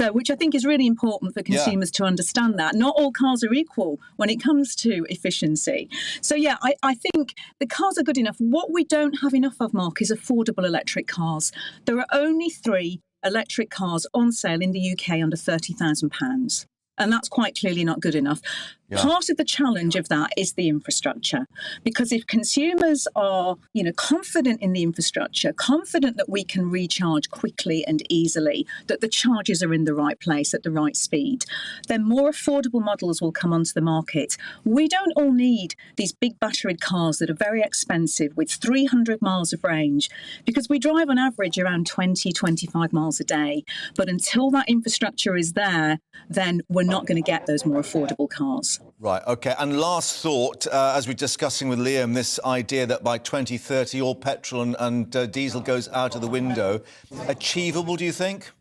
So, which I think is really important for consumers to understand that. Not all cars are equal when it comes to efficiency. So, yeah, I think the cars are good enough. What we don't have enough of, Mark, is affordable electric cars. There are only 3 electric cars on sale in the UK under £30,000. And that's quite clearly not good enough. Yeah. Part of the challenge of that is the infrastructure, because if consumers are, confident in the infrastructure, confident that we can recharge quickly and easily, that the charges are in the right place at the right speed, then more affordable models will come onto the market. We don't all need these big batteried cars that are very expensive with 300 miles of range, because we drive on average around 20, 25 miles a day. But until that infrastructure is there, then we're not going to get those more affordable cars. Right, OK. And last thought, as we're discussing with Liam, this idea that by 2030 all petrol and diesel goes out of the window. Achievable, do you think?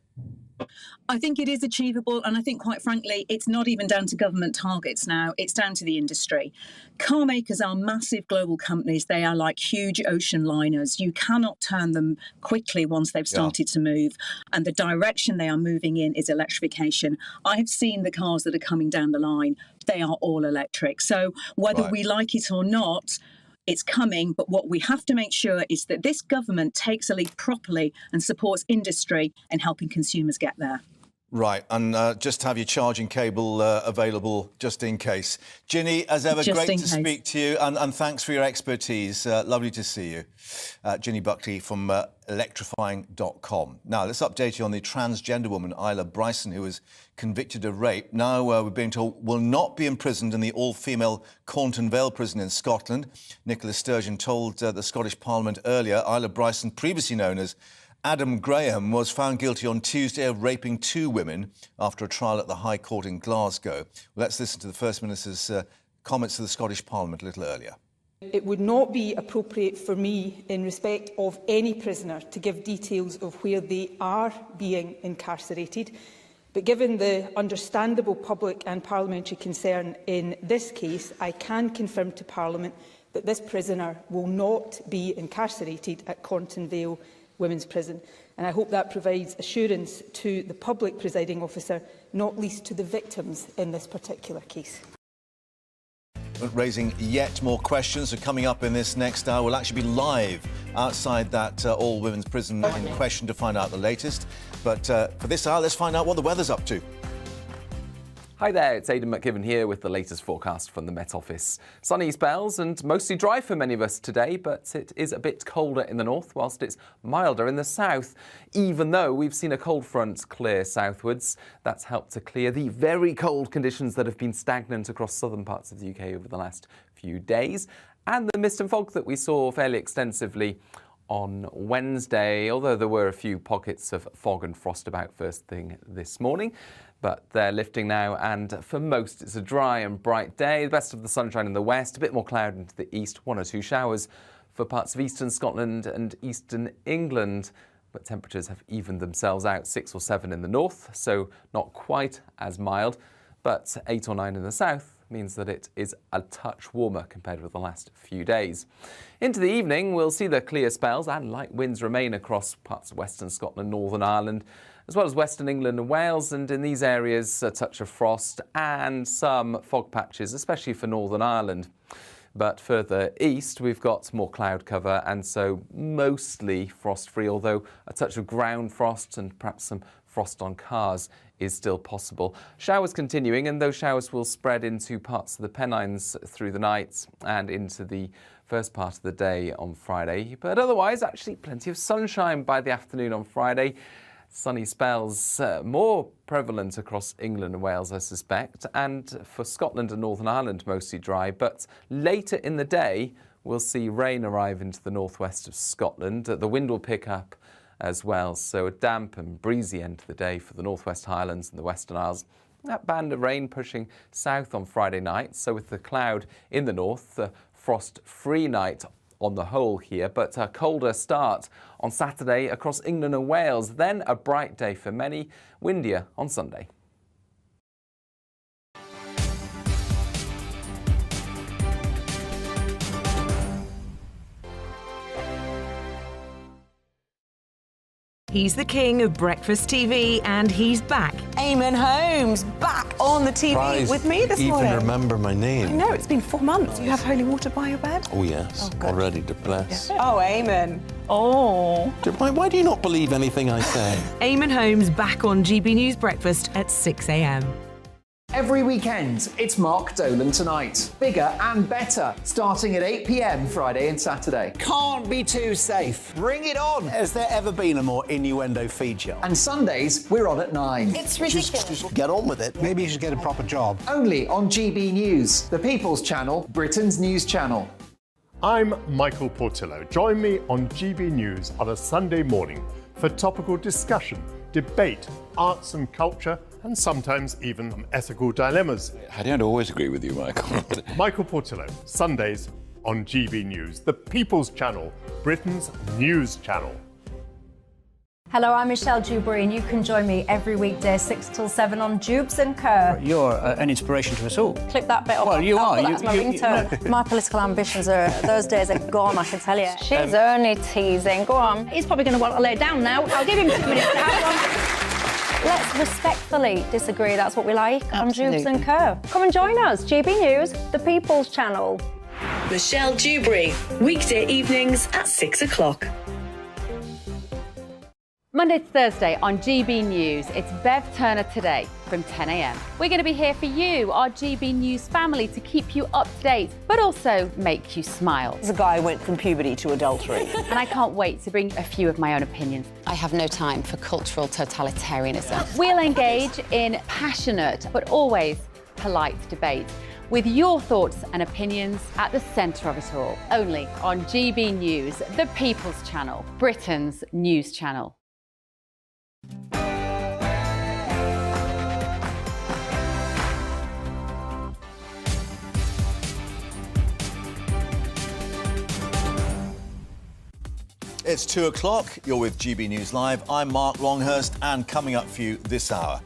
I think it is achievable, and I think, quite frankly, it's not even down to government targets now. It's down to the industry. Car makers are massive global companies. They are like huge ocean liners. You cannot turn them quickly once they've started to move, and the direction they are moving in is electrification. I have seen the cars that are coming down the line. They are all electric. So whether we like it or not, it's coming, but what we have to make sure is that this government takes a lead properly and supports industry in helping consumers get there. Right, and just have your charging cable available just in case. Ginny, as ever, Just great in to case. speak to you, and thanks for your expertise. Lovely to see you. Ginny Buckley from electrifying.com. Now, let's update you on the transgender woman, Isla Bryson, who was convicted of rape. Now, we're being told will not be imprisoned in the all-female Cornton Vale prison in Scotland. Nicola Sturgeon told the Scottish Parliament earlier Isla Bryson, previously known as Adam Graham, was found guilty on Tuesday of raping 2 women after a trial at the High Court in Glasgow. Well, let's listen to the First Minister's comments to the Scottish Parliament a little earlier. It would not be appropriate for me, in respect of any prisoner, to give details of where they are being incarcerated. But given the understandable public and parliamentary concern in this case, I can confirm to Parliament that this prisoner will not be incarcerated at Cornton Vale Women's Prison, and I hope that provides assurance to the public presiding officer, not least to the victims in this particular case. Raising yet more questions are coming up in this next hour. We'll actually be live outside that all-women's prison in question to find out the latest. But for this hour, let's find out what the weather's up to. Hi there, it's Aidan McKibben here with the latest forecast from the Met Office. Sunny spells and mostly dry for many of us today, but it is a bit colder in the north, whilst it's milder in the south. Even though we've seen a cold front clear southwards, that's helped to clear the very cold conditions that have been stagnant across southern parts of the UK over the last few days. And the mist and fog that we saw fairly extensively on Wednesday, although there were a few pockets of fog and frost about first thing this morning. But they're lifting now, and for most it's a dry and bright day. The best of the sunshine in the west, a bit more cloud into the east, 1 or 2 showers for parts of eastern Scotland and eastern England. But temperatures have evened themselves out, 6 or 7 in the north, so not quite as mild. But 8 or 9 in the south means that it is a touch warmer compared with the last few days. Into the evening, we'll see the clear spells and light winds remain across parts of western Scotland, Northern Ireland, as well as western England and Wales, and in these areas a touch of frost and some fog patches, especially for Northern Ireland. But further east we've got more cloud cover, and so mostly frost-free, although a touch of ground frost and perhaps some frost on cars is still possible. Showers continuing, and those showers will spread into parts of the Pennines through the night and into the first part of the day on Friday. But otherwise, actually plenty of sunshine by the afternoon on Friday. Sunny spells more prevalent across England and Wales, I suspect, and for Scotland and Northern Ireland mostly dry, but later in the day we'll see rain arrive into the northwest of Scotland. The wind will pick up as well, so a damp and breezy end to the day for the Northwest Highlands and the Western Isles. That band of rain pushing south on Friday night, so with the cloud in the north, the frost-free night on the whole here, but a colder start on Saturday across England and Wales, then a bright day for many, windier on Sunday. He's the king of breakfast TV, and he's back. Eamon Holmes, back on the TV Surprised with me this morning. Even remember my name. I know, it's been 4 months. You have holy water by your bed? Oh, yes. Oh, good. Already to bless. Oh, Eamon. Oh. Why do you not believe anything I say? Eamon Holmes back on GB News Breakfast at 6 a.m. Every weekend, it's Mark Dolan Tonight. Bigger and better, starting at 8 p.m. Friday and Saturday. Can't be too safe. Bring it on. Has there ever been a more innuendo feature? And Sundays, we're on at 9. It's ridiculous. Just get on with it. Maybe you should get a proper job. Only on GB News, the People's Channel, Britain's news channel. I'm Michael Portillo. Join me on GB News on a Sunday morning for topical discussion, debate, arts and culture, and sometimes even ethical dilemmas. I don't always agree with you, Michael. Michael Portillo, Sundays on GB News, the People's Channel, Britain's news channel. Hello, I'm Michelle Dewberry, and you can join me every weekday 6 till 7 on Jubes and Kerr. You're an inspiration to us all. Clip that bit up. Well, you are. That's my ringtone. My political ambitions those days are gone, I can tell you. She's only teasing. Go on. He's probably going to want to lay down now. I'll give him 2 minutes to have one. Let's respectfully disagree. That's what we like on Jubes and Kerr. Come and join us. GB News, the People's Channel. Michelle Dewberry, weekday evenings at 6 o'clock. Monday to Thursday on GB News, it's Bev Turner Today from 10 a.m. We're going to be here for you, our GB News family, to keep you up to date, but also make you smile. The guy went from puberty to adultery. And I can't wait to bring a few of my own opinions. I have no time for cultural totalitarianism. We'll engage in passionate, but always polite debate, with your thoughts and opinions at the centre of it all. Only on GB News, the People's Channel, Britain's news channel. It's 2 o'clock. You're with GB News Live. I'm Mark Longhurst, and coming up for you this hour.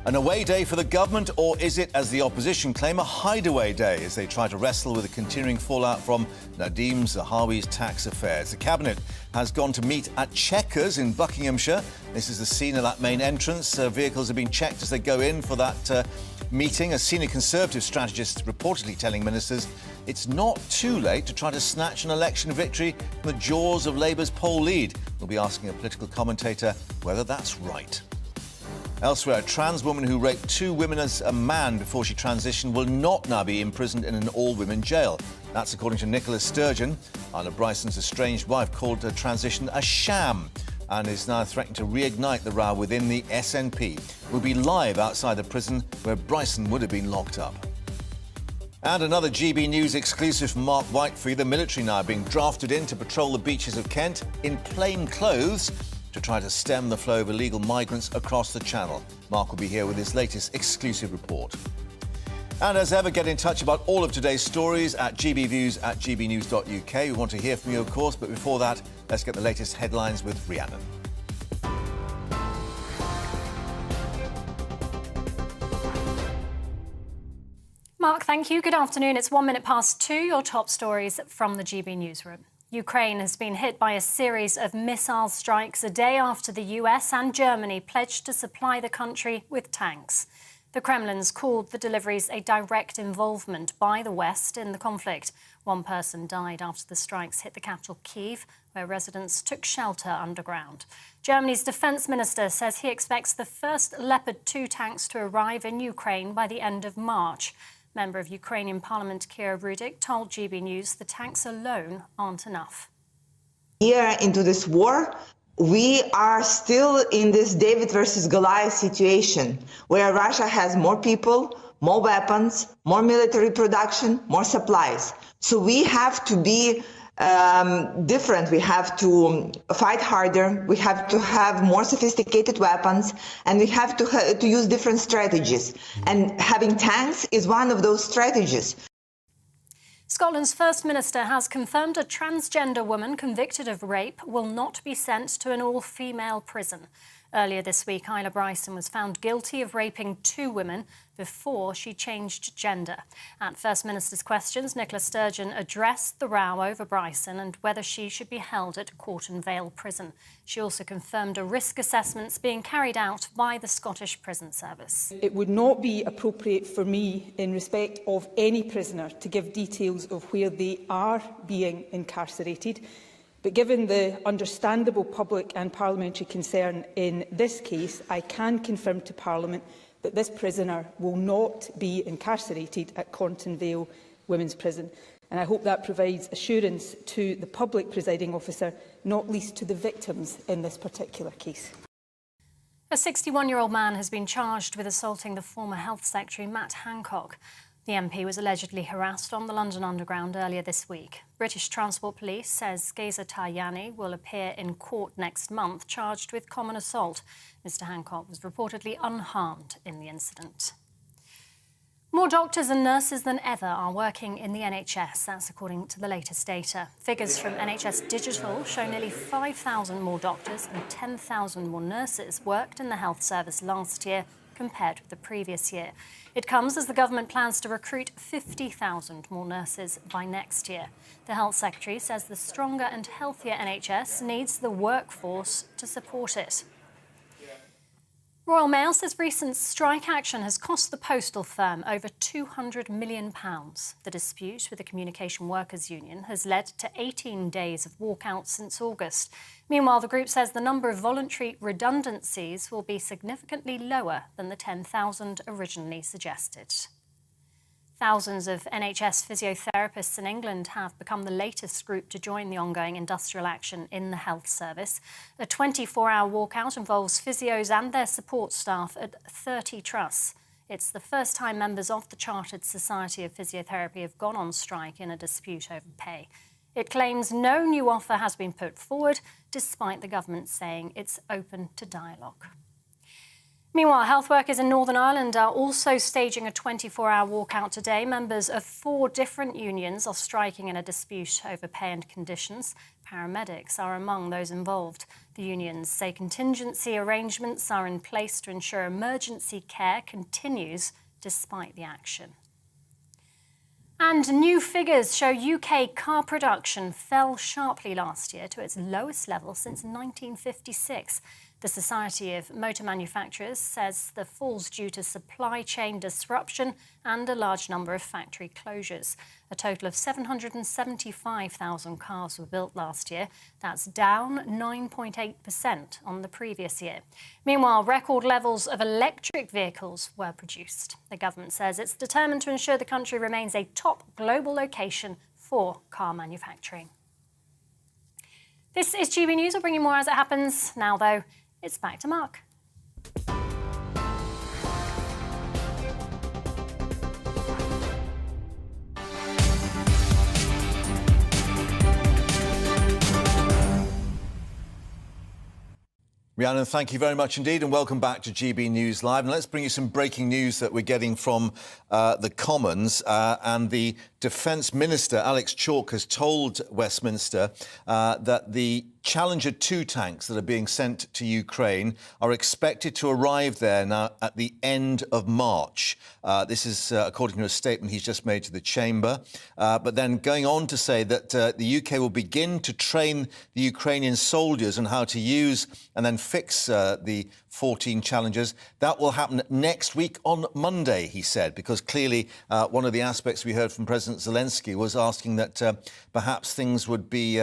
An away day for the government, or is it, as the opposition claim, a hideaway day as they try to wrestle with the continuing fallout from Nadeem Zahawi's tax affairs? The Cabinet has gone to meet at Chequers in Buckinghamshire. This is the scene of that main entrance. Vehicles are being checked as they go in for that meeting. A senior Conservative strategist reportedly telling ministers it's not too late to try to snatch an election victory from the jaws of Labour's poll lead. We'll be asking a political commentator whether that's right. Elsewhere, a trans woman who raped 2 women as a man before she transitioned will not now be imprisoned in an all-women jail. That's according to Nicola Sturgeon. Anna Bryson's estranged wife called her transition a sham and is now threatening to reignite the row within the SNP. We'll be live outside the prison where Bryson would have been locked up. And another GB News exclusive from Mark White for you. The military now being drafted in to patrol the beaches of Kent in plain clothes to try to stem the flow of illegal migrants across the Channel. Mark will be here with his latest exclusive report. And as ever, get in touch about all of today's stories at gbviews@gbnews.uk. We want to hear from you, of course, but before that, let's get the latest headlines with Rhiannon. Mark, thank you. Good afternoon. It's 1 minute past 2. Your top stories from the GB newsroom. Ukraine has been hit by a series of missile strikes a day after the US and Germany pledged to supply the country with tanks. The Kremlin's called the deliveries a direct involvement by the West in the conflict. 1 person died after the strikes hit the capital, Kyiv, where residents took shelter underground. Germany's defence minister says he expects the first Leopard 2 tanks to arrive in Ukraine by the end of March. Member of Ukrainian Parliament Kira Rudik told GB News the tanks alone aren't enough. Year into this war, we are still in this David versus Goliath situation where Russia has more people, more weapons, more military production, more supplies. So we have to be different. We have to fight harder. We have to have more sophisticated weapons, and we have to use different strategies. And having tanks is one of those strategies. Scotland's First Minister has confirmed a transgender woman convicted of rape will not be sent to an all-female prison. Earlier this week, Isla Bryson was found guilty of raping 2 women before she changed gender. At First Minister's questions, Nicola Sturgeon addressed the row over Bryson and whether she should be held at Corton Vale Prison. She also confirmed a risk assessments being carried out by the Scottish Prison Service. It would not be appropriate for me, in respect of any prisoner, to give details of where they are being incarcerated. But given the understandable public and parliamentary concern in this case, I can confirm to Parliament that this prisoner will not be incarcerated at Cornton Vale Women's Prison. And I hope that provides assurance to the public presiding officer, not least to the victims in this particular case. A 61-year-old man has been charged with assaulting the former Health Secretary Matt Hancock. The MP was allegedly harassed on the London Underground earlier this week. British Transport Police says Geza Taryani will appear in court next month, charged with common assault. Mr Hancock was reportedly unharmed in the incident. More doctors and nurses than ever are working in the NHS. That's according to the latest data. Figures from NHS Digital show nearly 5,000 more doctors and 10,000 more nurses worked in the health service last year compared with the previous year. It comes as the government plans to recruit 50,000 more nurses by next year. The Health Secretary says the stronger and healthier NHS needs the workforce to support it. Royal Mail says recent strike action has cost the postal firm over £200 million. The dispute with the Communication Workers Union has led to 18 days of walkouts since August. Meanwhile, the group says the number of voluntary redundancies will be significantly lower than the 10,000 originally suggested. Thousands of NHS physiotherapists in England have become the latest group to join the ongoing industrial action in the health service. A 24-hour walkout involves physios and their support staff at 30 trusts. It's the first time members of the Chartered Society of Physiotherapy have gone on strike in a dispute over pay. It claims no new offer has been put forward, despite the government saying it's open to dialogue. Meanwhile, health workers in Northern Ireland are also staging a 24-hour walkout today. Members of 4 different unions are striking in a dispute over pay and conditions. Paramedics are among those involved. The unions say contingency arrangements are in place to ensure emergency care continues despite the action. And new figures show UK car production fell sharply last year to its lowest level since 1956. The Society of Motor Manufacturers says the fall's due to supply chain disruption and a large number of factory closures. A total of 775,000 cars were built last year. That's down 9.8% on the previous year. Meanwhile, record levels of electric vehicles were produced. The government says it's determined to ensure the country remains a top global location for car manufacturing. This is GB News. We'll bring you more as it happens. Now, though, it's back to Mark. Rhiannon, thank you very much indeed, and welcome back to GB News Live. And let's bring you some breaking news that we're getting from the Commons. And the Defence Minister, Alex Chalk, has told Westminster that the Challenger 2 tanks that are being sent to Ukraine are expected to arrive there now at the end of March. This is according to a statement he's just made to the Chamber. But then going on to say that the UK will begin to train the Ukrainian soldiers on how to use and then fix the 14 Challengers. That will happen next week on Monday, he said, because clearly one of the aspects we heard from President Zelensky was asking that perhaps things would be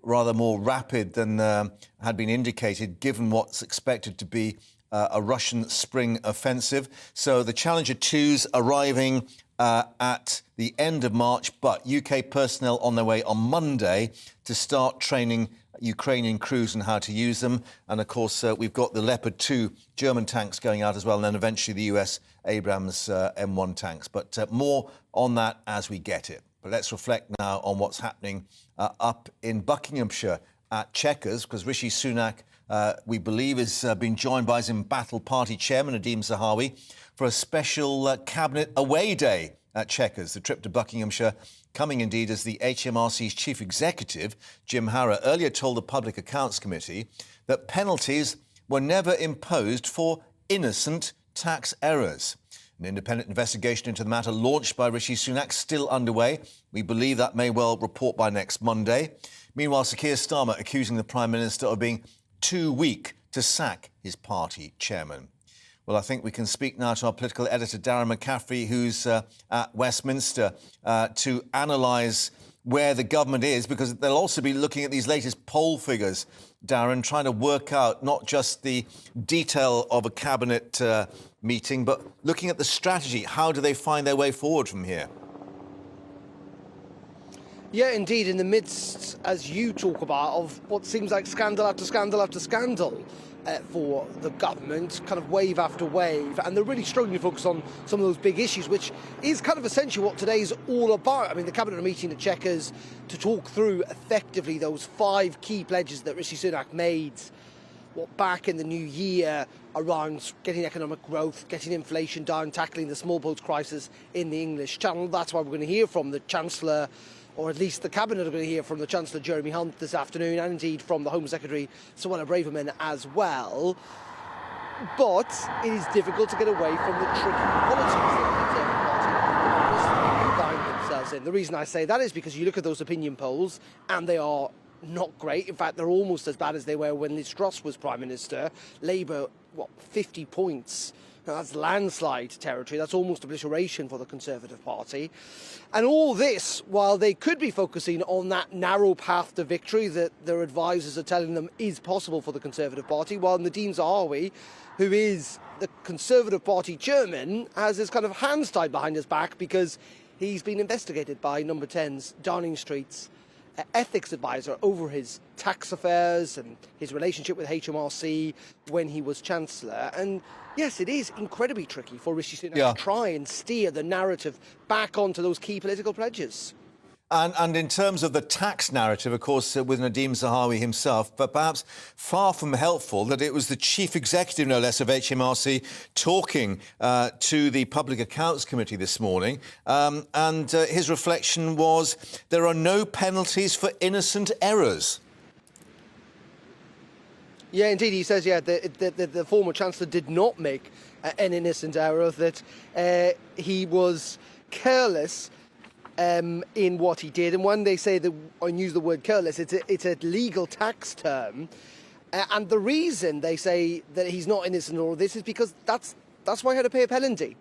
rather more rapid than had been indicated, given what's expected to be a Russian spring offensive. So the Challenger 2s arriving at the end of March, but UK personnel on their way on Monday to start training Ukrainian crews on how to use them. And of course, we've got the Leopard 2 German tanks going out as well, and then eventually the US Abrams M1 tanks. But more on that as we get it. But let's reflect now on what's happening up in Buckinghamshire at Chequers, because Rishi Sunak, we believe, has been joined by his embattled party chairman, Nadeem Zahawi, for a special cabinet away day at Chequers. The trip to Buckinghamshire coming indeed as the HMRC's chief executive, Jim Harrer, earlier told the Public Accounts Committee that penalties were never imposed for innocent tax errors. An independent investigation into the matter launched by Rishi Sunak still underway. We believe that may well report by next Monday. Meanwhile, Sir Keir Starmer accusing the Prime Minister of being too weak to sack his party chairman. Well, I think we can speak now to our political editor, Darren McCaffrey, who's at Westminster, to analyse where the government is, because they'll also be looking at these latest poll figures, Darren, trying to work out not just the detail of a cabinet meeting, but looking at the strategy, how do they find their way forward from here? Yeah, indeed, in the midst, as you talk about, of what seems like scandal after scandal after scandal for the government, kind of wave after wave, and they're really struggling to focus on some of those big issues, which is kind of essentially what today's all about. I mean, the Cabinet are meeting at Chequers to talk through effectively those 5 key pledges that Rishi Sunak made back in the new year around getting economic growth, getting inflation down, tackling the small boats crisis in the English Channel. That's why we're going to hear from the Chancellor, or at least the Cabinet are going to hear from the Chancellor Jeremy Hunt this afternoon, and indeed from the Home Secretary Suella Braverman as well. But it is difficult to get away from the tricky politics that the Conservative Party find themselves in. The reason I say that is because you look at those opinion polls, and they are not great. In fact, they're almost as bad as they were when Liz Truss was Prime Minister. Labour, 50 points. Now, that's landslide territory. That's almost obliteration for the Conservative Party. And all this, while they could be focusing on that narrow path to victory that their advisors are telling them is possible for the Conservative Party, while Nadhim Zahawi, who is the Conservative Party chairman, has his kind of hands tied behind his back because he's been investigated by Number 10's Downing Street's ethics advisor over his tax affairs and his relationship with HMRC when he was Chancellor. And yes, it is incredibly tricky for Rishi Sunak to try and steer the narrative back onto those key political pledges. And in terms of the tax narrative, of course, with Nadhim Zahawi himself, but perhaps far from helpful that it was the chief executive, no less, of HMRC talking to the Public Accounts Committee this morning. And his reflection was there are no penalties for innocent errors. Yeah, indeed. He says, the former Chancellor did not make an innocent error, that he was careless in what he did. And when they say that, and use the word careless, it's a legal tax term. And the reason they say that he's not innocent in all of this is because that's why he had to pay a penalty.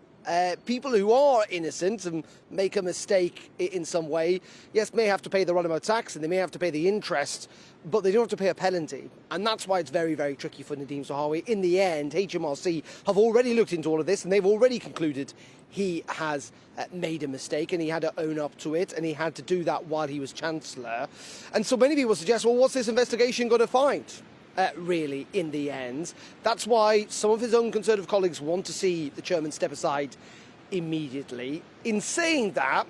People who are innocent and make a mistake in some way, yes, may have to pay the runabout tax and they may have to pay the interest, but they don't have to pay a penalty. And that's why it's very, very tricky for Nadhim Zahawi. In the end, HMRC have already looked into all of this and they've already concluded he has made a mistake and he had to own up to it, and he had to do that while he was Chancellor. And so many people suggest, well, what's this investigation going to find? Really, in the end. That's why some of his own Conservative colleagues want to see the chairman step aside immediately. In saying that,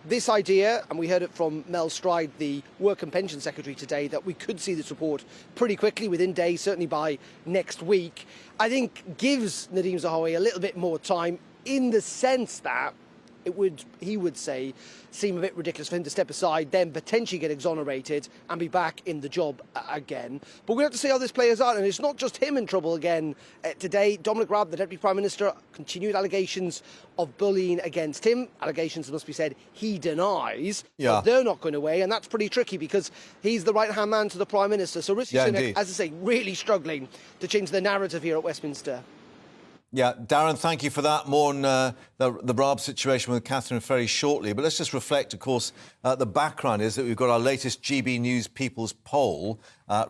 this idea, and we heard it from Mel Stride, the Work and Pension Secretary today, that we could see this report pretty quickly, within days, certainly by next week, I think gives Nadhim Zahawi a little bit more time, in the sense that he would say, seem a bit ridiculous for him to step aside, then potentially get exonerated and be back in the job again. But we have to see how this plays out, and it's not just him in trouble again. Today, Dominic Robb, the Deputy Prime Minister, continued allegations of bullying against him. Allegations, it must be said, he denies. But they're not going away, and that's pretty tricky because he's the right-hand man to the Prime Minister. So Rishi Sunak, as I say, really struggling to change the narrative here at Westminster. Yeah, Darren, thank you for that. More on the Robb situation with Catherine very shortly. But let's just reflect, of course, the background is that we've got our latest GB News People's poll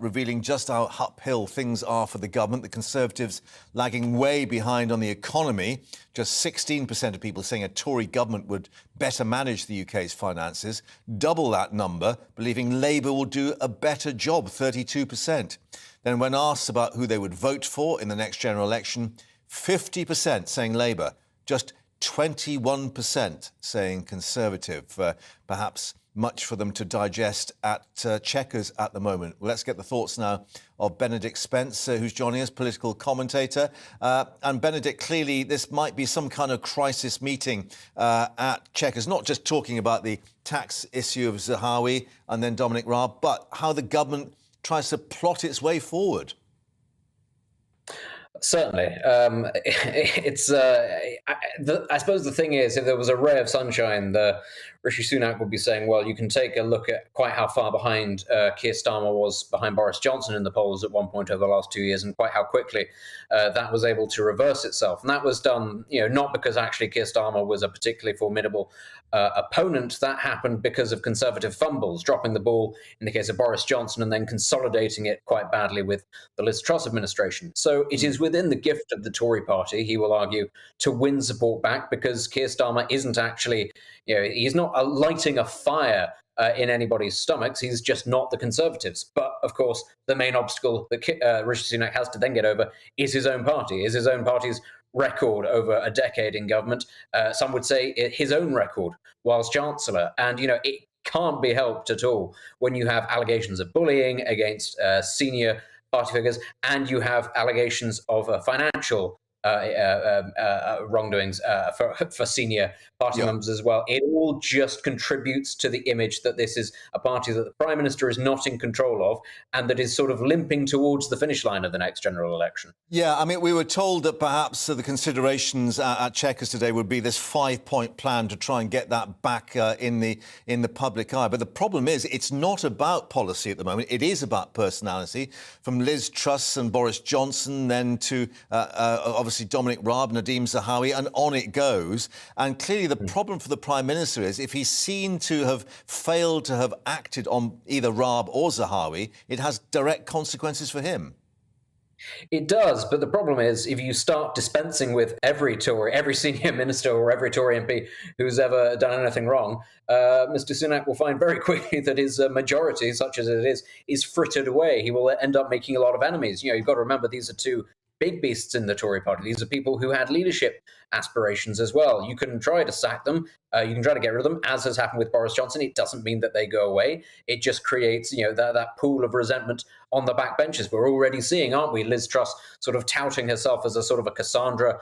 revealing just how uphill things are for the government. The Conservatives lagging way behind on the economy. Just 16% of people saying a Tory government would better manage the UK's finances. Double that number, believing Labour will do a better job, 32%. Then when asked about who they would vote for in the next general election, 50% saying Labour, just 21% saying Conservative. Perhaps much for them to digest at Chequers at the moment. Well, let's get the thoughts now of Benedict Spence, who's joining us, political commentator. And Benedict, clearly this might be some kind of crisis meeting at Chequers, not just talking about the tax issue of Zahawi and then Dominic Robb, but how the government tries to plot its way forward. Certainly. I suppose the thing is, if there was a ray of sunshine, the Rishi Sunak would be saying, well, you can take a look at quite how far behind Keir Starmer was behind Boris Johnson in the polls at one point over the last 2 years, and quite how quickly that was able to reverse itself. And that was done, not because actually Keir Starmer was a particularly formidable opponent. That happened because of Conservative fumbles, dropping the ball in the case of Boris Johnson and then consolidating it quite badly with the Liz Truss administration. So it is within the gift of the Tory party, he will argue, to win support back, because Keir Starmer isn't actually, he's not lighting a fire in anybody's stomachs. He's just not the Conservatives. But of course, the main obstacle that Rishi Sunak has to then get over is his own party, is his own party's record over a decade in government. Some would say his own record whilst Chancellor. And, it can't be helped at all when you have allegations of bullying against senior party figures, and you have allegations of financial wrongdoings for senior party members as well. It all just contributes to the image that this is a party that the Prime Minister is not in control of, and that is sort of limping towards the finish line of the next general election. Yeah, I mean, we were told that perhaps the considerations at Chequers today would be this 5-point plan to try and get that back in the public eye. But the problem is, it's not about policy at the moment. It is about personality, from Liz Truss and Boris Johnson, then to obviously Dominic Robb, Nadhim Zahawi, and on it goes. And clearly the problem for the Prime Minister is, if he's seen to have failed to have acted on either Robb or Zahawi, it has direct consequences for him. It does, but the problem is, if you start dispensing with every Tory, every senior minister or every Tory MP who's ever done anything wrong, Mr Sunak will find very quickly that his majority, such as it is frittered away. He will end up making a lot of enemies. You've got to remember, these are two big beasts in the Tory party. These are people who had leadership aspirations as well. You can try to sack them, you can try to get rid of them, as has happened with Boris Johnson. It doesn't mean that they go away. It just creates, that pool of resentment on the backbenches. We're already seeing, aren't we, Liz Truss sort of touting herself as a sort of a Cassandra,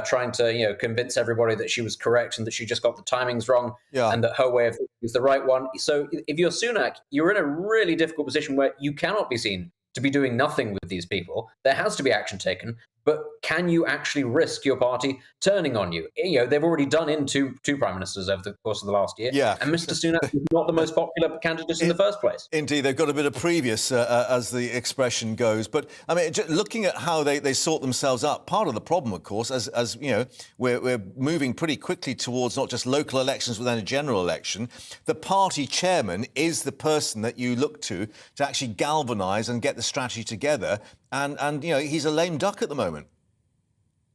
trying to, convince everybody that she was correct and that she just got the timings wrong, and that her way of thinking is the right one. So if you're Sunak, you're in a really difficult position where you cannot be seen to be doing nothing with these people. There has to be action taken, but can you actually risk your party turning on you? They've already done in two prime ministers over the course of the last year, and Mr Sunak is not the most popular candidate in the first place. Indeed, they've got a bit of previous, as the expression goes. But, I mean, looking at how they sort themselves out, part of the problem, of course, as we're moving pretty quickly towards not just local elections, but then a general election. The party chairman is the person that you look to actually galvanise and get the strategy together. And he's a lame duck at the moment.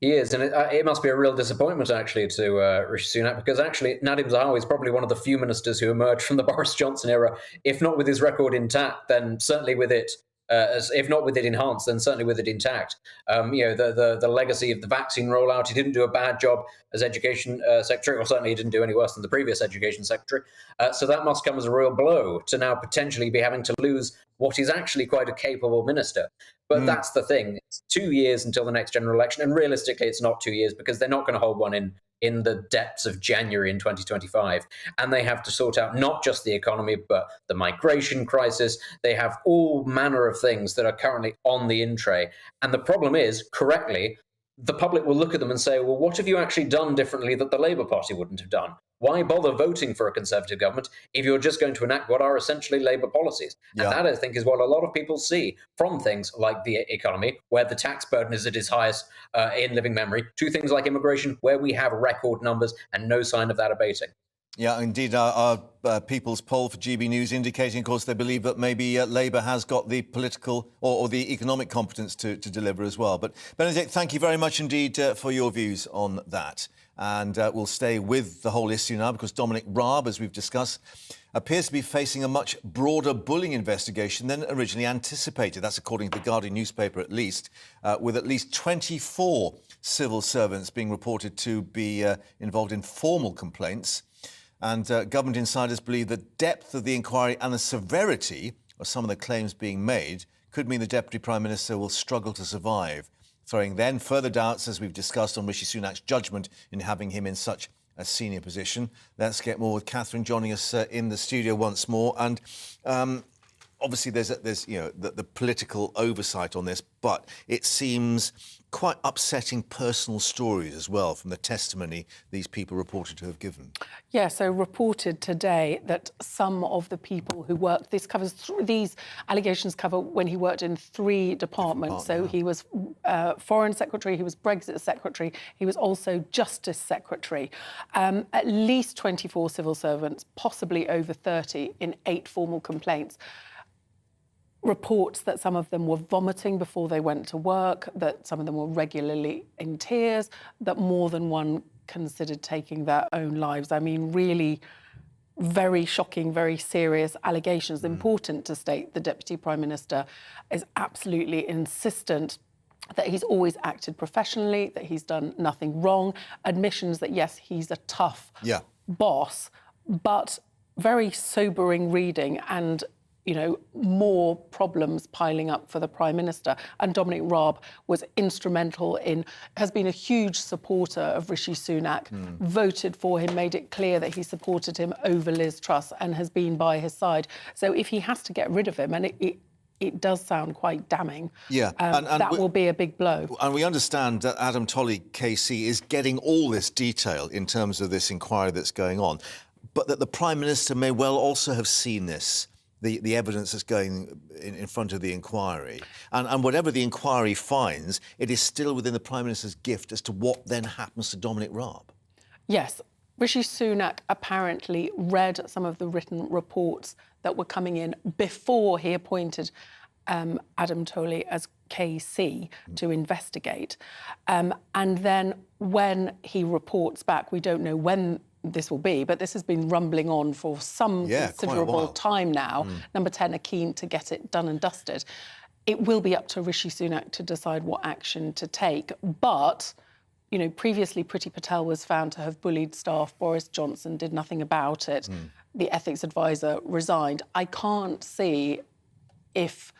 He is, and it must be a real disappointment, actually, to Rishi Sunak, because actually Nadhim Zahawi is probably one of the few ministers who emerged from the Boris Johnson era, if not with his record intact, then certainly with it, if not with it enhanced, then certainly with it intact. The legacy of the vaccine rollout, he didn't do a bad job as education secretary, or certainly he didn't do any worse than the previous education secretary. So that must come as a real blow to now potentially be having to lose what is actually quite a capable minister. But that's the thing. It's 2 years until the next general election. And realistically, it's not 2 years, because they're not going to hold one in the depths of January in 2025. And they have to sort out not just the economy, but the migration crisis. They have all manner of things that are currently on the in tray. And the problem is, correctly, the public will look at them and say, well, what have you actually done differently that the Labour Party wouldn't have done? Why bother voting for a Conservative government if you're just going to enact what are essentially Labour policies? And that, I think, is what a lot of people see from things like the economy, where the tax burden is at its highest in living memory, to things like immigration, where we have record numbers and no sign of that abating. Yeah, indeed. Our People's poll for GBNews indicating, of course, they believe that maybe Labour has got the political or the economic competence to deliver as well. But, Benedict, thank you very much indeed for your views on that. And we'll stay with the whole issue now, because Dominic Robb, as we've discussed, appears to be facing a much broader bullying investigation than originally anticipated. That's according to the Guardian newspaper, at least, with at least 24 civil servants being reported to be involved in formal complaints. And government insiders believe the depth of the inquiry and the severity of some of the claims being made could mean the Deputy Prime Minister will struggle to survive, throwing then further doubts, as we've discussed, on Rishi Sunak's judgment in having him in such a senior position. Let's get more with Catherine joining us in the studio once more. And obviously there's you know the political oversight on this, but it seems quite upsetting personal stories as well from the testimony these people reported to have given. Yeah, so reported today that some of the people who worked, these allegations cover when he worked in 3 departments. So he was Foreign Secretary, he was Brexit Secretary, he was also Justice Secretary. At least 24 civil servants, possibly over 30 in 8 formal complaints. Reports that some of them were vomiting before they went to work, that some of them were regularly in tears, that more than one considered taking their own lives. I mean, really very shocking, very serious allegations. Important to state the Deputy Prime Minister is absolutely insistent that he's always acted professionally, that he's done nothing wrong. Admissions that, yes, he's a tough boss, but very sobering reading and more problems piling up for the Prime Minister. And Dominic Robb was instrumental has been a huge supporter of Rishi Sunak, voted for him, made it clear that he supported him over Liz Truss and has been by his side. So if he has to get rid of him, and it does sound quite damning, and that will be a big blow. And we understand that Adam Tolley, KC, is getting all this detail in terms of this inquiry that's going on, but that the Prime Minister may well also have seen this, the evidence that's going in front of the inquiry. And whatever the inquiry finds, it is still within the Prime Minister's gift as to what then happens to Dominic Robb. Yes. Rishi Sunak apparently read some of the written reports that were coming in before he appointed Adam Tolley as KC to investigate. And then when he reports back, we don't know when this will be, but this has been rumbling on for some considerable time now. Number 10 are keen to get it done and dusted. It will be up to Rishi Sunak to decide what action to take. But, previously Priti Patel was found to have bullied staff. Boris Johnson did nothing about it. The ethics advisor resigned. I can't see, if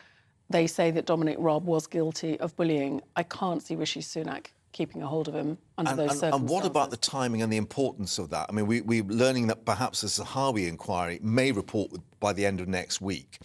they say that Dominic Robb was guilty of bullying, I can't see Rishi Sunak keeping a hold of him under those circumstances. And what about the timing and the importance of that? I mean, we're learning that perhaps the Zahawi inquiry may report by the end of next week.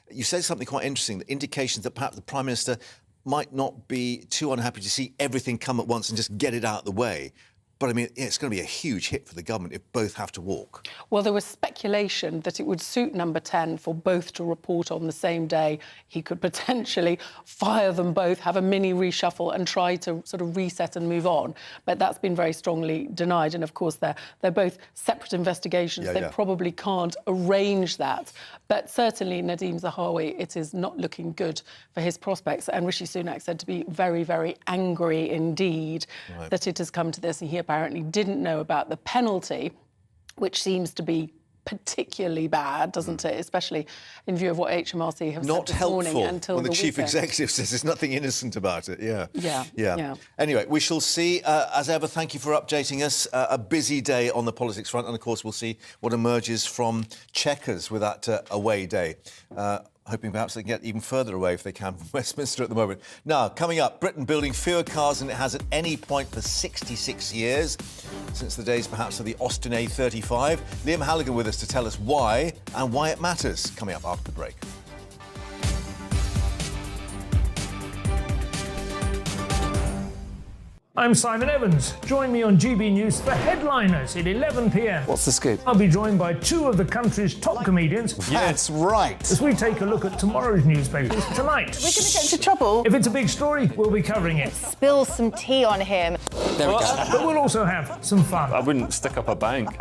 You said something quite interesting, the indications that perhaps the Prime Minister might not be too unhappy to see everything come at once and just get it out of the way. But, I mean, it's going to be a huge hit for the government if both have to walk. Well, there was speculation that it would suit Number 10 for both to report on the same day. He could potentially fire them both, have a mini reshuffle and try to sort of reset and move on. But that's been very strongly denied. And, of course, they're both separate investigations. They probably can't arrange that. But certainly Nadhim Zahawi, it is not looking good for his prospects. And Rishi Sunak said to be very, very angry indeed that it has come to this. And he apparently didn't know about the penalty, which seems to be particularly bad, doesn't it? Especially in view of what HMRC have said this morning until when the chief weekend. executive says there's nothing innocent about it. Yeah. Anyway, we shall see. As ever, thank you for updating us. A busy day on the politics front, and of course we'll see what emerges from Chequers with that away day. Hoping perhaps they can get even further away if they can from Westminster at the moment. Now, coming up, Britain building fewer cars than it has at any point for 66 years, since the days perhaps of the Austin A35. Liam Halligan with us to tell us why and why it matters, coming up after the break. I'm Simon Evans. Join me on GB News for Headliners at 11 p.m. What's the scoop? I'll be joined by 2 of the country's top comedians. That's right. As we take a look at tomorrow's newspapers tonight. We're going to get into trouble. If it's a big story, we'll be covering it. Spill some tea on him. There we go. But we'll also have some fun. I wouldn't stick up a bank.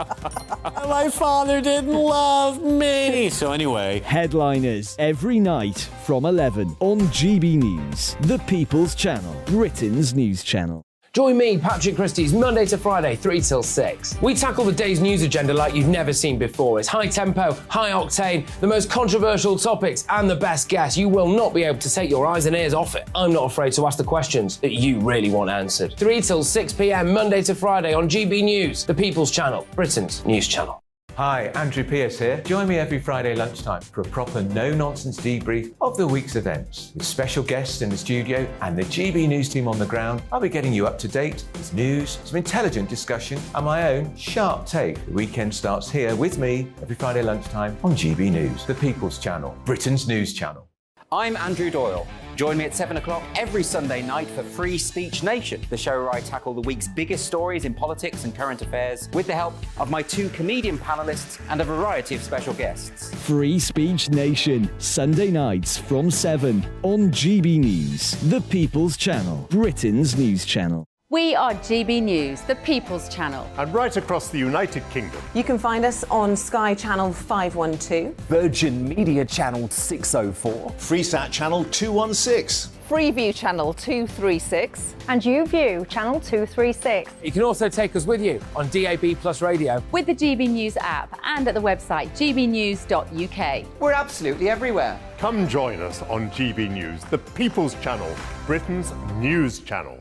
My father didn't love me. So anyway. Headliners every night from 11 on GB News, the People's Channel, Britain's news channel. Join me, Patrick Christie's, Monday to Friday, 3 till 6. We tackle the day's news agenda like you've never seen before. It's high tempo, high octane, the most controversial topics, and the best guests. You will not be able to take your eyes and ears off it. I'm not afraid to ask the questions that you really want answered. 3 till 6 p.m, Monday to Friday on GB News, the People's Channel, Britain's news channel. Hi, Andrew Pierce here. Join me every Friday lunchtime for a proper no-nonsense debrief of the week's events. With special guests in the studio and the GB News team on the ground, I'll be getting you up to date with news, some intelligent discussion and my own sharp take. The weekend starts here with me every Friday lunchtime on GB News, the People's Channel, Britain's news channel. I'm Andrew Doyle. Join me at 7 o'clock every Sunday night for Free Speech Nation, the show where I tackle the week's biggest stories in politics and current affairs with the help of my 2 comedian panellists and a variety of special guests. Free Speech Nation, Sunday nights from 7 on GB News, the People's Channel, Britain's news channel. We are GB News, the People's Channel. And right across the United Kingdom. You can find us on Sky Channel 512. Virgin Media Channel 604. Freesat Channel 216. Freeview Channel 236. And YouView Channel 236. You can also take us with you on DAB Plus Radio. With the GB News app and at the website gbnews.uk. We're absolutely everywhere. Come join us on GB News, the People's Channel, Britain's news channel.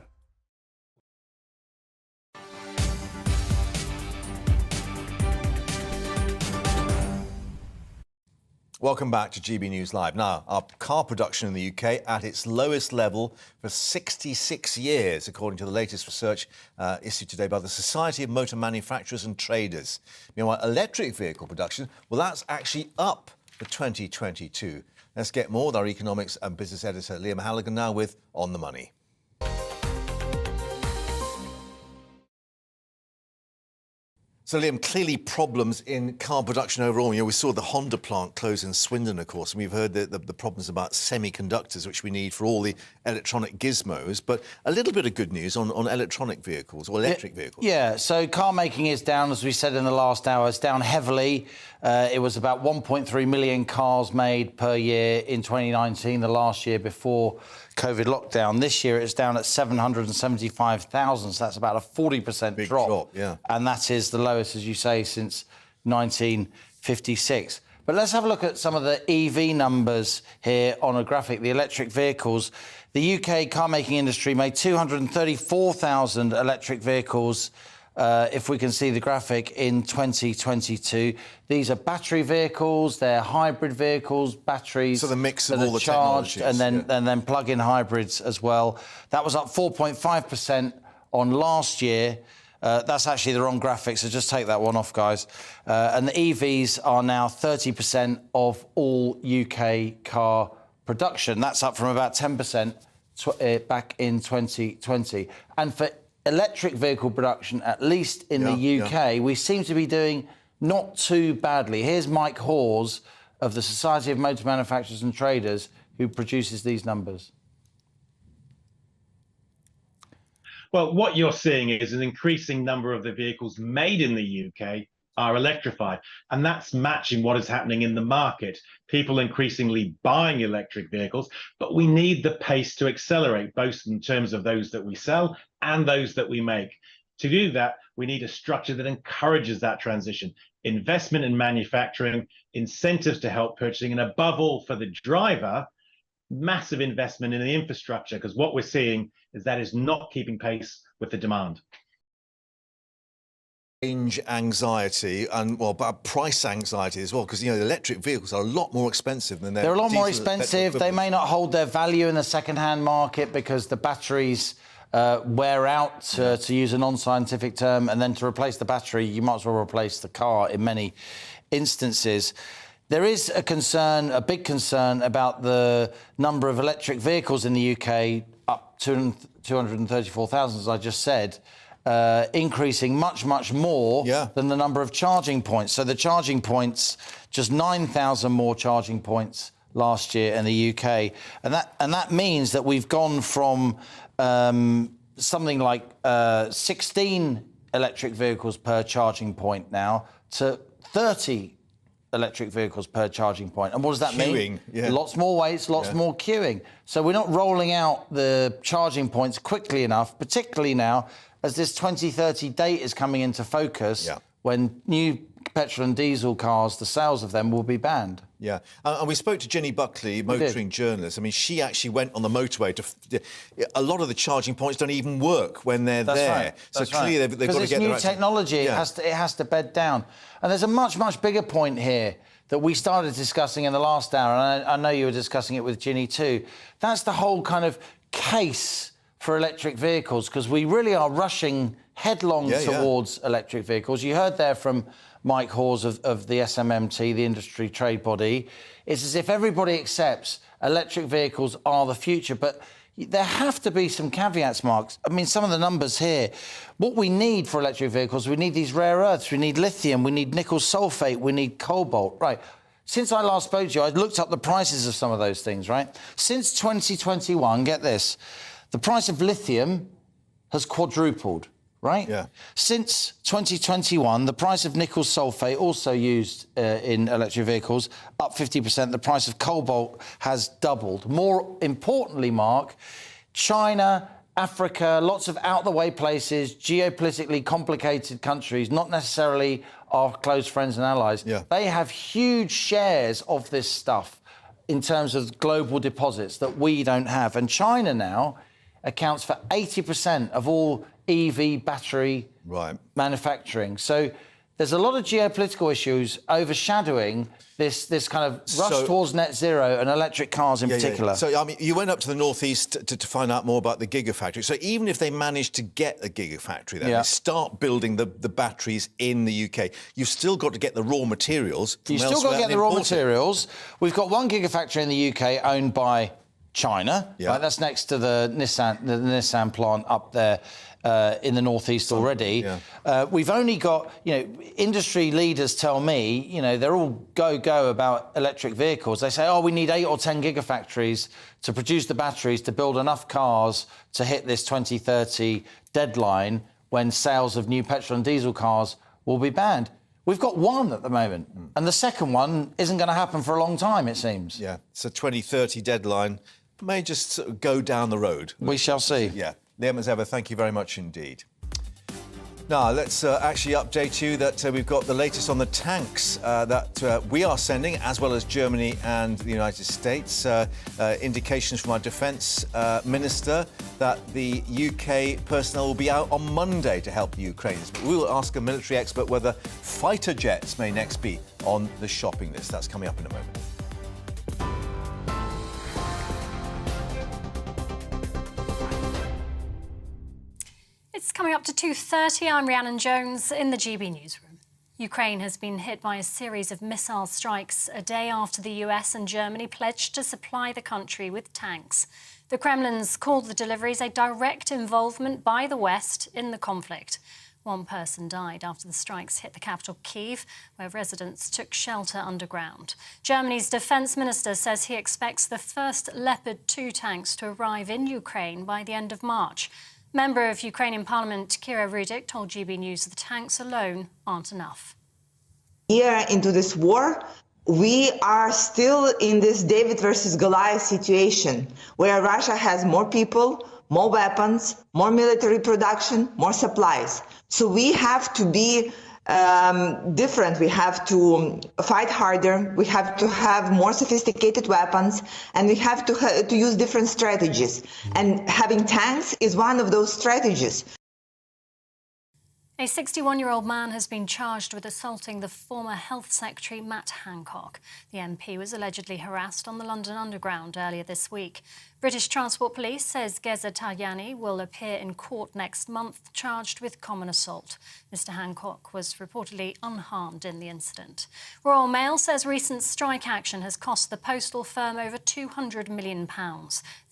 Welcome back to GB News Live. Now, our car production in the UK at its lowest level for 66 years, according to the latest research issued today by the Society of Motor Manufacturers and Traders. Meanwhile, electric vehicle production, well, that's actually up for 2022. Let's get more with our economics and business editor, Liam Halligan, now with On the Money. So, Liam, clearly problems in car production overall. You know, we saw the Honda plant close in Swindon, of course, and we've heard the problems about semiconductors, which we need for all the electronic gizmos. But a little bit of good news on electronic vehicles or electric vehicles. Yeah, so car making is down, as we said in the last hour. It's down heavily. It was about 1.3 million cars made per year in 2019, the last year before COVID lockdown. This year it's down at 775,000, so that's about a 40% drop. Yeah. And that is the lowest, as you say, since 1956. But let's have a look at some of the EV numbers here on a graphic, the electric vehicles. The UK car making industry made 234,000 electric vehicles, if we can see the graphic, in 2022. These are battery vehicles, they're hybrid vehicles, batteries. So the mix of that all the charged, technologies. and then plug-in hybrids as well. That was up 4.5% on last year. That's actually the wrong graphic, so just take that one off, guys. And the EVs are now 30% of all UK car production. That's up from about 10% back in 2020. And for electric vehicle production, at least in the UK, we seem to be doing not too badly. Here's Mike Hawes of the Society of Motor Manufacturers and Traders, who produces these numbers. Well, what you're seeing is an increasing number of the vehicles made in the UK are electrified, and that's matching what is happening in the market. People increasingly buying electric vehicles, but we need the pace to accelerate, both in terms of those that we sell and those that we make. To do that, we need a structure that encourages that transition. Investment in manufacturing, incentives to help purchasing, and above all, for the driver, massive investment in the infrastructure, because what we're seeing is that is not keeping pace with the demand. Range anxiety and, well, but price anxiety as well, because, you know, the electric vehicles are a lot more expensive than they're a lot more expensive. They may not hold their value in the second-hand market because the batteries wear out, to use a non-scientific term, and then to replace the battery, you might as well replace the car in many instances. There is a concern, a big concern, about the number of electric vehicles in the UK, up to 234,000, as I just said, increasing much, much more than the number of charging points. So the charging points, just 9,000 more charging points last year in the UK. And that means that we've gone from something like 16 electric vehicles per charging point now to 30 electric vehicles per charging point. And what does that mean? Lots more waits, lots more queuing. So we're not rolling out the charging points quickly enough, particularly now as this 2030 date is coming into focus, when new petrol and diesel cars, the sales of them will be banned. Yeah, and we spoke to Jenny Buckley, motoring journalist. I mean, she actually went on the motorway to... A lot of the charging points don't even work when they're there. Right. So clearly they've got to get... Because it's new technology, Yeah. it has to bed down. And there's a much, much bigger point here that we started discussing in the last hour, and I know you were discussing it with Ginny too. That's the whole kind of case for electric vehicles, because we really are rushing headlong towards electric vehicles. You heard there from Mike Hawes of the SMMT, the industry trade body. It's as if everybody accepts electric vehicles are the future, but there have to be some caveats, Mark. I mean, some of the numbers here. What we need for electric vehicles, we need these rare earths, we need lithium, we need nickel sulfate, we need cobalt. Right. Since I last spoke to you, I looked up the prices of some of those things, right? Since 2021, get this, the price of lithium has quadrupled, right? Yeah. Since 2021, the price of nickel sulfate, also used in electric vehicles, up 50%. The price of cobalt has doubled. More importantly, Mark, China, Africa, lots of out-the-way places, geopolitically complicated countries, not necessarily our close friends and allies, they have huge shares of this stuff in terms of global deposits that we don't have. And China now accounts for 80% of all EV battery manufacturing. So there's a lot of geopolitical issues overshadowing this kind of rush towards net zero and electric cars in particular. So, I mean, you went up to the northeast to find out more about the Gigafactory. So even if they manage to get a Gigafactory there, they start building the batteries in the UK, you've still got to get the raw materials from elsewhere. You've still got to get the raw materials. We've got one Gigafactory in the UK owned by China. Right? That's next to the Nissan plant up there in the northeast already. We've only got, industry leaders tell me, they're all go about electric vehicles. They say, we need 8 or 10 gigafactories to produce the batteries to build enough cars to hit this 2030 deadline when sales of new petrol and diesel cars will be banned. We've got one at the moment, and the second one isn't going to happen for a long time, it seems. Yeah, it's a 2030 deadline. May just sort of go down the road. We shall see. Yeah. Liam, as ever, thank you very much indeed. Now, let's actually update you that we've got the latest on the tanks that we are sending, as well as Germany and the United States. Indications from our defence minister that the UK personnel will be out on Monday to help the Ukrainians. But we will ask a military expert whether fighter jets may next be on the shopping list. That's coming up in a moment. It's coming up to 2:30. I'm Rhiannon Jones in the GB newsroom. Ukraine has been hit by a series of missile strikes a day after the US and Germany pledged to supply the country with tanks. The Kremlin's called the deliveries a direct involvement by the West in the conflict. One person died after the strikes hit the capital, Kyiv, where residents took shelter underground. Germany's defence minister says he expects the first Leopard 2 tanks to arrive in Ukraine by the end of March. Member of Ukrainian Parliament Kira Rudik told GB News the tanks alone aren't enough. Year into this war, we are still in this David versus Goliath situation, where Russia has more people, more weapons, more military production, more supplies. So we have to be different. We have to fight harder. We have to have more sophisticated weapons, and we have to use different strategies. And having tanks is one of those strategies. A 61-year-old man has been charged with assaulting the former Health Secretary Matt Hancock. The MP was allegedly harassed on the London Underground earlier this week. British Transport Police says Geza Taryani will appear in court next month, charged with common assault. Mr Hancock was reportedly unharmed in the incident. Royal Mail says recent strike action has cost the postal firm over £200 million.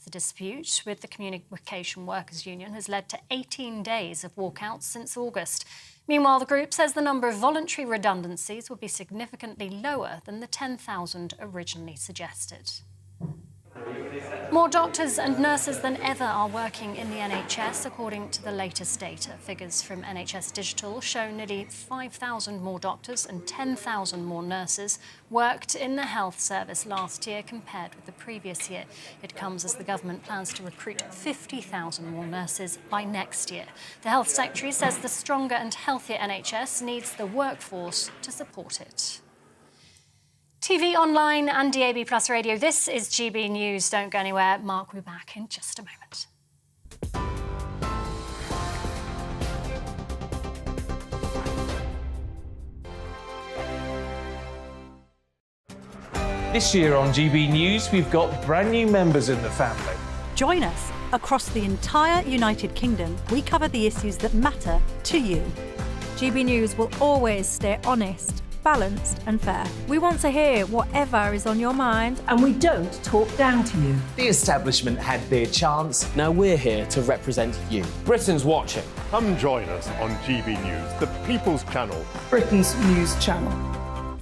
The dispute with the Communication Workers Union has led to 18 days of walkouts since August. Meanwhile, the group says the number of voluntary redundancies will be significantly lower than the 10,000 originally suggested. More doctors and nurses than ever are working in the NHS, according to the latest data. Figures from NHS Digital show nearly 5,000 more doctors and 10,000 more nurses worked in the health service last year compared with the previous year. It comes as the government plans to recruit 50,000 more nurses by next year. The Health Secretary says the stronger and healthier NHS needs the workforce to support it. TV, online and DAB Plus radio, this is GB News. Don't go anywhere. Mark will be back in just a moment. This year on GB News, we've got brand new members in the family. Join us. Across the entire United Kingdom, we cover the issues that matter to you. GB News will always stay honest, balanced and fair. We want to hear whatever is on your mind. And we don't talk down to you. The establishment had their chance. Now we're here to represent you. Britain's watching. Come join us on GB News, the People's Channel. Britain's news channel.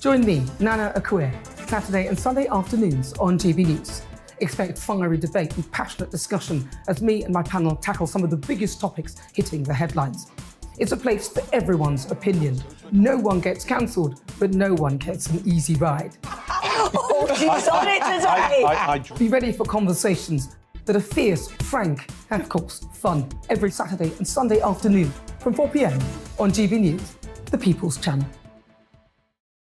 Join me, Nana Akue, Saturday and Sunday afternoons on GB News. Expect fiery debate and passionate discussion as me and my panel tackle some of the biggest topics hitting the headlines. It's a place for everyone's opinion. No one gets cancelled, but no one gets an easy ride. Oh, she's on it today! Be ready for conversations that are fierce, frank, and of course, fun. Every Saturday and Sunday afternoon from 4 p.m. on GB News, the People's Channel.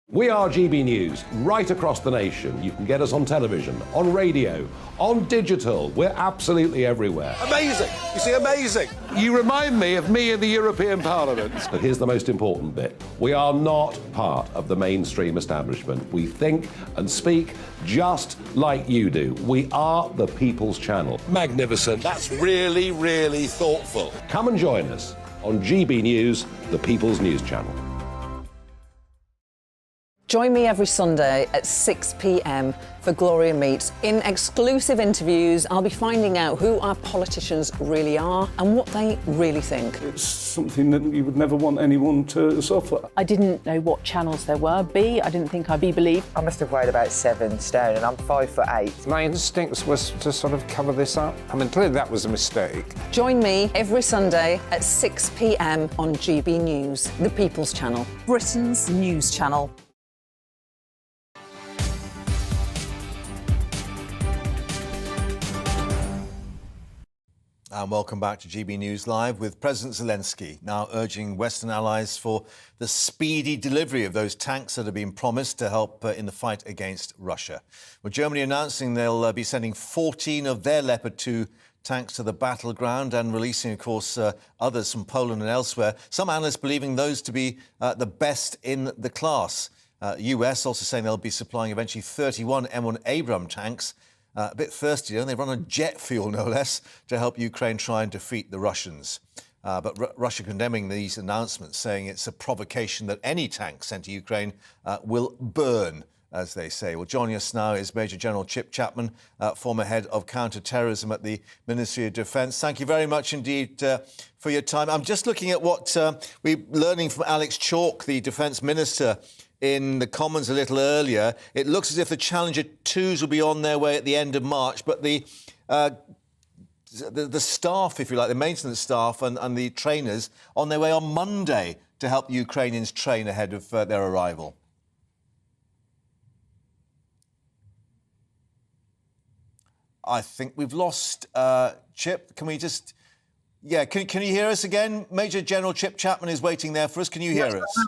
We are GB News, right across the nation. You can get us on television, on radio, on digital. We're absolutely everywhere. Amazing. You see, amazing. You remind me of me in the European Parliament. But here's the most important bit. We are not part of the mainstream establishment. We think and speak just like you do. We are the People's Channel. Magnificent. That's really, really thoughtful. Come and join us on GB News, the People's News Channel. Join me every Sunday at 6 p.m. for Gloria Meets. In exclusive interviews, I'll be finding out who our politicians really are and what they really think. It's something that you would never want anyone to suffer. I didn't know what channels there were. B, I didn't think I'd be believed. I must have weighed about 7 stone and I'm 5'8". My instincts was to sort of cover this up. I mean, clearly that was a mistake. Join me every Sunday at 6 p.m. on GB News, the People's Channel. Britain's news channel. And welcome back to GB News Live with President Zelensky now urging Western allies for the speedy delivery of those tanks that have been promised to help in the fight against Russia. With Germany announcing they'll be sending 14 of their Leopard 2 tanks to the battleground and releasing, of course, others from Poland and elsewhere. Some analysts believing those to be the best in the class. US also saying they'll be supplying eventually 31 M1 Abrams tanks. A bit thirsty, and they run on jet fuel, no less, to help Ukraine try and defeat the Russians. But Russia condemning these announcements, saying it's a provocation that any tank sent to Ukraine will burn, as they say. Well, joining us now is Major General Chip Chapman, former head of counter-terrorism at the Ministry of Defence. Thank you very much indeed for your time. I'm just looking at what we're learning from Alex Chalk, the Defence Minister, in the Commons a little earlier. It looks as if the Challenger 2s will be on their way at the end of March, but the staff, if you like, the maintenance staff and the trainers on their way on Monday to help Ukrainians train ahead of their arrival. I think we've lost Chip. Can we just... Yeah, can you hear us again? Major General Chip Chapman is waiting there for us. Can you hear us?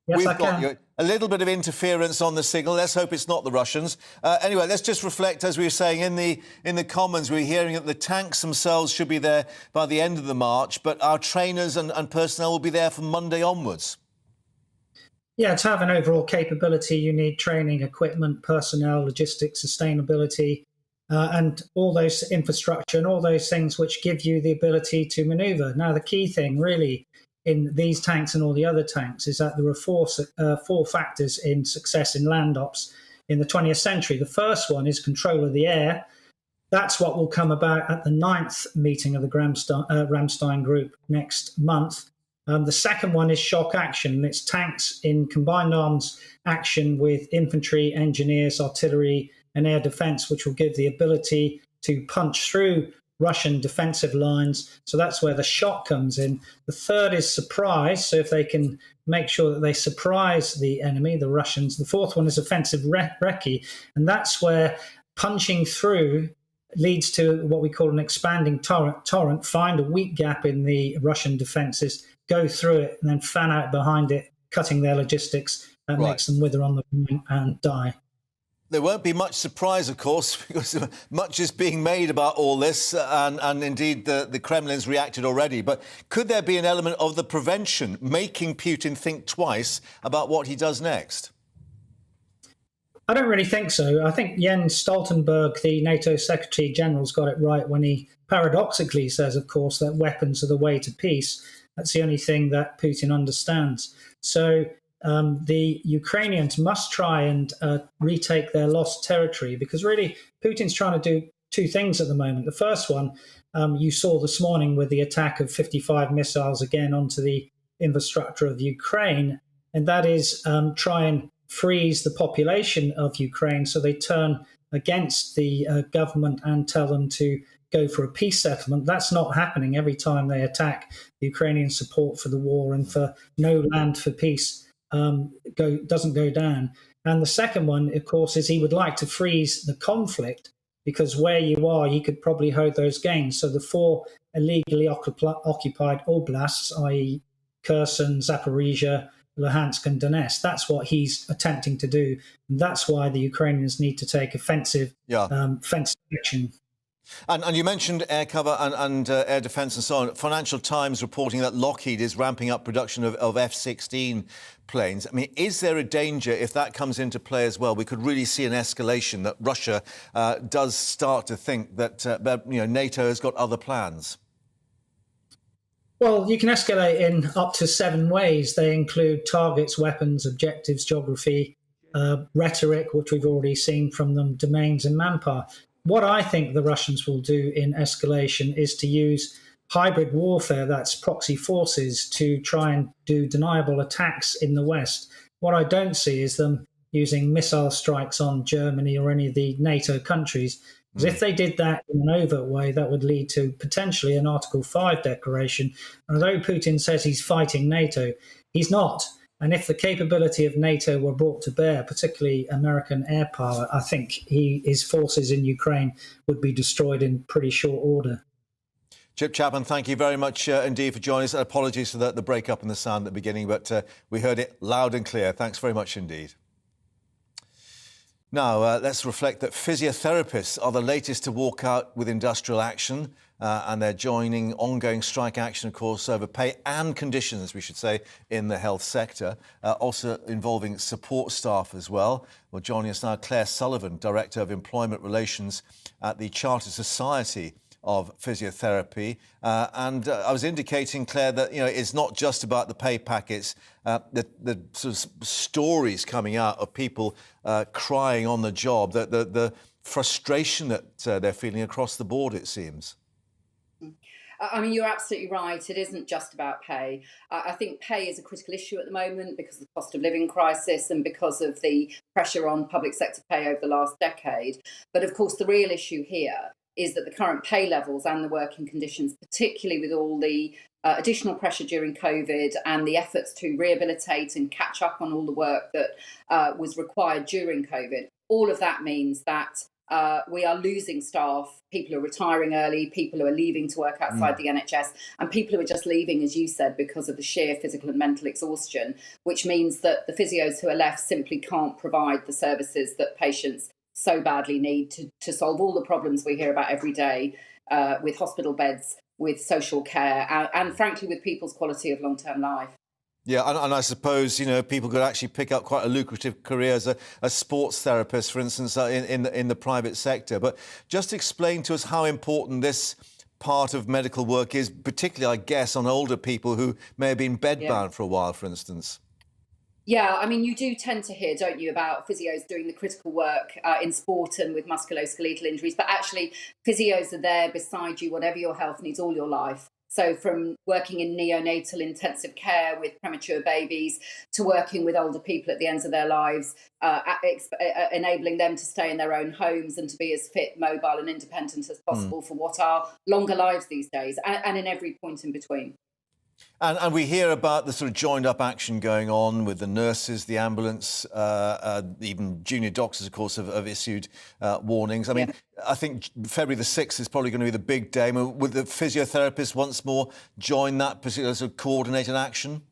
Yes, We've I got can. a little bit of interference on the signal. Let's hope it's not the Russians. Anyway, let's just reflect, as we were saying in the Commons, we're hearing that the tanks themselves should be there by the end of the March, but our trainers and personnel will be there from Monday onwards. Yeah, to have an overall capability, you need training, equipment, personnel, logistics, sustainability, and all those infrastructure and all those things which give you the ability to manoeuvre. Now, the key thing really in these tanks and all the other tanks is that there are four factors in success in land ops in the 20th century. The first one is control of the air. That's what will come about at the 9th meeting of the Ramstein Group next month. The second one is shock action. It's tanks in combined arms action with infantry, engineers, artillery, and air defense, which will give the ability to punch through Russian defensive lines. So that's where the shot comes in. The third is surprise. So if they can make sure that they surprise the enemy, the Russians. The fourth one is offensive recce. And that's where punching through leads to what we call an expanding torrent, find a weak gap in the Russian defenses, go through it, and then fan out behind it, cutting their logistics. That makes them wither on the point and die. There won't be much surprise, of course, because much is being made about all this, and indeed the Kremlin's reacted already. But could there be an element of the prevention, making Putin think twice about what he does next? I don't really think so. I think Jens Stoltenberg, the NATO Secretary General's got it right when he paradoxically says, of course, that weapons are the way to peace. That's the only thing that Putin understands. So the Ukrainians must try and retake their lost territory, because really Putin's trying to do two things at the moment. The first one you saw this morning with the attack of 55 missiles again onto the infrastructure of Ukraine, and that is try and freeze the population of Ukraine so they turn against the government and tell them to go for a peace settlement. That's not happening. Every time they attack, the Ukrainian support for the war and for no land for peace doesn't go down. And the second one, of course, is he would like to freeze the conflict, because where you are, you could probably hold those gains. So the 4 illegally occupied oblasts, i.e. Kherson, Zaporizhia, Luhansk and Donetsk, that's what he's attempting to do. And that's why the Ukrainians need to take offensive action. And you mentioned air cover and air defence and so on. Financial Times reporting that Lockheed is ramping up production of F-16 planes. I mean, is there a danger if that comes into play as well? We could really see an escalation, that Russia does start to think that NATO has got other plans. Well, you can escalate in up to 7 ways. They include targets, weapons, objectives, geography, rhetoric, which we've already seen from them, domains and manpower. What I think the Russians will do in escalation is to use hybrid warfare, that's proxy forces, to try and do deniable attacks in the West. What I don't see is them using missile strikes on Germany or any of the NATO countries. Because if they did that in an overt way, that would lead to potentially an Article 5 declaration. And although Putin says he's fighting NATO, he's not. And if the capability of NATO were brought to bear, particularly American air power, I think his forces in Ukraine would be destroyed in pretty short order. Chip Chapman, thank you very much indeed for joining us. Apologies for the break-up in the sound at the beginning, but we heard it loud and clear. Thanks very much indeed. Now, let's reflect that physiotherapists are the latest to walk out with industrial action, and they're joining ongoing strike action, of course, over pay and conditions, we should say, in the health sector, also involving support staff as well. Well, joining us now, Claire Sullivan, Director of Employment Relations at the Chartered Society of Physiotherapy. And I was indicating, Claire, that it's not just about the pay packets. The sort of stories coming out of people crying on the job, the frustration that they're feeling across the board, it seems. I mean, you're absolutely right. It isn't just about pay. I think pay is a critical issue at the moment because of the cost of living crisis and because of the pressure on public sector pay over the last decade. But of course, the real issue here is that the current pay levels and the working conditions, particularly with all the additional pressure during COVID and the efforts to rehabilitate and catch up on all the work that was required during COVID, all of that means that we are losing staff, people are retiring early, people who are leaving to work outside the NHS, and people who are just leaving, as you said, because of the sheer physical and mental exhaustion, which means that the physios who are left simply can't provide the services that patients so badly need to solve all the problems we hear about every day with hospital beds, with social care, and frankly, with people's quality of long-term life. Yeah, and I suppose, people could actually pick up quite a lucrative career as a sports therapist, for instance, in the private sector. But just explain to us how important this part of medical work is, particularly, I guess, on older people who may have been bedbound for a while, for instance. Yeah, I mean, you do tend to hear, don't you, about physios doing the critical work in sport and with musculoskeletal injuries, but actually physios are there beside you, whatever your health needs, all your life. So from working in neonatal intensive care with premature babies to working with older people at the ends of their lives, enabling them to stay in their own homes and to be as fit, mobile and independent as possible for what are longer lives these days, and in every point in between. And we hear about the sort of joined-up action going on with the nurses, the ambulance, even junior doctors, of course, have issued warnings. I mean, I think February the 6th is probably going to be the big day. I mean, will the physiotherapists once more join that particular sort of coordinated action?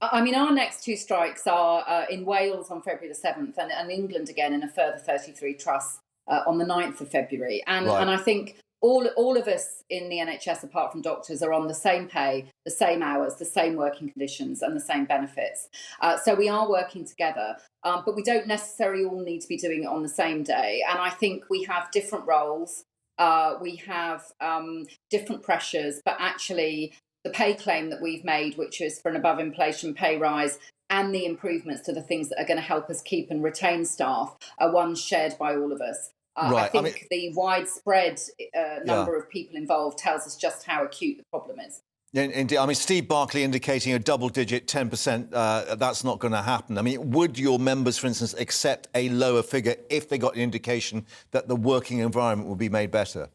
I mean, our next two strikes are in Wales on February the 7th and England again in a further 33 trusts on the 9th of February. And I think all of us in the NHS, apart from doctors, are on the same pay, the same hours, the same working conditions and the same benefits. So we are working together, but we don't necessarily all need to be doing it on the same day. And I think we have different roles, we have different pressures, but actually the pay claim that we've made, which is for an above inflation pay rise, and the improvements to the things that are going to help us keep and retain staff are ones shared by all of us. I think the widespread number of people involved tells us just how acute the problem is. Indeed. I mean, Steve Barclay indicating a double-digit 10%, that's not going to happen. I mean, would your members, for instance, accept a lower figure if they got an indication that the working environment would be made better?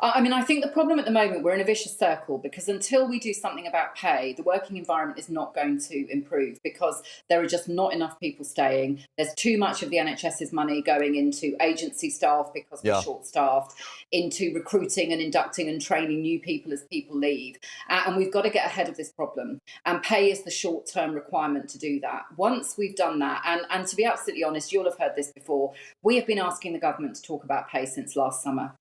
I mean, I think the problem at the moment, we're in a vicious circle, because until we do something about pay, the working environment is not going to improve, because there are just not enough people staying. There's too much of the NHS's money going into agency staff because we're short-staffed, into recruiting and inducting and training new people as people leave. And we've got to get ahead of this problem. And pay is the short-term requirement to do that. Once we've done that, and to be absolutely honest, you'll have heard this before, we have been asking the government to talk about pay since last summer.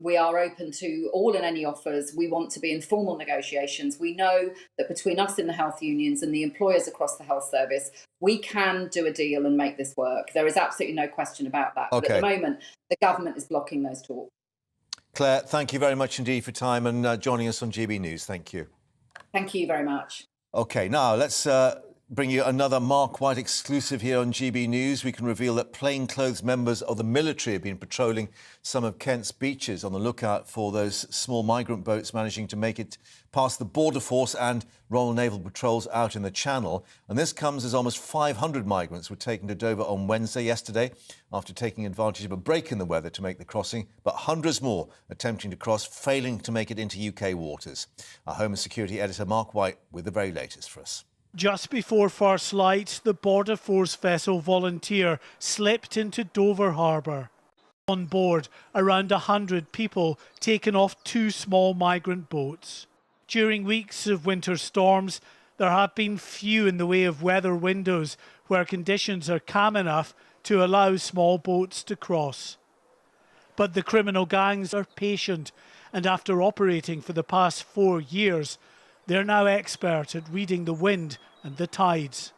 We are open to all and any offers. We want to be in formal negotiations. We know that between us in the health unions and the employers across the health service, we can do a deal and make this work. There is absolutely no question about that. But at the moment, the government is blocking those talks. Claire, thank you very much indeed for time and joining us on GB News. Thank you. Thank you very much. OK, now let's bring you another Mark White exclusive here on GB News. We can reveal that plainclothes members of the military have been patrolling some of Kent's beaches on the lookout for those small migrant boats managing to make it past the Border Force and Royal Naval patrols out in the Channel. And this comes as almost 500 migrants were taken to Dover on Wednesday yesterday after taking advantage of a break in the weather to make the crossing, but hundreds more attempting to cross, failing to make it into UK waters. Our Home and Security editor Mark White with the very latest for us. Just before first light, the Border Force vessel Volunteer slipped into Dover Harbour. On board, around 100 people taken off two small migrant boats. During weeks of winter storms, there have been few in the way of weather windows where conditions are calm enough to allow small boats to cross. But the criminal gangs are patient, and after operating for the past 4 years, they're now expert at reading the wind and the tides.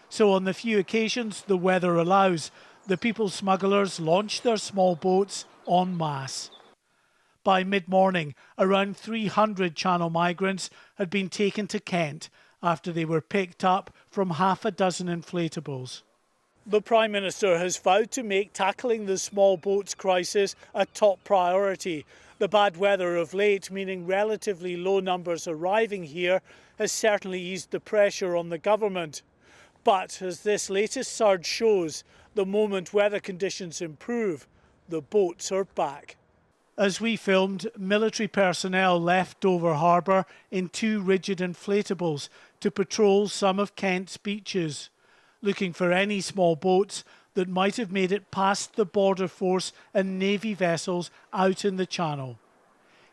So on the few occasions the weather allows, the people smugglers launch their small boats en masse. By mid-morning, around 300 Channel migrants had been taken to Kent after they were picked up from half a dozen inflatables. The Prime Minister has vowed to make tackling the small boats crisis a top priority. The bad weather of late, meaning relatively low numbers arriving here, has certainly eased the pressure on the government. But as this latest surge shows, the moment weather conditions improve, the boats are back. As we filmed, military personnel left Dover Harbour in two rigid inflatables to patrol some of Kent's beaches, looking for any small boats that might have made it past the Border Force and Navy vessels out in the Channel.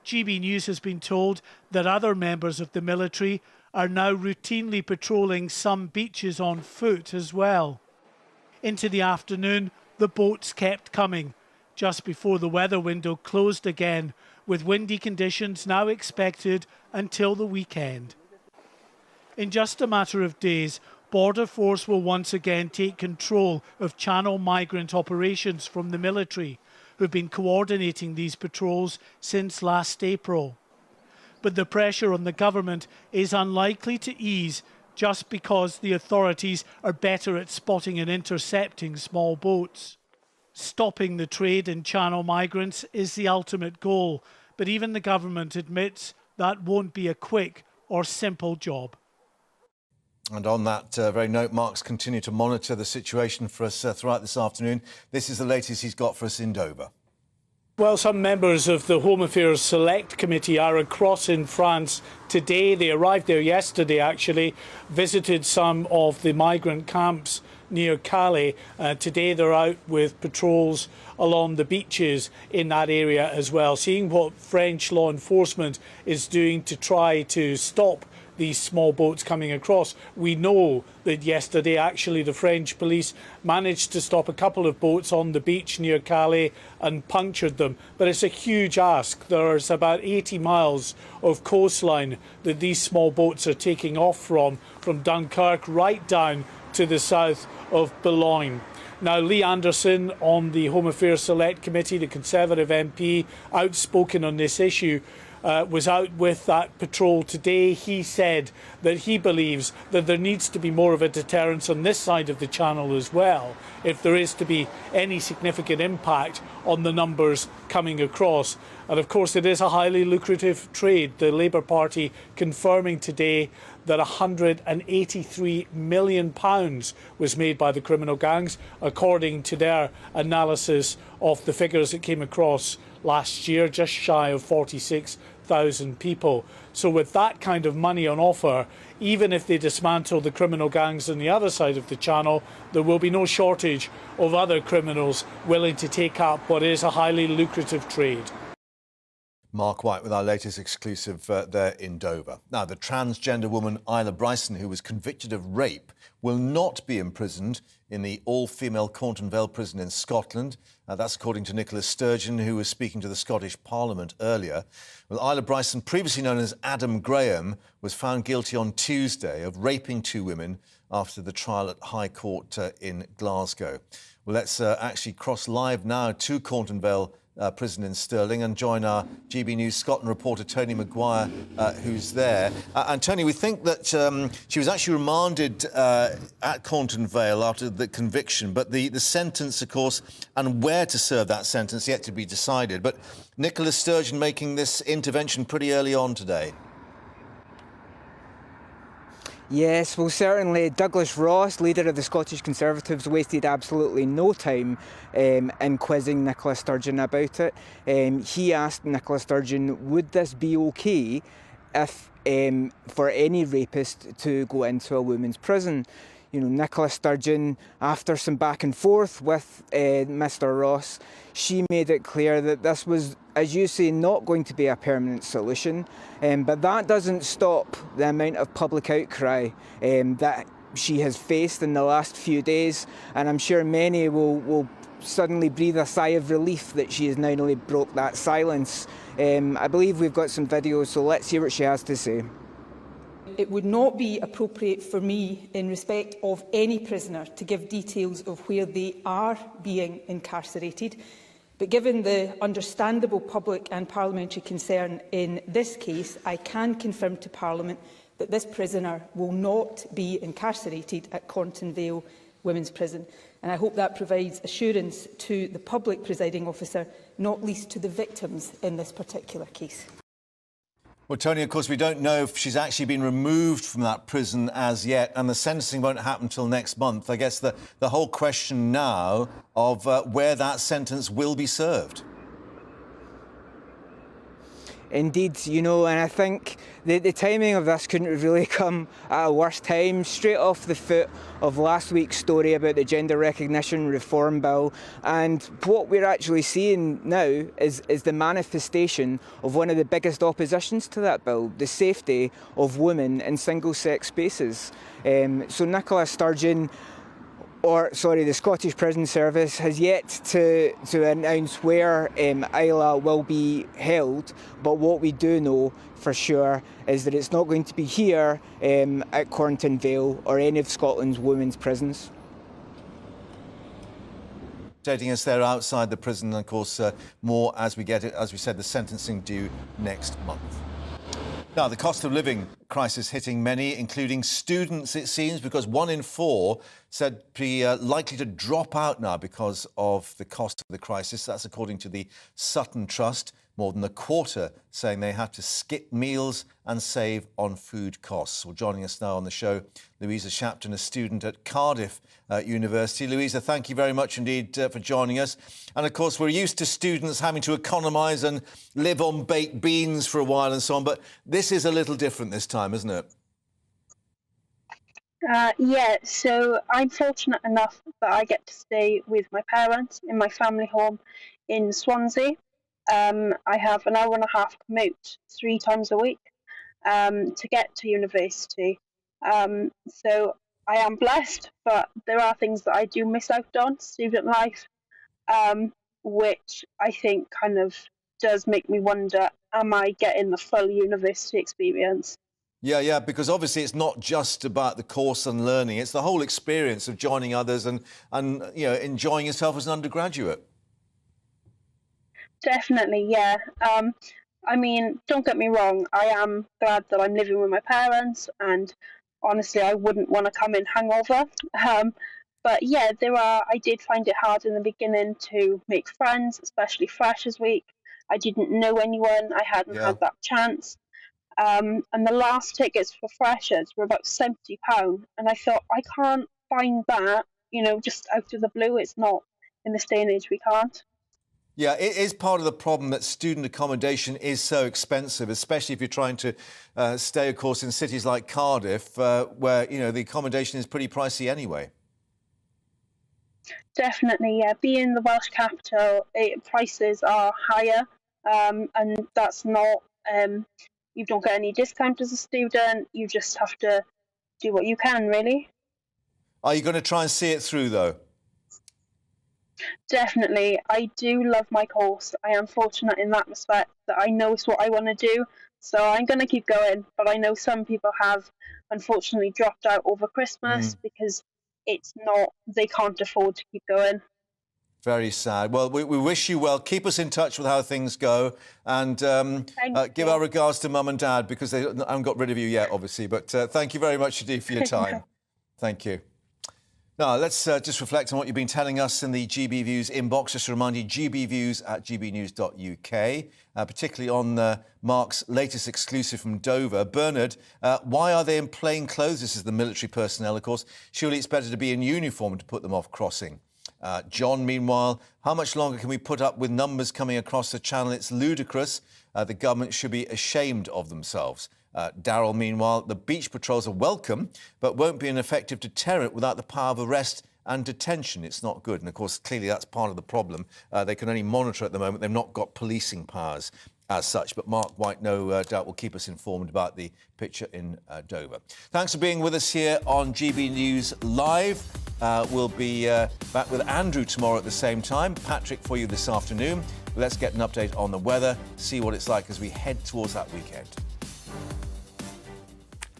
GB News has been told that other members of the military are now routinely patrolling some beaches on foot as well. Into the afternoon, the boats kept coming, just before the weather window closed again, with windy conditions now expected until the weekend. In just a matter of days, Border Force will once again take control of Channel migrant operations from the military, who've been coordinating these patrols since last April. But the pressure on the government is unlikely to ease just because the authorities are better at spotting and intercepting small boats. Stopping the trade in Channel migrants is the ultimate goal, but even the government admits that won't be a quick or simple job. And on that very note, Mark's continued to monitor the situation for us throughout this afternoon. This is the latest he's got for us in Dover. Well, some members of the Home Affairs Select Committee are across in France today. They arrived there yesterday, actually, visited some of the migrant camps near Calais. Today they're out with patrols along the beaches in that area as well, seeing what French law enforcement is doing to try to stop these small boats coming across. We know that yesterday, actually, the French police managed to stop a couple of boats on the beach near Calais and punctured them. But it's a huge ask. There's about 80 miles of coastline that these small boats are taking off from Dunkirk right down to the south of Boulogne. Now, Lee Anderson on the Home Affairs Select Committee, the Conservative MP, outspoken on this issue, was out with that patrol today. He said that he believes that there needs to be more of a deterrence on this side of the channel as well, if there is to be any significant impact on the numbers coming across. And of course, it is a highly lucrative trade. The Labour Party confirming today that £183 million was made by the criminal gangs, according to their analysis of the figures that came across last year, just shy of 46,000 people. So with that kind of money on offer, even if they dismantle the criminal gangs on the other side of the channel, there will be no shortage of other criminals willing to take up what is a highly lucrative trade. Mark White with our latest exclusive there in Dover. Now, the transgender woman Isla Bryson, who was convicted of rape, will not be imprisoned in the all-female Cornton Vale prison in Scotland. That's according to Nicola Sturgeon, who was speaking to the Scottish Parliament earlier. Well, Isla Bryson, previously known as Adam Graham, was found guilty on Tuesday of raping two women after the trial at High Court in Glasgow. Well, let's actually cross live now to Cornton Vale prison in Stirling and join our GB News Scotland reporter Tony Maguire, who's there. And Tony, we think that she was actually remanded at Cornton Vale after the conviction, but the sentence, of course, and where to serve that sentence yet to be decided. But Nicola Sturgeon making this intervention pretty early on today. Yes, well, certainly Douglas Ross, leader of the Scottish Conservatives, wasted absolutely no time in quizzing Nicola Sturgeon about it. He asked Nicola Sturgeon, would this be OK if for any rapist to go into a women's prison? You know, Nicola Sturgeon, after some back and forth with Mr Ross, she made it clear that this was, as you say, not going to be a permanent solution. But that doesn't stop the amount of public outcry that she has faced in the last few days. And I'm sure many will suddenly breathe a sigh of relief that she has now nearly broke that silence. I believe we've got some videos, so let's hear what she has to say. It would not be appropriate for me, in respect of any prisoner, to give details of where they are being incarcerated. But given the understandable public and parliamentary concern in this case, I can confirm to Parliament that this prisoner will not be incarcerated at Cornton Vale Women's Prison. And I hope that provides assurance to the public, Presiding Officer, not least to the victims in this particular case. Well, Tony, of course, we don't know if she's actually been removed from that prison as yet, and the sentencing won't happen until next month. I guess the whole question now of where that sentence will be served. Indeed, you know, and I think the timing of this couldn't have really come at a worse time, straight off the foot of last week's story about the Gender Recognition Reform Bill. And what we're actually seeing now is the manifestation of one of the biggest oppositions to that bill, the safety of women in single-sex spaces. So Nicola Sturgeon, the Scottish Prison Service has yet to announce where Isla will be held, but what we do know for sure is that it's not going to be here at Cornton Vale or any of Scotland's women's prisons. Updating us there outside the prison, and of course more as we get it, as we said, the sentencing due next month. Now, the cost of living crisis hitting many, including students, it seems, because 1 in 4 said to be likely to drop out now because of the cost of the crisis. That's according to the Sutton Trust. More than a quarter saying they have to skip meals and save on food costs. Well, joining us now on the show, Louisa Shapton, a student at Cardiff University. Louisa, thank you very much indeed for joining us. And of course, we're used to students having to economise and live on baked beans for a while and so on, but this is a little different this time, isn't it? Yeah, so I'm fortunate enough that I get to stay with my parents in my family home in Swansea. I have an hour and a half commute 3 times a week to get to university. So I am blessed, but there are things that I do miss out on, student life, which I think kind of does make me wonder, am I getting the full university experience? Yeah, because obviously it's not just about the course and learning, it's the whole experience of joining others and you know, enjoying yourself as an undergraduate. Definitely, yeah. I mean, don't get me wrong, I am glad that I'm living with my parents, and honestly, I wouldn't want to come in hangover. But yeah, I did find it hard in the beginning to make friends, especially Freshers Week. I didn't know anyone, I hadn't had that chance. And the last tickets for Freshers were about £70, and I thought, I can't find that, you know, just out of the blue. It's not, in this day and age, we can't. Yeah, it is part of the problem that student accommodation is so expensive, especially if you're trying to stay, of course, in cities like Cardiff, where, you know, the accommodation is pretty pricey anyway. Definitely, yeah. Being the Welsh capital, prices are higher, and that's not, you don't get any discount as a student, you just have to do what you can, really. Are you going to try and see it through, though? Definitely. I do love my course. I am fortunate in that respect that I know it's what I want to do. So I'm going to keep going. But I know some people have unfortunately dropped out over Christmas because they can't afford to keep going. Very sad. Well, we wish you well. Keep us in touch with how things go, and give our regards to Mum and Dad, because they haven't got rid of you yet, obviously. But thank you very much indeed for your time. Thank you. Now, let's just reflect on what you've been telling us in the GB Views inbox. Just to remind you, gbviews@gbnews.uk, particularly on Mark's latest exclusive from Dover. Bernard, why are they in plain clothes? This is the military personnel, of course. Surely it's better to be in uniform to put them off crossing. John, meanwhile, how much longer can we put up with numbers coming across the channel? It's ludicrous. The government should be ashamed of themselves. Darryl, meanwhile, the beach patrols are welcome, but won't be an effective deterrent without the power of arrest and detention. It's not good. And, of course, clearly that's part of the problem. They can only monitor at the moment. They've not got policing powers as such. But Mark White, no doubt, will keep us informed about the picture in Dover. Thanks for being with us here on GB News Live. We'll be back with Andrew tomorrow at the same time. Patrick for you this afternoon. Let's get an update on the weather, see what it's like as we head towards that weekend.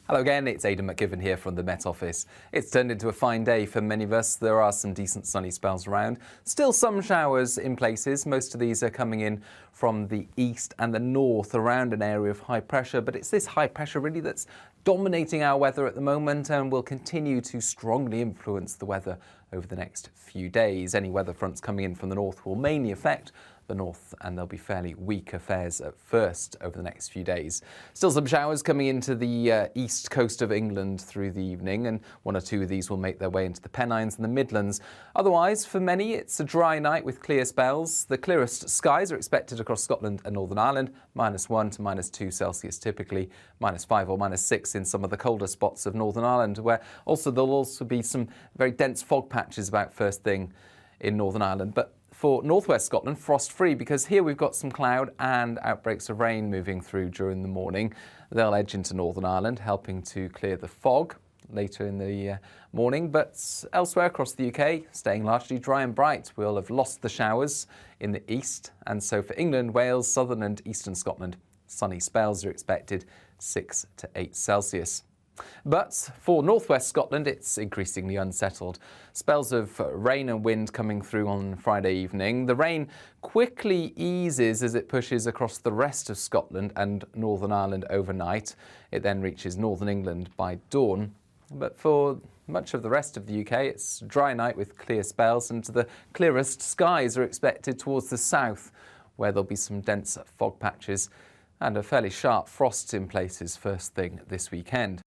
Hello again, it's Aidan McGivern here from the Met Office. It's turned into a fine day for many of us. There are some decent sunny spells around. Still some showers in places. Most of these are coming in from the east and the north around an area of high pressure. But it's this high pressure really that's dominating our weather at the moment and will continue to strongly influence the weather over the next few days. Any weather fronts coming in from the north will mainly affect the north, and there'll be fairly weak affairs at first over the next few days. Still some showers coming into the east coast of England through the evening, and 1 or 2 of these will make their way into the Pennines and the Midlands. Otherwise, for many, it's a dry night with clear spells. The clearest skies are expected across Scotland and Northern Ireland, -1 to -2 Celsius typically, -5 or -6 in some of the colder spots of Northern Ireland, where there'll also be some very dense fog patches about first thing in Northern Ireland. But for northwest Scotland, frost-free, because here we've got some cloud and outbreaks of rain moving through during the morning. They'll edge into Northern Ireland, helping to clear the fog later in the morning. But elsewhere across the UK, staying largely dry and bright. We'll have lost the showers in the east. And so for England, Wales, southern and eastern Scotland, sunny spells are expected, 6 to 8 Celsius. But for northwest Scotland, it's increasingly unsettled. Spells of rain and wind coming through on Friday evening. The rain quickly eases as it pushes across the rest of Scotland and Northern Ireland overnight. It then reaches northern England by dawn. But for Much of the rest of the UK, it's a dry night with clear spells, and the clearest skies are expected towards the south, where there'll be some denser fog patches and a fairly sharp frost in places first thing this weekend.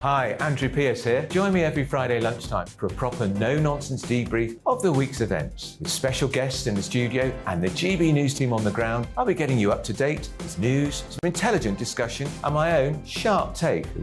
Hi, Andrew Pierce here. Join me every Friday lunchtime for a proper no-nonsense debrief of the week's events. With special guests in the studio and the GB News team on the ground, I'll be getting you up to date with news, some intelligent discussion and my own sharp take